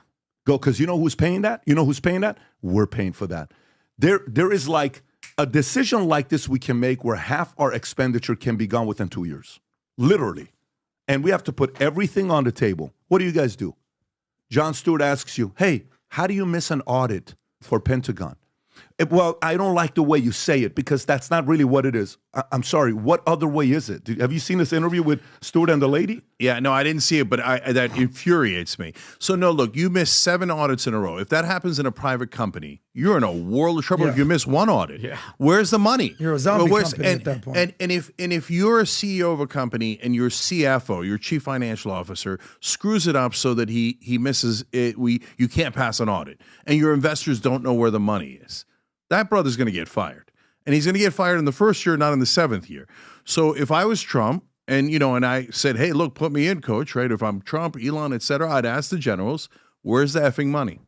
Go, because you know who's paying that? You know who's paying that? We're paying for that. There is like a decision like this we can make where half our expenditure can be gone within 2 years. Literally. And we have to put everything on the table. What do you guys do? Jon Stewart asks you, hey, how do you miss an audit for Pentagon? Well, I don't like the way you say it because that's not really what it is. I'm sorry. What other way is it? Have you seen this interview with Stewart and the lady? Yeah, no, I didn't see it, but that infuriates me. So, no, look, you missed 7 audits in a row. If that happens in a private company, you're in a world of trouble if you miss one audit. Yeah. Where's the money? You're a zombie company at that point. And if you're a CEO of a company and your CFO, your chief financial officer, screws it up so that he misses it, you can't pass an audit, and your investors don't know where the money is, that brother's going to get fired. And he's going to get fired in the first year, not in the 7th year. So if I was Trump and I said, hey, look, put me in, coach, right? If I'm Trump, Elon, et cetera, I'd ask the generals, where's the effing money?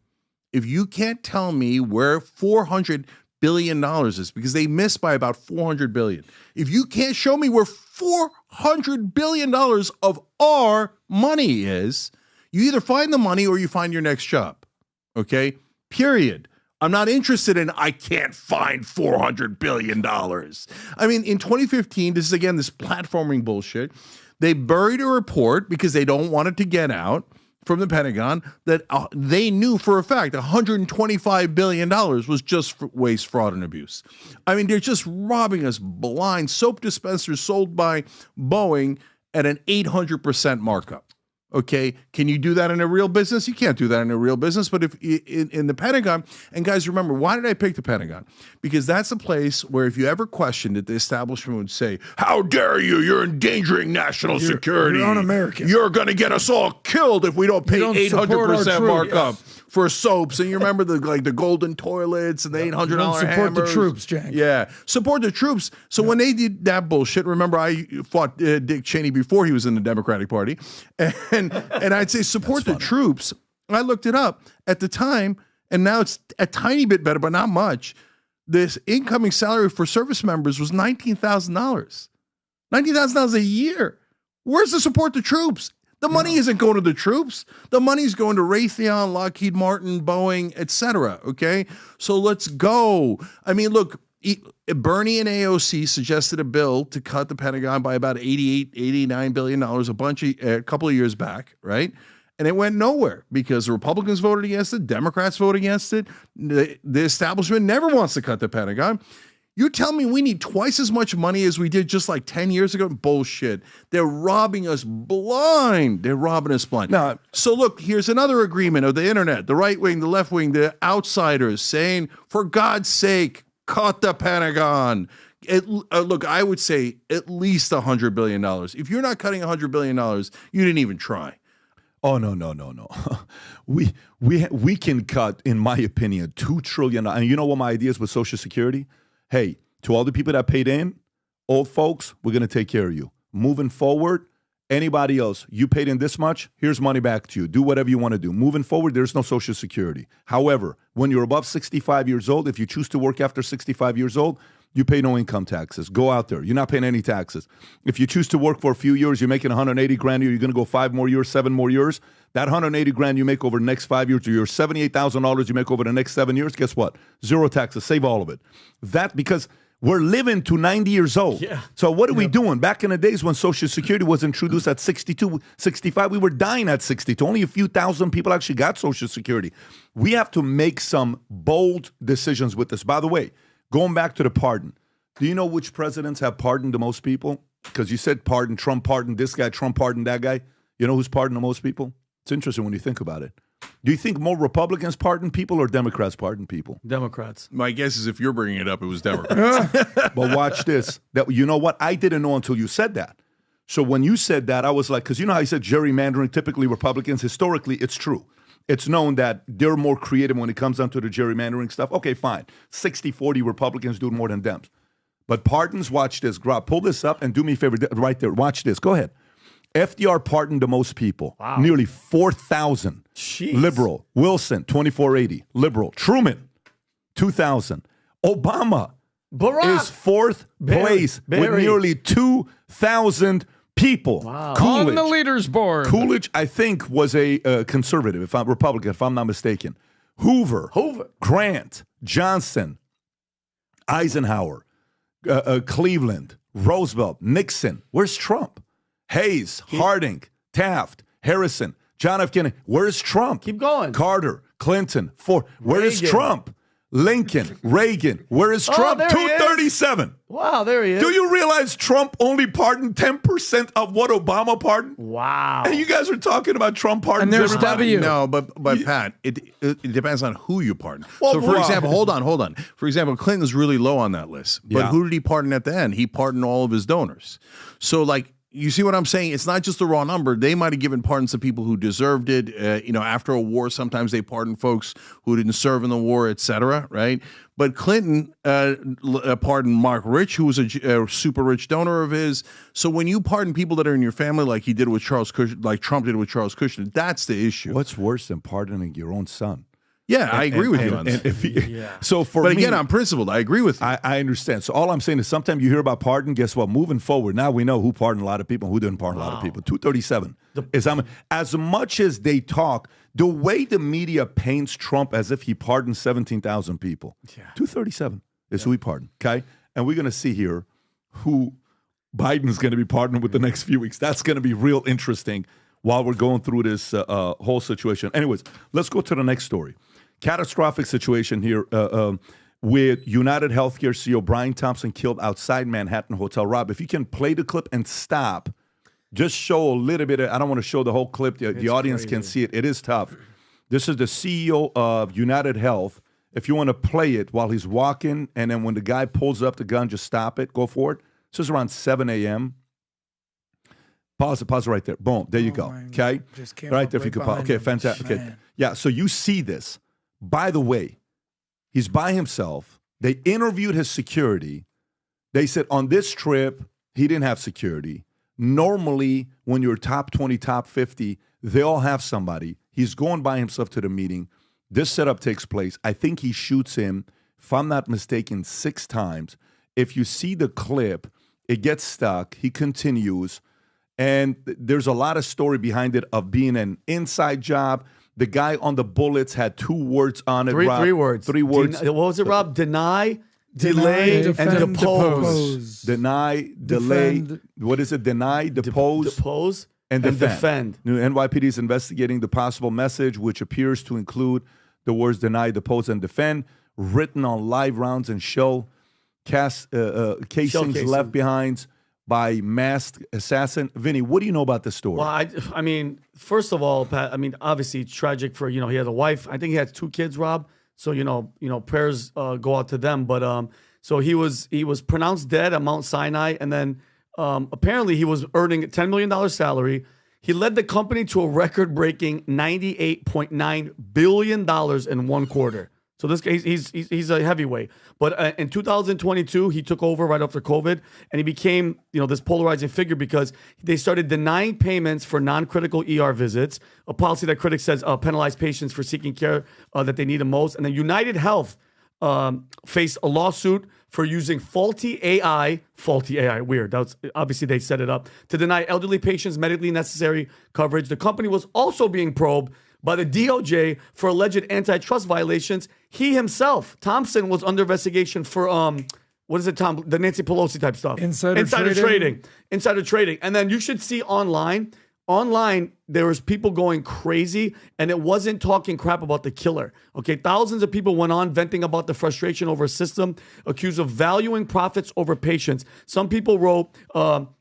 If you can't tell me where $400 billion is, because they missed by about $400 billion. If you can't show me where $400 billion of our money is, you either find the money or you find your next job. Okay? Period. I'm not interested in, I can't find $400 billion. I mean, in 2015, this is, again, this platforming bullshit. They buried a report because they don't want it to get out from the Pentagon that they knew for a fact $125 billion was just waste, fraud, and abuse. I mean, they're just robbing us blind. Soap dispensers sold by Boeing at an 800% markup. Okay, can you do that in a real business? You can't do that in a real business, but if in the Pentagon, and guys, remember, why did I pick the Pentagon? Because that's a place where if you ever questioned it, the establishment would say, how dare you, you're endangering national security. You're un-American. You're going to get us all killed if we don't pay 800% markup for soaps. And you remember the golden toilets and the $800 hammers. Support the troops, Cenk. Yeah, support the troops. So when they did that bullshit, remember I fought Dick Cheney before he was in the Democratic Party, and I'd say support the troops. I looked it up at the time, and now it's a tiny bit better, but not much. This incoming salary for service members was $19,000. $19,000 a year. Where's the support the troops? The money isn't going to the troops. The money's going to Raytheon, Lockheed Martin, Boeing, etc. Okay? So let's go. I mean, look, Bernie and AOC suggested a bill to cut the Pentagon by about $89 billion a couple of years back, right? And it went nowhere because the Republicans voted against it, Democrats voted against it. The establishment never wants to cut the Pentagon. You tell me we need twice as much money as we did just like 10 years ago? Bullshit. They're robbing us blind. They're robbing us blind. No. So look, here's another agreement of the internet, the right wing, the left wing, the outsiders saying, for God's sake, cut the Pentagon. Look, I would say at least $100 billion. If you're not cutting $100 billion, you didn't even try. Oh, no. We can cut, in my opinion, $2 trillion. And you know what my idea is with Social Security? Hey, to all the people that paid in, old folks, we're going to take care of you. Moving forward, anybody else, you paid in this much, here's money back to you. Do whatever you want to do. Moving forward, there's no Social Security. However, when you're above 65 years old, if you choose to work after 65 years old, you pay no income taxes. Go out there. You're not paying any taxes. If you choose to work for a few years, you're making 180 grand a year, you're going to go 5 more years, 7 more years. That 180 grand you make over the next 5 years, or your $78,000 you make over the next 7 years, guess what? Zero taxes. Save all of it. That because we're living to 90 years old. Yeah. So what are we doing? Back in the days when Social Security was introduced at 62, 65, we were dying at 62. Only a few thousand people actually got Social Security. We have to make some bold decisions with this. By the way, going back to the pardon, do you know which presidents have pardoned the most people? Because you said pardon, Trump pardoned this guy, Trump pardoned that guy. You know who's pardoned the most people? It's interesting when you think about it. Do you think more Republicans pardon people or Democrats pardon people? Democrats. My guess is if you're bringing it up, it was Democrats. But watch this. You know what? I didn't know until you said that. So when you said that, I was like, because you know how you said gerrymandering, typically Republicans, historically, it's true. It's known that they're more creative when it comes down to the gerrymandering stuff. Okay, fine. 60-40 Republicans do more than Dems. But pardons, watch this. Grob, pull this up and do me a favor right there. Watch this. Go ahead. FDR pardoned the most people. Wow. Nearly 4,000. Liberal. Wilson, 2,480. Liberal. Truman, 2,000. Obama is fourth place with nearly 2,000 people. Wow. On the leaders board. Coolidge, I think, was a conservative, Republican, if I'm not mistaken. Hoover. Grant. Johnson. Eisenhower. Cleveland. Roosevelt. Nixon. Where's Trump? Hayes, Harding, Taft, Harrison, John F. Kennedy. Where's Trump? Keep going. Carter, Clinton, Ford. Where is Trump? Lincoln, Reagan. Where is Trump? 237. Wow, there he is. Do you realize Trump only pardoned 10% of what Obama pardoned? Wow. And you guys are talking about Trump pardons. And there's everybody. W. No, but Pat, it depends on who you pardon. Well, so, for example, hold on. For example, Clinton's really low on that list. But who did he pardon at the end? He pardoned all of his donors. So, like, you see what I'm saying? It's not just the raw number. They might have given pardons to people who deserved it. After a war, sometimes they pardon folks who didn't serve in the war, et cetera, right? But Clinton pardoned Mark Rich, who was a super rich donor of his. So when you pardon people that are in your family, like he did with Charles Cushing, like Trump did with Charles Cushing, that's the issue. What's worse than pardoning your own son? Yeah, I agree with you on that. So but again, I'm principled. I agree with you. I understand. So all I'm saying is sometimes you hear about pardon. Guess what? Moving forward, now we know who pardoned a lot of people and who didn't pardon a lot of people. 237. As much as they talk, the way the media paints Trump as if he pardoned 17,000 people. 237 is who he pardoned, okay? And we're going to see here who Biden's going to be pardoned with the next few weeks. That's going to be real interesting while we're going through this whole situation. Anyways, let's go to the next story. Catastrophic situation here with UnitedHealthcare CEO Brian Thompson killed outside Manhattan Hotel. Rob, if you can play the clip and stop, just show a little bit. I don't want to show the whole clip. The audience can see it. It is tough. This is the CEO of UnitedHealth. If you want to play it while he's walking, and then when the guy pulls up the gun, just stop it. Go for it. This is around 7 a.m. Pause it right there. Boom. There you go. Okay? Right there if you could pause. Okay, fantastic. Okay. Yeah, so you see this. By the way, he's by himself. They interviewed his security. They said on this trip, he didn't have security. Normally, when you're top 20, top 50, they all have somebody. He's going by himself to the meeting. This setup takes place. I think he shoots him, if I'm not mistaken, 6 times. If you see the clip, it gets stuck. He continues. And there's a lot of story behind it of being an inside job. The guy on the bullets had 2 words on it, Rob. 3 words. 3 words. What was it, Rob? Deny, delay, defend, and depose. Deny, delay. What is it? Deny, depose, and defend. New NYPD is investigating the possible message, which appears to include the words deny, depose, and defend, written on live rounds and shell. casings casing. left behind by masked assassin. Vinny, what do you know about this story? Well, I mean, first of all, Pat, I mean, obviously it's tragic for, he had a wife. I think he had 2 kids, Rob. So, prayers go out to them. But so he was pronounced dead at Mount Sinai. And then apparently he was earning a $10 million salary. He led the company to a record-breaking $98.9 billion in 1 quarter. So this guy, he's a heavyweight. But in 2022, he took over right after COVID, and he became, this polarizing figure because they started denying payments for non-critical ER visits, a policy that critics says penalize patients for seeking care that they need the most. And then United Health faced a lawsuit for using faulty AI, weird. That's obviously they set it up to deny elderly patients medically necessary coverage. The company was also being probed by the DOJ for alleged antitrust violations. He himself, Thompson, was under investigation for what is it, Tom? The Nancy Pelosi type stuff. Insider trading. And then you should see online, there was people going crazy, and it wasn't talking crap about the killer. Okay, thousands of people went on venting about the frustration over a system, accused of valuing profits over patients. Some people wrote,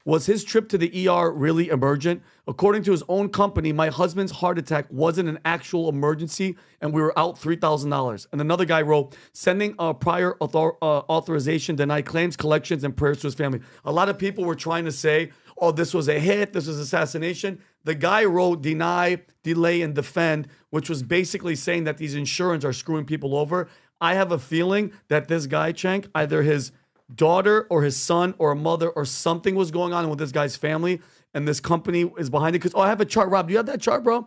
was his trip to the ER really emergent? According to his own company, my husband's heart attack wasn't an actual emergency, and we were out $3,000. And another guy wrote, sending a prior authorization, denied claims, collections, and prayers to his family. A lot of people were trying to say, oh, this was a hit, this was assassination. The guy wrote deny, delay, and defend, which was basically saying that these insurance are screwing people over. I have a feeling that this guy, Cenk, either his daughter or his son or a mother or something was going on with this guy's family, and this company is behind it. Because, I have a chart. Rob, do you have that chart, bro?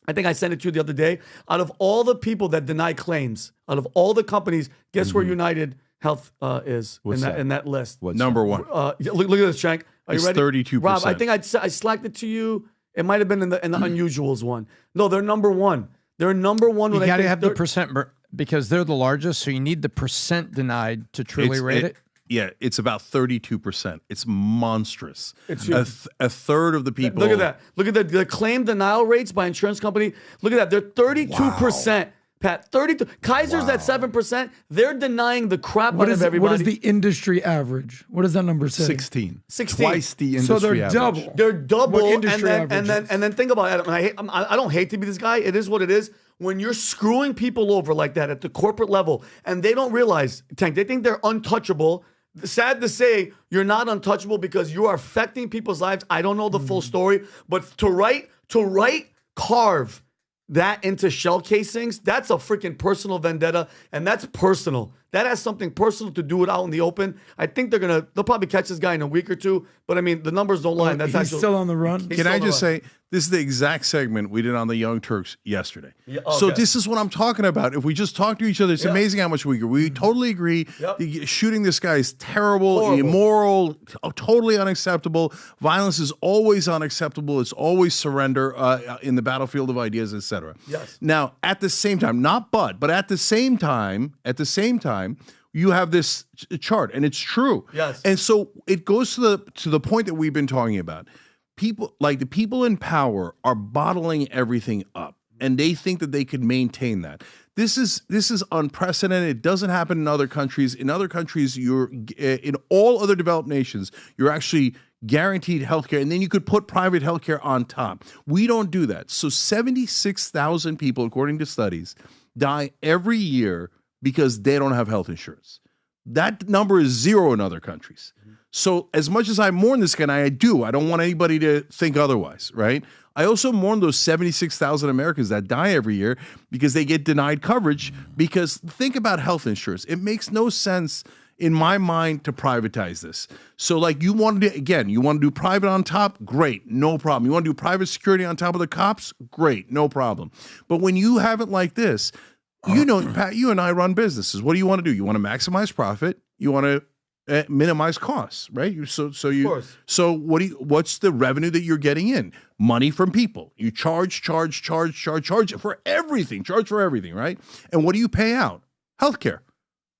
I think I sent it to you the other day. Out of all the people that deny claims, out of all the companies, guess where United Health is in that list? What's number one? Look at this, Cenk. Are you ready? 32%. Rob, I think I slacked it to you. It might have been in the unusuals one. No, they're number one. They're number one. You got to have the percent because they're the largest, so you need the percent denied to truly rate it. Yeah, it's about 32%. It's monstrous. It's a third of the people. Look at that. Look at the claim denial rates by insurance company. Look at that. They're 32%. Wow. Pat, 32. Kaiser's at 7%. They're denying the crap out of everybody. What is the industry average? What does that number say? 16. Twice the industry So they're average. double. They're double. What industry average is. And then think about it. I don't hate to be this guy. It is what it is. When you're screwing people over like that at the corporate level, and they don't realize, Tank, they think they're untouchable. Sad to say, you're not untouchable because you are affecting people's lives. I don't know the full story, but to carve that into shell casings, that's a freaking personal vendetta, and that's personal. That has something personal to do it out in the open. I think they'll probably catch this guy in a week or two, but I mean, the numbers don't lie. He's still on the run. Can I just say, this is the exact segment we did on the Young Turks yesterday. Yeah, okay. So this is what I'm talking about. If we just talk to each other, it's amazing how much we agree. We totally agree. Yep. Shooting this guy is terrible, horrible, immoral, totally unacceptable. Violence is always unacceptable. It's always surrender in the battlefield of ideas, etc. Yes. Now, at the same time, but at the same time, you have this chart, and it's true. Yes. And so it goes to the point that we've been talking about. People, like the people in power, are bottling everything up, and they think that they could maintain that. This is unprecedented. It doesn't happen in other countries. In other countries, in all other developed nations, you're actually guaranteed healthcare, and then you could put private healthcare on top. We don't do that. So 76,000 people, according to studies, die every year because they don't have health insurance. That number is 0 in other countries. So as much as I mourn this guy, and I do, I don't want anybody to think otherwise, right? I also mourn those 76,000 Americans that die every year because they get denied coverage. Because think about health insurance. It makes no sense in my mind to privatize this. So like you want to do private on top? Great, no problem. You want to do private security on top of the cops? Great, no problem. But when you have it like this, Pat, you and I run businesses. What do you want to do? You want to maximize profit. You want to minimize costs, right? So what's the revenue that you're getting in? Money from people. You charge for everything. Charge for everything, right? And what do you pay out? Healthcare.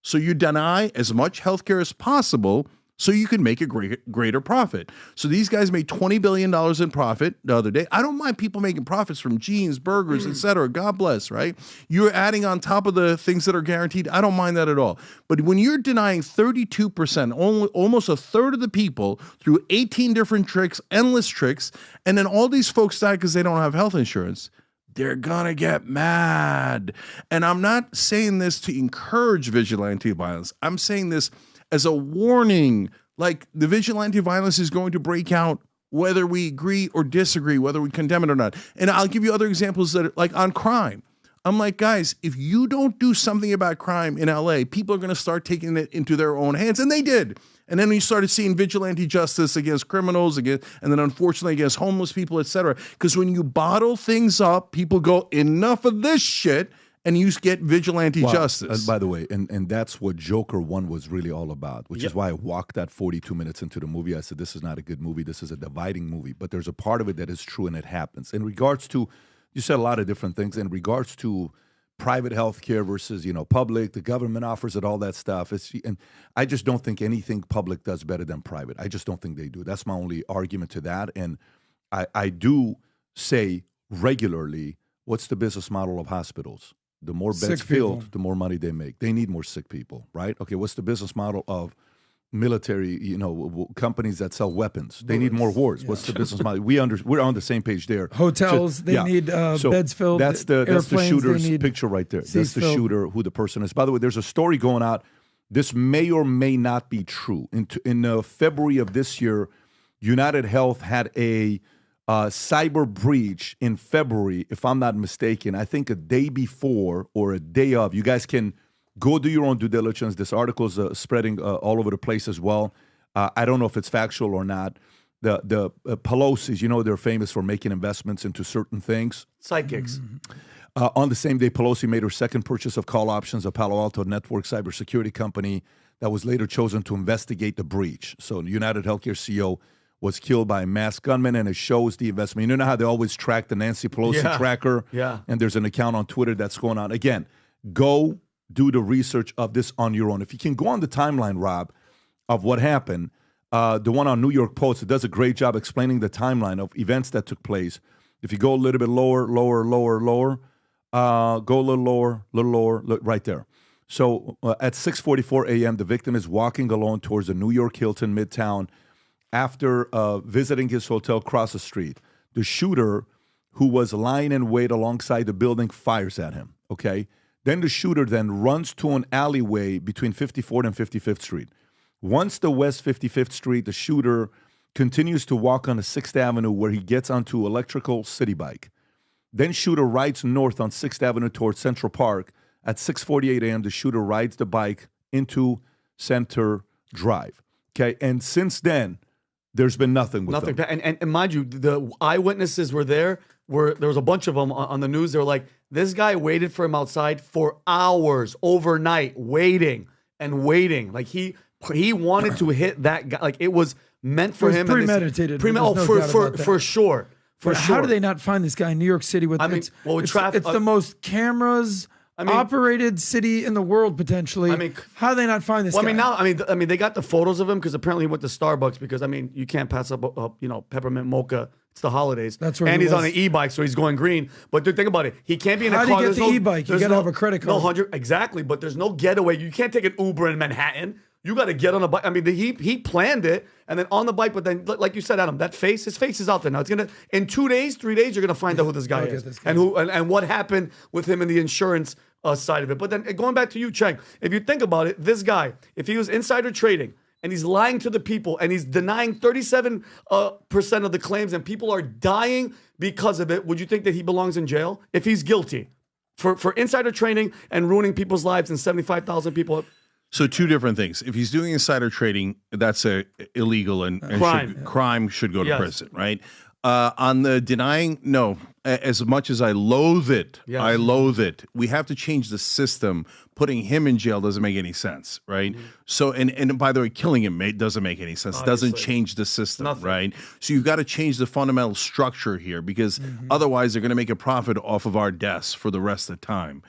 So you deny as much healthcare as possible so you can make a greater profit. So these guys made $20 billion in profit the other day. I don't mind people making profits from jeans, burgers, etc. God bless, right? You're adding on top of the things that are guaranteed. I don't mind that at all. But when you're denying 32%, almost a third of the people through 18 different tricks, endless tricks, and then all these folks die because they don't have health insurance, they're gonna get mad. And I'm not saying this to encourage vigilante violence. I'm saying this as a warning. Like, the vigilante violence is going to break out whether we agree or disagree, whether we condemn it or not. And I'll give you other examples that are, like, on crime. I'm like, guys, if you don't do something about crime in LA, people are going to start taking it into their own hands. And they did. And then we started seeing vigilante justice against criminals, and then unfortunately against homeless people, etc. Because when you bottle things up, people go, enough of this shit, and you get vigilante justice. By the way, and that's what Joker 1 was really all about, which is why I walked that 42 minutes into the movie. I said, this is not a good movie. This is a dividing movie. But there's a part of it that is true, and it happens. In regards to, you said a lot of different things. In regards to private health care versus, public, the government offers it, all that stuff. And I just don't think anything public does better than private. I just don't think they do. That's my only argument to that. And I do say regularly, what's the business model of hospitals? The more beds filled, the more money they make. They need more sick people, right? Okay, what's the business model of military, companies that sell weapons? They need more wars. What's the business model? We're on the same page there. Hotels, they need beds filled. That's the shooter's picture right there. That's the shooter, who the person is. By the way, there's a story going out. This may or may not be true. In February of this year, UnitedHealth had a cyber breach in February, if I'm not mistaken. I think a day before or a day of. You guys can go do your own due diligence. This article is spreading all over the place as well. I don't know if it's factual or not. The Pelosi's, they're famous for making investments into certain things. Psychics. On the same day, Pelosi made her second purchase of call options, a Palo Alto network cybersecurity company that was later chosen to investigate the breach. So UnitedHealthcare CEO was killed by a masked gunman, and it shows the investment. You know how they always track the Nancy Pelosi tracker? Yeah. And there's an account on Twitter that's going on. Again, go do the research of this on your own. If you can go on the timeline, Rob, of what happened, the one on New York Post, it does a great job explaining the timeline of events that took place. If you go a little bit lower, go a little lower, right there. So at 6:44 a.m., the victim is walking alone towards the New York Hilton Midtown after visiting his hotel across the street. The shooter, who was lying in wait alongside the building, fires at him, okay? Then the shooter then runs to an alleyway between 54th and 55th Street. Once the West 55th Street, the shooter continues to walk on the 6th Avenue where he gets onto electrical city bike. Then shooter rides north on 6th Avenue towards Central Park. At 6:48 a.m., the shooter rides the bike into Center Drive, okay? And since then, there's been nothing with them. And mind you, the eyewitnesses were there. There was a bunch of them on the news. They were like, this guy waited for him outside for hours, overnight, waiting and waiting. Like he wanted to hit that guy. Like it was meant for him. Premeditated. For sure. How do they not find this guy in New York City? It's the most cameras operated city in the world potentially. How do they not find this guy? They got the photos of him because apparently he went to Starbucks because you can't pass up peppermint mocha. It's the holidays. That's where he's on an e-bike, so he's going green. But think about it. He can't be in a car. How do you get the e-bike? You got to have a credit card. 100 exactly. But there's no getaway. You can't take an Uber in Manhattan. You got to get on a bike. He planned it and then on the bike. But then, like you said, Adam, his face is out there now. It's in 2 days, 3 days, you're gonna find out who this guy is and what happened with him in the insurance side of it. But then going back to you, Cenk, if you think about it, this guy, if he was insider trading and he's lying to the people and he's denying 37% of the claims and people are dying because of it, would you think that he belongs in jail if he's guilty for insider trading and ruining people's lives and 75,000 people? So two different things. If he's doing insider trading, that's illegal and crime should go to prison, right? On the denying, no. As much as I loathe it, we have to change the system. Putting him in jail doesn't make any sense, right? Mm-hmm. So, and by the way, killing him doesn't make any sense. Obviously. It doesn't change the system, right? So you've got to change the fundamental structure here because otherwise they're going to make a profit off of our deaths for the rest of the time.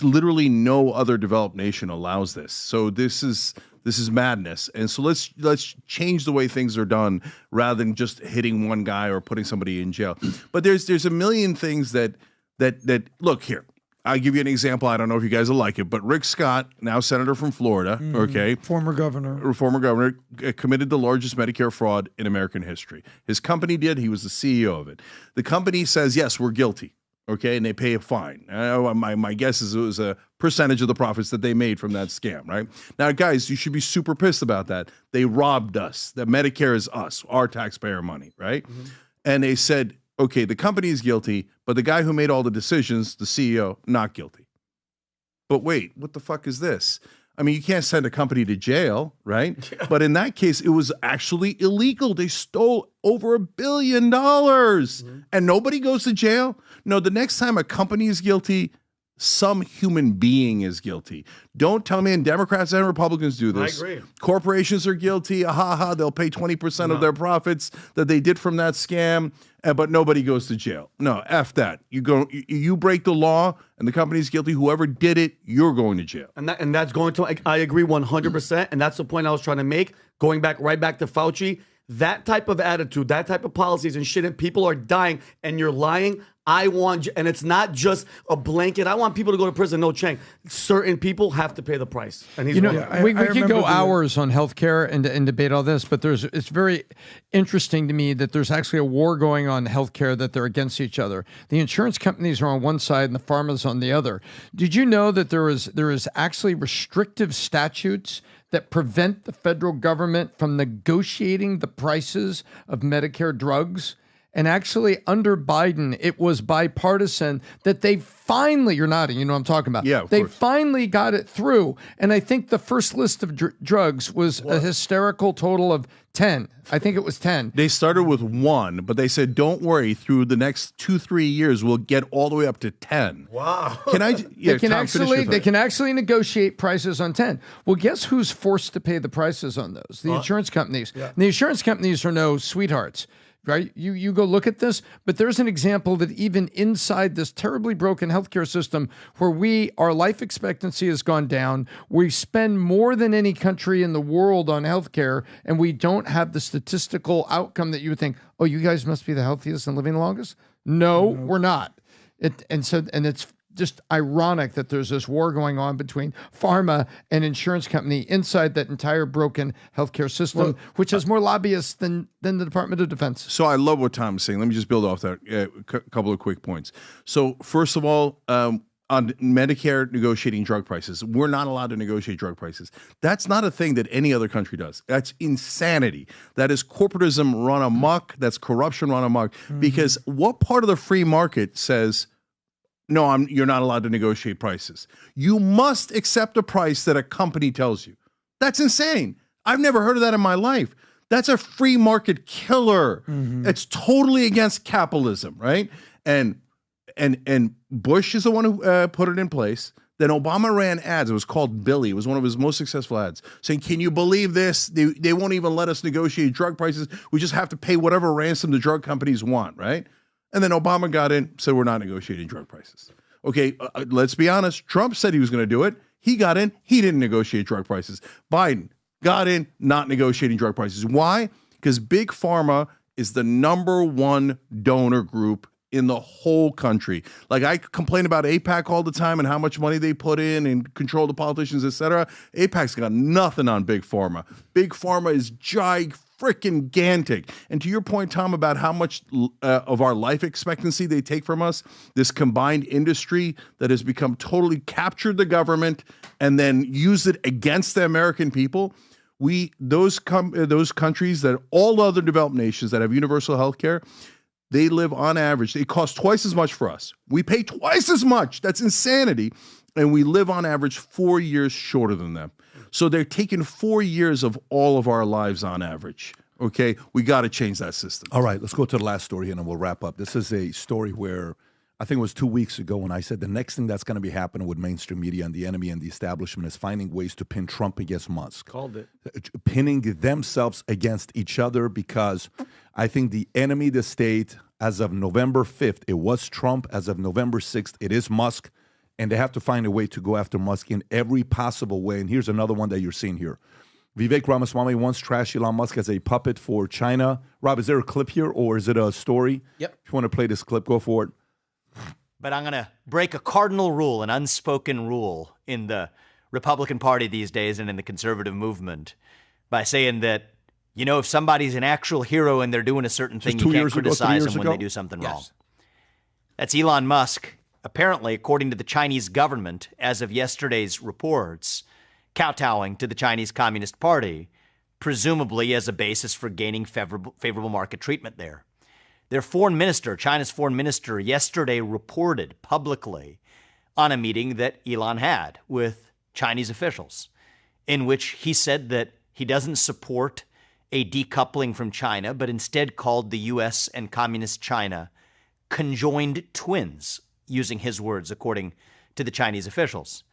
Literally no other developed nation allows this. So this is This is madness. And so let's change the way things are done rather than just hitting one guy or putting somebody in jail. But there's a million things that look here. I'll give you an example. I don't know if you guys will like it, but Rick Scott, now senator from Florida, okay, former governor, committed the largest Medicare fraud in American history. His company did. He was the CEO of it. The company says, yes, we're guilty, okay, and they pay a fine. My guess is it was a percentage of the profits that they made from that scam, right? Now, guys, you should be super pissed about that. They robbed us. That Medicare is us, our taxpayer money, right? Mm-hmm. And they said, okay, the company is guilty, but the guy who made all the decisions, the CEO, not guilty. But wait, what the fuck is this? I mean, you can't send a company to jail, right? Yeah. But in that case, it was actually illegal. They stole over $1 billion, and nobody goes to jail. No, the next time a company is guilty, some human being is guilty. Don't tell me, and Democrats and Republicans do this. I agree. Corporations are guilty. They'll pay 20% of their profits that they did from that scam, but nobody goes to jail. No, F that. You break the law, and the company's guilty. Whoever did it, you're going to jail. And that's going to. I agree 100%, and that's the point I was trying to make. Going right back to Fauci. That type of attitude, that type of policies and shit, and people are dying, and you're lying. And it's not just a blanket. I want people to go to prison. No, Cenk. Certain people have to pay the price. And he's we could go hours on healthcare and debate all this, but it's very interesting to me that there's actually a war going on in healthcare, that they're against each other. The insurance companies are on one side and the pharma's on the other. Did you know that there is actually restrictive statutes that prevent the federal government from negotiating the prices of Medicare drugs? And actually, under Biden, it was bipartisan that they finally, you're nodding, you know what I'm talking about. Yeah, they finally got it through. And I think the first list of drugs was a hysterical total of 10. I think it was 10. They started with 1, but they said, don't worry, through the next 2-3 years, we'll get all the way up to 10. Wow. They can actually negotiate prices on 10. Well, guess who's forced to pay the prices on those? The insurance companies. Yeah. And the insurance companies are no sweethearts. Right? You go look at this, but there's an example that even inside this terribly broken healthcare system where our life expectancy has gone down, we spend more than any country in the world on healthcare, and we don't have the statistical outcome that you would think, oh, you guys must be the healthiest and living the longest? No, we're not. And it's just ironic that there's this war going on between pharma and insurance company inside that entire broken healthcare system, which has more lobbyists than the Department of Defense. So I love what Tom is saying. Let me just build off that couple of quick points. So first of all, on Medicare negotiating drug prices, we're not allowed to negotiate drug prices. That's not a thing that any other country does. That's insanity. That is corporatism run amok. That's corruption run amok. Because what part of the free market says, no, you're not allowed to negotiate prices? You must accept a price that a company tells you. That's insane. I've never heard of that in my life. That's a free market killer. It's totally against capitalism, right? And Bush is the one who put it in place. Then Obama ran ads. It was called Billy. It was one of his most successful ads, saying, can you believe this? They won't even let us negotiate drug prices. We just have to pay whatever ransom the drug companies want, right? And then Obama got in, said we're not negotiating drug prices. Okay, let's be honest. Trump said he was going to do it. He got in. He didn't negotiate drug prices. Biden got in, not negotiating drug prices. Why? Because Big Pharma is the #1 donor group in the whole country. Like, I complain about AIPAC all the time and how much money they put in and control the politicians, etc. AIPAC's got nothing on Big Pharma. Big Pharma is freaking-gantic. And to your point, Tom, about how much of our life expectancy they take from us, this combined industry that has become totally captured the government and then used it against the American people, those countries that all other developed nations that have universal health care, they live on average. It costs twice as much for us. We pay twice as much. That's insanity. And we live on average 4 years shorter than them. So they're taking 4 years of all of our lives on average. Okay, we got to change that system. All right, let's go to the last story and then we'll wrap up. This is a story where I think it was 2 weeks ago when I said the next thing that's going to be happening with mainstream media and the enemy and the establishment is finding ways to pin Trump against Musk. Called it. Pinning themselves against each other, because I think the enemy, the state, as of November 5th, it was Trump. As of November 6th, it is Musk. And they have to find a way to go after Musk in every possible way. And here's another one that you're seeing here. Vivek Ramaswamy once trashed Elon Musk as a puppet for China. Rob, is there a clip here or is it a story? Yep. If you want to play this clip, go for it. But I'm going to break a cardinal rule, an unspoken rule in the Republican Party these days and in the conservative movement by saying that, you know, if somebody's an actual hero and they're doing a certain thing, you can't criticize them when they do something wrong. That's Elon Musk, apparently, according to the Chinese government, as of yesterday's reports, kowtowing to the Chinese Communist Party, presumably as a basis for gaining favorable market treatment there. Their foreign minister, China's foreign minister, yesterday reported publicly on a meeting that Elon had with Chinese officials, in which he said that he doesn't support a decoupling from China, but instead called the U.S. and Communist China conjoined twins, using his words, according to the Chinese officials.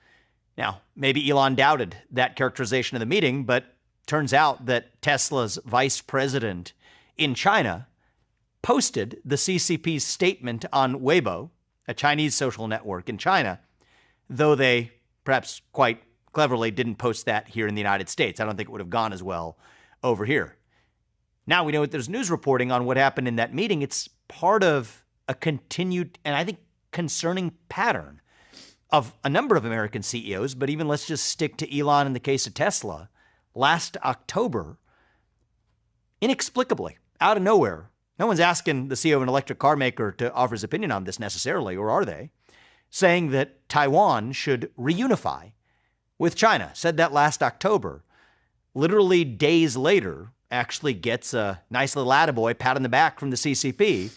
Now, maybe Elon doubted that characterization of the meeting, but turns out that Tesla's vice president in China posted the CCP's statement on Weibo, a Chinese social network in China, though they perhaps quite cleverly didn't post that here in the United States. I don't think it would have gone as well over here. Now we know that there's news reporting on what happened in that meeting. It's part of a continued, and I think concerning pattern of a number of American CEOs, but even let's just stick to Elon in the case of Tesla. Last October, inexplicably, out of nowhere, no one's asking the CEO of an electric car maker to offer his opinion on this necessarily, or are they? Saying that Taiwan should reunify with China. Said that last October. Literally days later, actually gets a nice little attaboy pat on the back from the CCP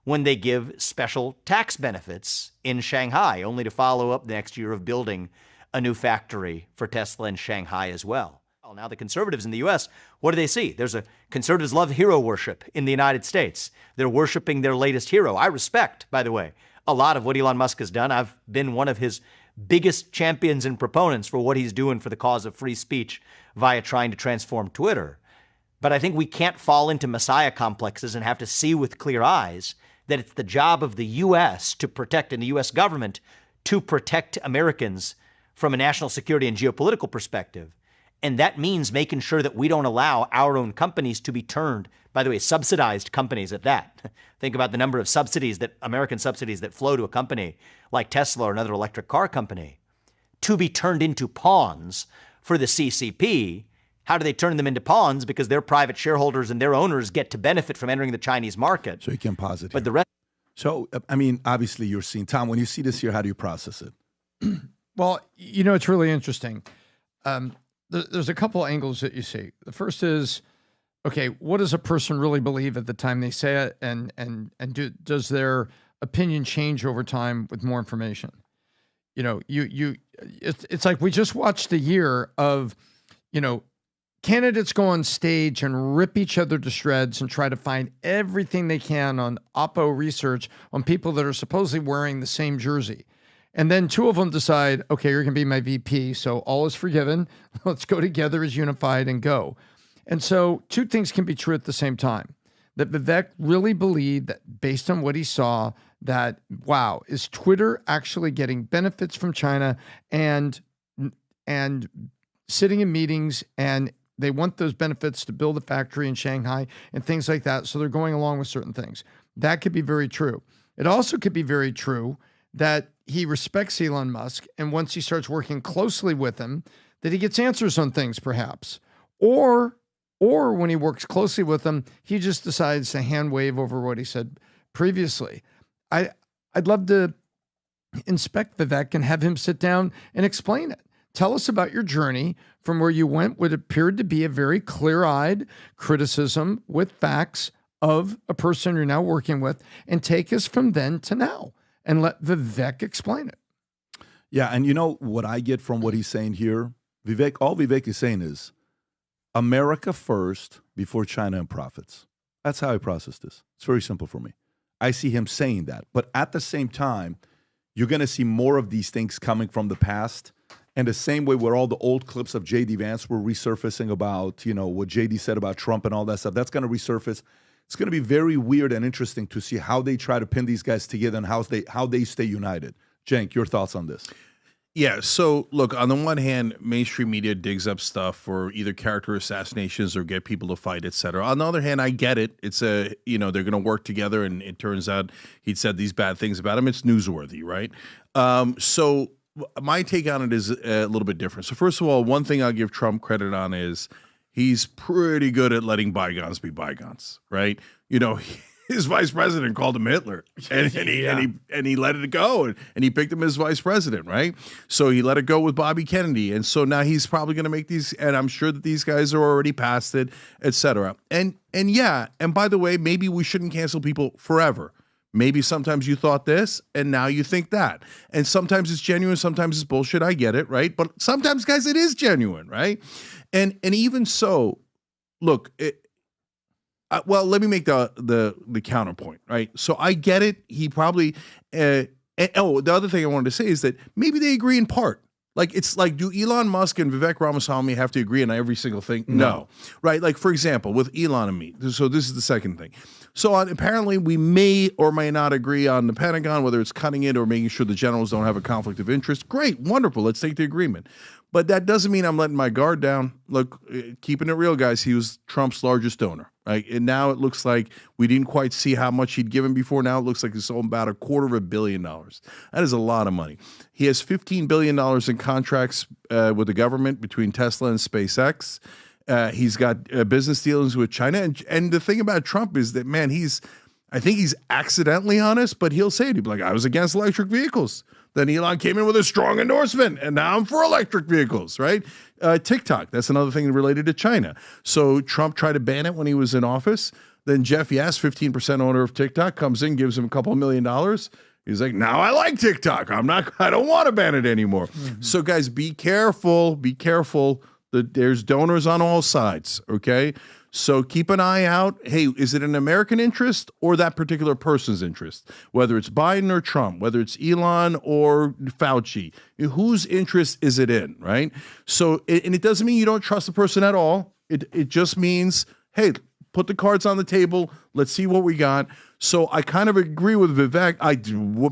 when they give special tax benefits in Shanghai, only to follow up the next year of building a new factory for Tesla in Shanghai as well. Well, now the conservatives in the U.S., what do they see? Conservatives love hero worship in the United States. They're worshiping their latest hero. I respect, by the way, a lot of what Elon Musk has done. I've been one of his biggest champions and proponents for what he's doing for the cause of free speech via trying to transform Twitter. But I think we can't fall into messiah complexes and have to see with clear eyes that it's the job of the U.S. to protect, and the U.S. government to protect Americans from a national security and geopolitical perspective. And that means making sure that we don't allow our own companies to be turned, by the way, subsidized companies at that. Think about the number of subsidies American subsidies that flow to a company like Tesla or another electric car company, to be turned into pawns for the CCP. How do they turn them into pawns? Because their private shareholders and their owners get to benefit from entering the Chinese market. So you can pause it. But the rest. So, I mean, obviously you're seeing, Tom, when you see this here, how do you process it? Well, you know, it's really interesting. There's a couple angles that you see. The first is, okay, what does a person really believe at the time they say it, and does their opinion change over time with more information? You know, it's like we just watched a year of, you know, candidates go on stage and rip each other to shreds and try to find everything they can on Oppo research on people that are supposedly wearing the same jersey. And then two of them decide, okay, you're going to be my VP, so all is forgiven. Let's go together as unified and go. And so two things can be true at the same time. That Vivek really believed that based on what he saw, that, wow, is Twitter actually getting benefits from China and sitting in meetings, and they want those benefits to build a factory in Shanghai and things like that. So they're going along with certain things. That could be very true. It also could be very true that he respects Elon Musk, and once he starts working closely with him, that he gets answers on things perhaps. Or when he works closely with him, he just decides to hand wave over what he said previously. I'd love to inspect Vivek and have him sit down and explain it. Tell us about your journey from where you went what appeared to be a very clear-eyed criticism with facts of a person you're now working with, and take us from then to now and let Vivek explain it. Yeah, and you know what I get from what he's saying here? All Vivek is saying is America first before China and profits. That's how I process this. It's very simple for me. I see him saying that. But at the same time, you're going to see more of these things coming from the past. And the same way where all the old clips of J.D. Vance were resurfacing about, you know, what J.D. said about Trump and all that stuff, that's going to resurface. It's going to be very weird and interesting to see how they try to pin these guys together and how they stay united. Cenk, your thoughts on this? Yeah. So look, on the one hand, mainstream media digs up stuff for either character assassinations or get people to fight, et cetera. On the other hand, I get it. It's they're going to work together, and it turns out he'd said these bad things about him. It's newsworthy, right? So my take on it is a little bit different. So first of all, one thing I'll give Trump credit on is he's pretty good at letting bygones be bygones, right? His vice president called him Hitler, and he let it go, and he picked him as vice president, right? So he let it go with Bobby Kennedy, and so now he's probably going to make these, and I'm sure that these guys are already past it, et cetera. And by the way, maybe we shouldn't cancel people forever. Maybe sometimes you thought this, and now you think that, and sometimes it's genuine, sometimes it's bullshit. I get it, right? But sometimes, guys, it is genuine, right? And even so, look. Well, let me make the counterpoint, right? So I get it. He probably the other thing I wanted to say is that maybe they agree in part. Like, it's like, do Elon Musk and Vivek Ramaswamy have to agree on every single thing? No. Right? Like, for example, with Elon and me. So this is the second thing. So apparently we may or may not agree on the Pentagon, whether it's cutting it or making sure the generals don't have a conflict of interest. Great. Wonderful. Let's take the agreement. But that doesn't mean I'm letting my guard down. Look, keeping it real, guys, he was Trump's largest donor. Right? And now it looks like we didn't quite see how much he'd given before. Now it looks like it's about $250 million. That is a lot of money. He has $15 billion in contracts with the government between Tesla and SpaceX. He's got business dealings with China. And the thing about Trump is that, man, I think he's accidentally honest, but he'll say it. He'll be like, I was against electric vehicles. Then Elon came in with a strong endorsement, and now I'm for electric vehicles, right? TikTok, that's another thing related to China. So Trump tried to ban it when he was in office. Then Jeff Yass, 15% owner of TikTok, comes in, gives him a couple $1 million. He's like, now I like TikTok. I don't want to ban it anymore. Mm-hmm. So guys, be careful. Be careful. There's donors on all sides, okay? So keep an eye out. Hey, is it an American interest or that particular person's interest? Whether it's Biden or Trump, whether it's Elon or Fauci, whose interest is it in, right? So, and it doesn't mean you don't trust the person at all. It just means, hey, put the cards on the table. Let's see what we got. So I kind of agree with Vivek. I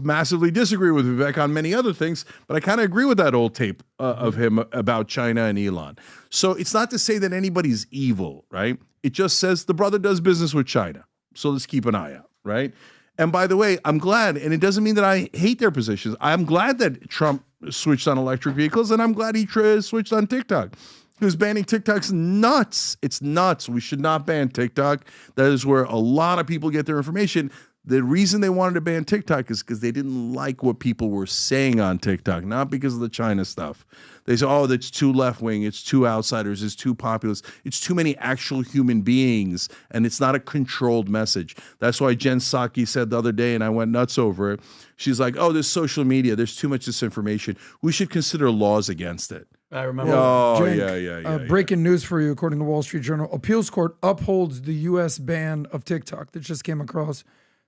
massively disagree with Vivek on many other things, but I kind of agree with that old tape of him about China and Elon. So it's not to say that anybody's evil, right? It just says the brother does business with China. So let's keep an eye out, right? And by the way, I'm glad, and it doesn't mean that I hate their positions. I'm glad that Trump switched on electric vehicles, and I'm glad he switched on TikTok. Because banning TikTok's nuts. It's nuts. We should not ban TikTok. That is where a lot of people get their information. The reason they wanted to ban TikTok is because they didn't like what people were saying on TikTok, not because of the China stuff. They say, oh, that's too left-wing, it's too outsiders, it's too populist, it's too many actual human beings, and it's not a controlled message. That's why Jen Psaki said the other day, and I went nuts over it, she's like, oh, there's social media, there's too much disinformation. We should consider laws against it. I remember. Oh, Cenk, yeah. Breaking news for you, according to Wall Street Journal. Appeals court upholds the U.S. ban of TikTok that just came across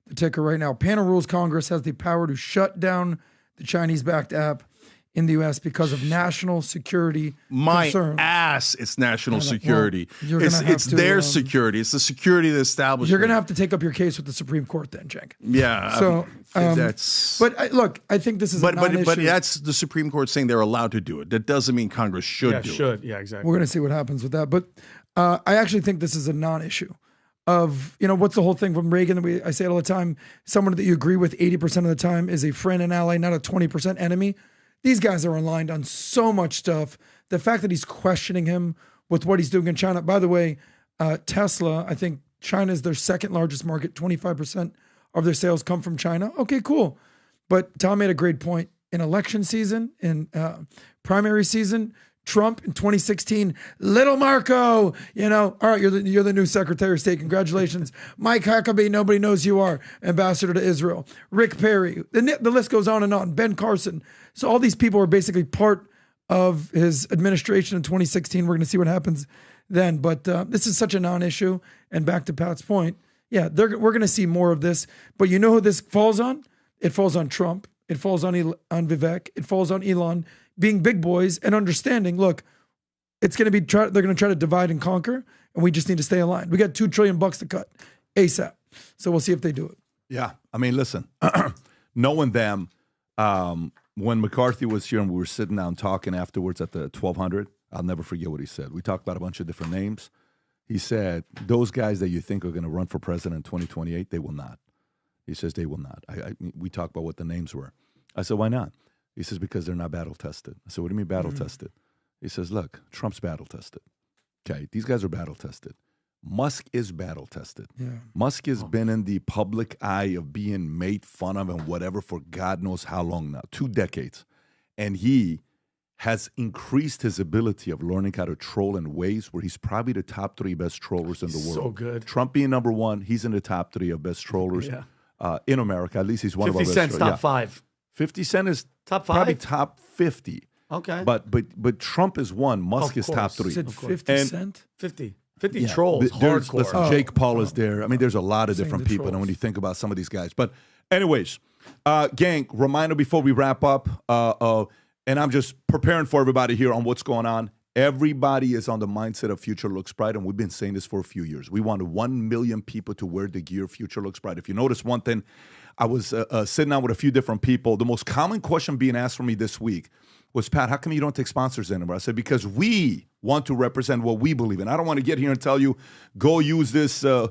the ticker right now. Panel rules Congress has the power to shut down the Chinese-backed app in the U.S. because of national security concerns. My ass, it's national security. Well, it's their security. It's the security of the establishment. You're going to have to take up your case with the Supreme Court then, Cenk. Yeah. So that's... But look, I think this is a non-issue. But that's the Supreme Court saying they're allowed to do it. That doesn't mean Congress should do it. Yeah, exactly. We're going to see what happens with that. But I actually think this is a non-issue. Of, what's the whole thing from Reagan? I say it all the time. Someone that you agree with 80% of the time is a friend and ally, not a 20% enemy. These guys are aligned on so much stuff. The fact that he's questioning him with what he's doing in China. By the way, Tesla, I think China is their second largest market. 25% of their sales come from China. Okay, cool. But Tom made a great point. In election season, in primary season, Trump in 2016, little Marco, all right, you're the new Secretary of State. Congratulations. Mike Huckabee, nobody knows you are, ambassador to Israel. Rick Perry, the list goes on and on. Ben Carson. So all these people are basically part of his administration in 2016. We're going to see what happens then. But this is such a non-issue. And back to Pat's point, we're going to see more of this. But you know who this falls on? It falls on Trump. It falls on Vivek. It falls on Elon. Being big boys and understanding, look, it's going to be, they're going to try to divide and conquer, and we just need to stay aligned. We got $2 trillion to cut ASAP. So we'll see if they do it. Yeah. I mean, listen, knowing them, when McCarthy was here and we were sitting down talking afterwards at the 1200, I'll never forget what he said. We talked about a bunch of different names. He said, those guys that you think are going to run for president in 2028, they will not. He says they will not. We talked about what the names were. I said, why not? He says, because they're not battle tested. I said, what do you mean battle tested? He says, look, Trump's battle tested. Okay, these guys are battle tested. Musk is battle tested. Yeah. Musk has been in the public eye of being made fun of and whatever for God knows how long now, 2 decades. And he has increased his ability of learning how to troll in ways where he's probably the top 3 best trollers in the world. So good. Trump being number 1, he's in the top 3 of best trollers in America. At least he's one of our best. 50 Cent's top 5. 50 Cent is top 5? Probably top 50. Okay. But Trump is 1. Musk is top 3. You said 50 Cent? 50 trolls. Listen, Hardcore. Jake Paul is there. I mean, there's a lot of different people and when you think about some of these guys. But anyways, gang, reminder before we wrap up, and I'm just preparing for everybody here on what's going on. Everybody is on the mindset of Future Looks Bright, and we've been saying this for a few years. We want 1 million people to wear the gear Future Looks Bright. If you notice one thing, I was sitting down with a few different people. The most common question being asked for me this week was, Pat, how come you don't take sponsors anymore? I said, because we want to represent what we believe in. I don't want to get here and tell you, go use this tool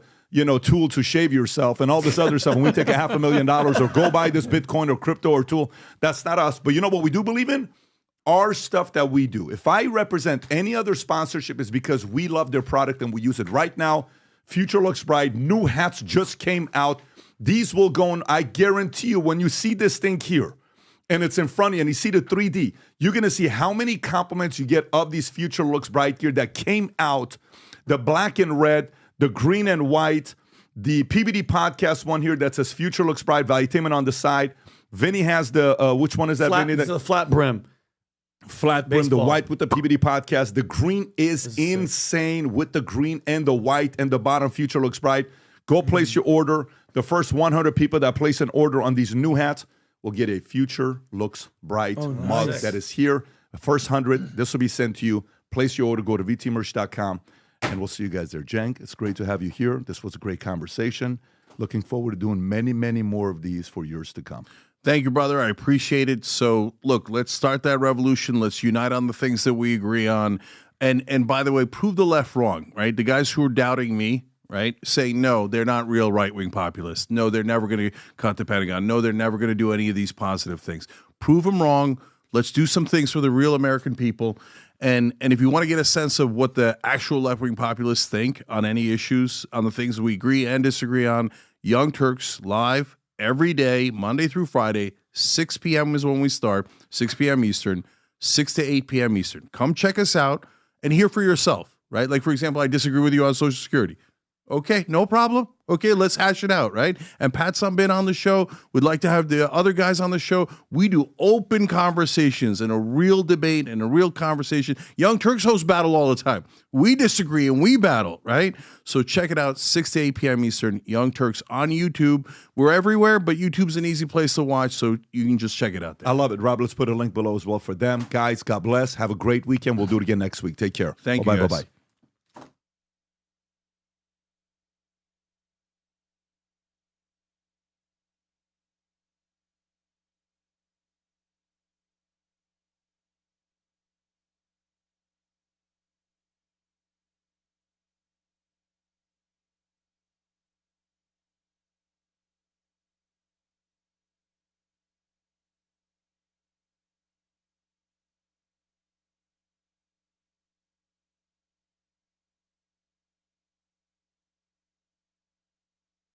to shave yourself and all this other stuff. And we take $500,000 or go buy this Bitcoin or crypto or tool. That's not us. But you know what we do believe in? Our stuff that we do. If I represent any other sponsorship, it's because we love their product and we use it. Right now, Future Looks Bright. New hats just came out. These will go on. I guarantee you, when you see this thing here, and it's in front of you, and you see the 3D, you're going to see how many compliments you get of these Future Looks Bright gear that came out, the black and red, the green and white, the PBD podcast one here that says Future Looks Bright, Valuetainment on the side. Vinny has the, which one is that, Vinny? It's a flat brim. Flat brim, the white with the PBD podcast. The green is insane with the green and the white and the bottom Future Looks Bright. Go place your order. The first 100 people that place an order on these new hats will get a Future Looks Bright mug that is here. The first 100, this will be sent to you. Place your order, go to vtmerch.com, and we'll see you guys there. Cenk, it's great to have you here. This was a great conversation. Looking forward to doing many, many more of these for years to come. Thank you, brother. I appreciate it. So, look, let's start that revolution. Let's unite on the things that we agree on. And by the way, prove the left wrong, right? The guys who are doubting me, right, saying, no, they're not real right-wing populists. No, they're never going to cut the Pentagon. No, they're never going to do any of these positive things. Prove them wrong. Let's do some things for the real American people. And if you want to get a sense of what the actual left-wing populists think on any issues, on the things we agree and disagree on, Young Turks live every day, Monday through Friday, 6 p.m. is when we start, 6 p.m. Eastern, 6 to 8 p.m. Eastern. Come check us out and hear for yourself, right? Like, for example, I disagree with you on Social Security. Okay, no problem. Okay, let's hash it out, right? And Pat's been on the show. We'd like to have the other guys on the show. We do open conversations and a real debate and a real conversation. Young Turks host battle all the time. We disagree and we battle, right? So check it out, 6 to 8 p.m. Eastern, Young Turks on YouTube. We're everywhere, but YouTube's an easy place to watch, so you can just check it out there. I love it. Rob, let's put a link below as well for them. Guys, God bless. Have a great weekend. We'll do it again next week. Take care. Thank you, guys. Bye-bye.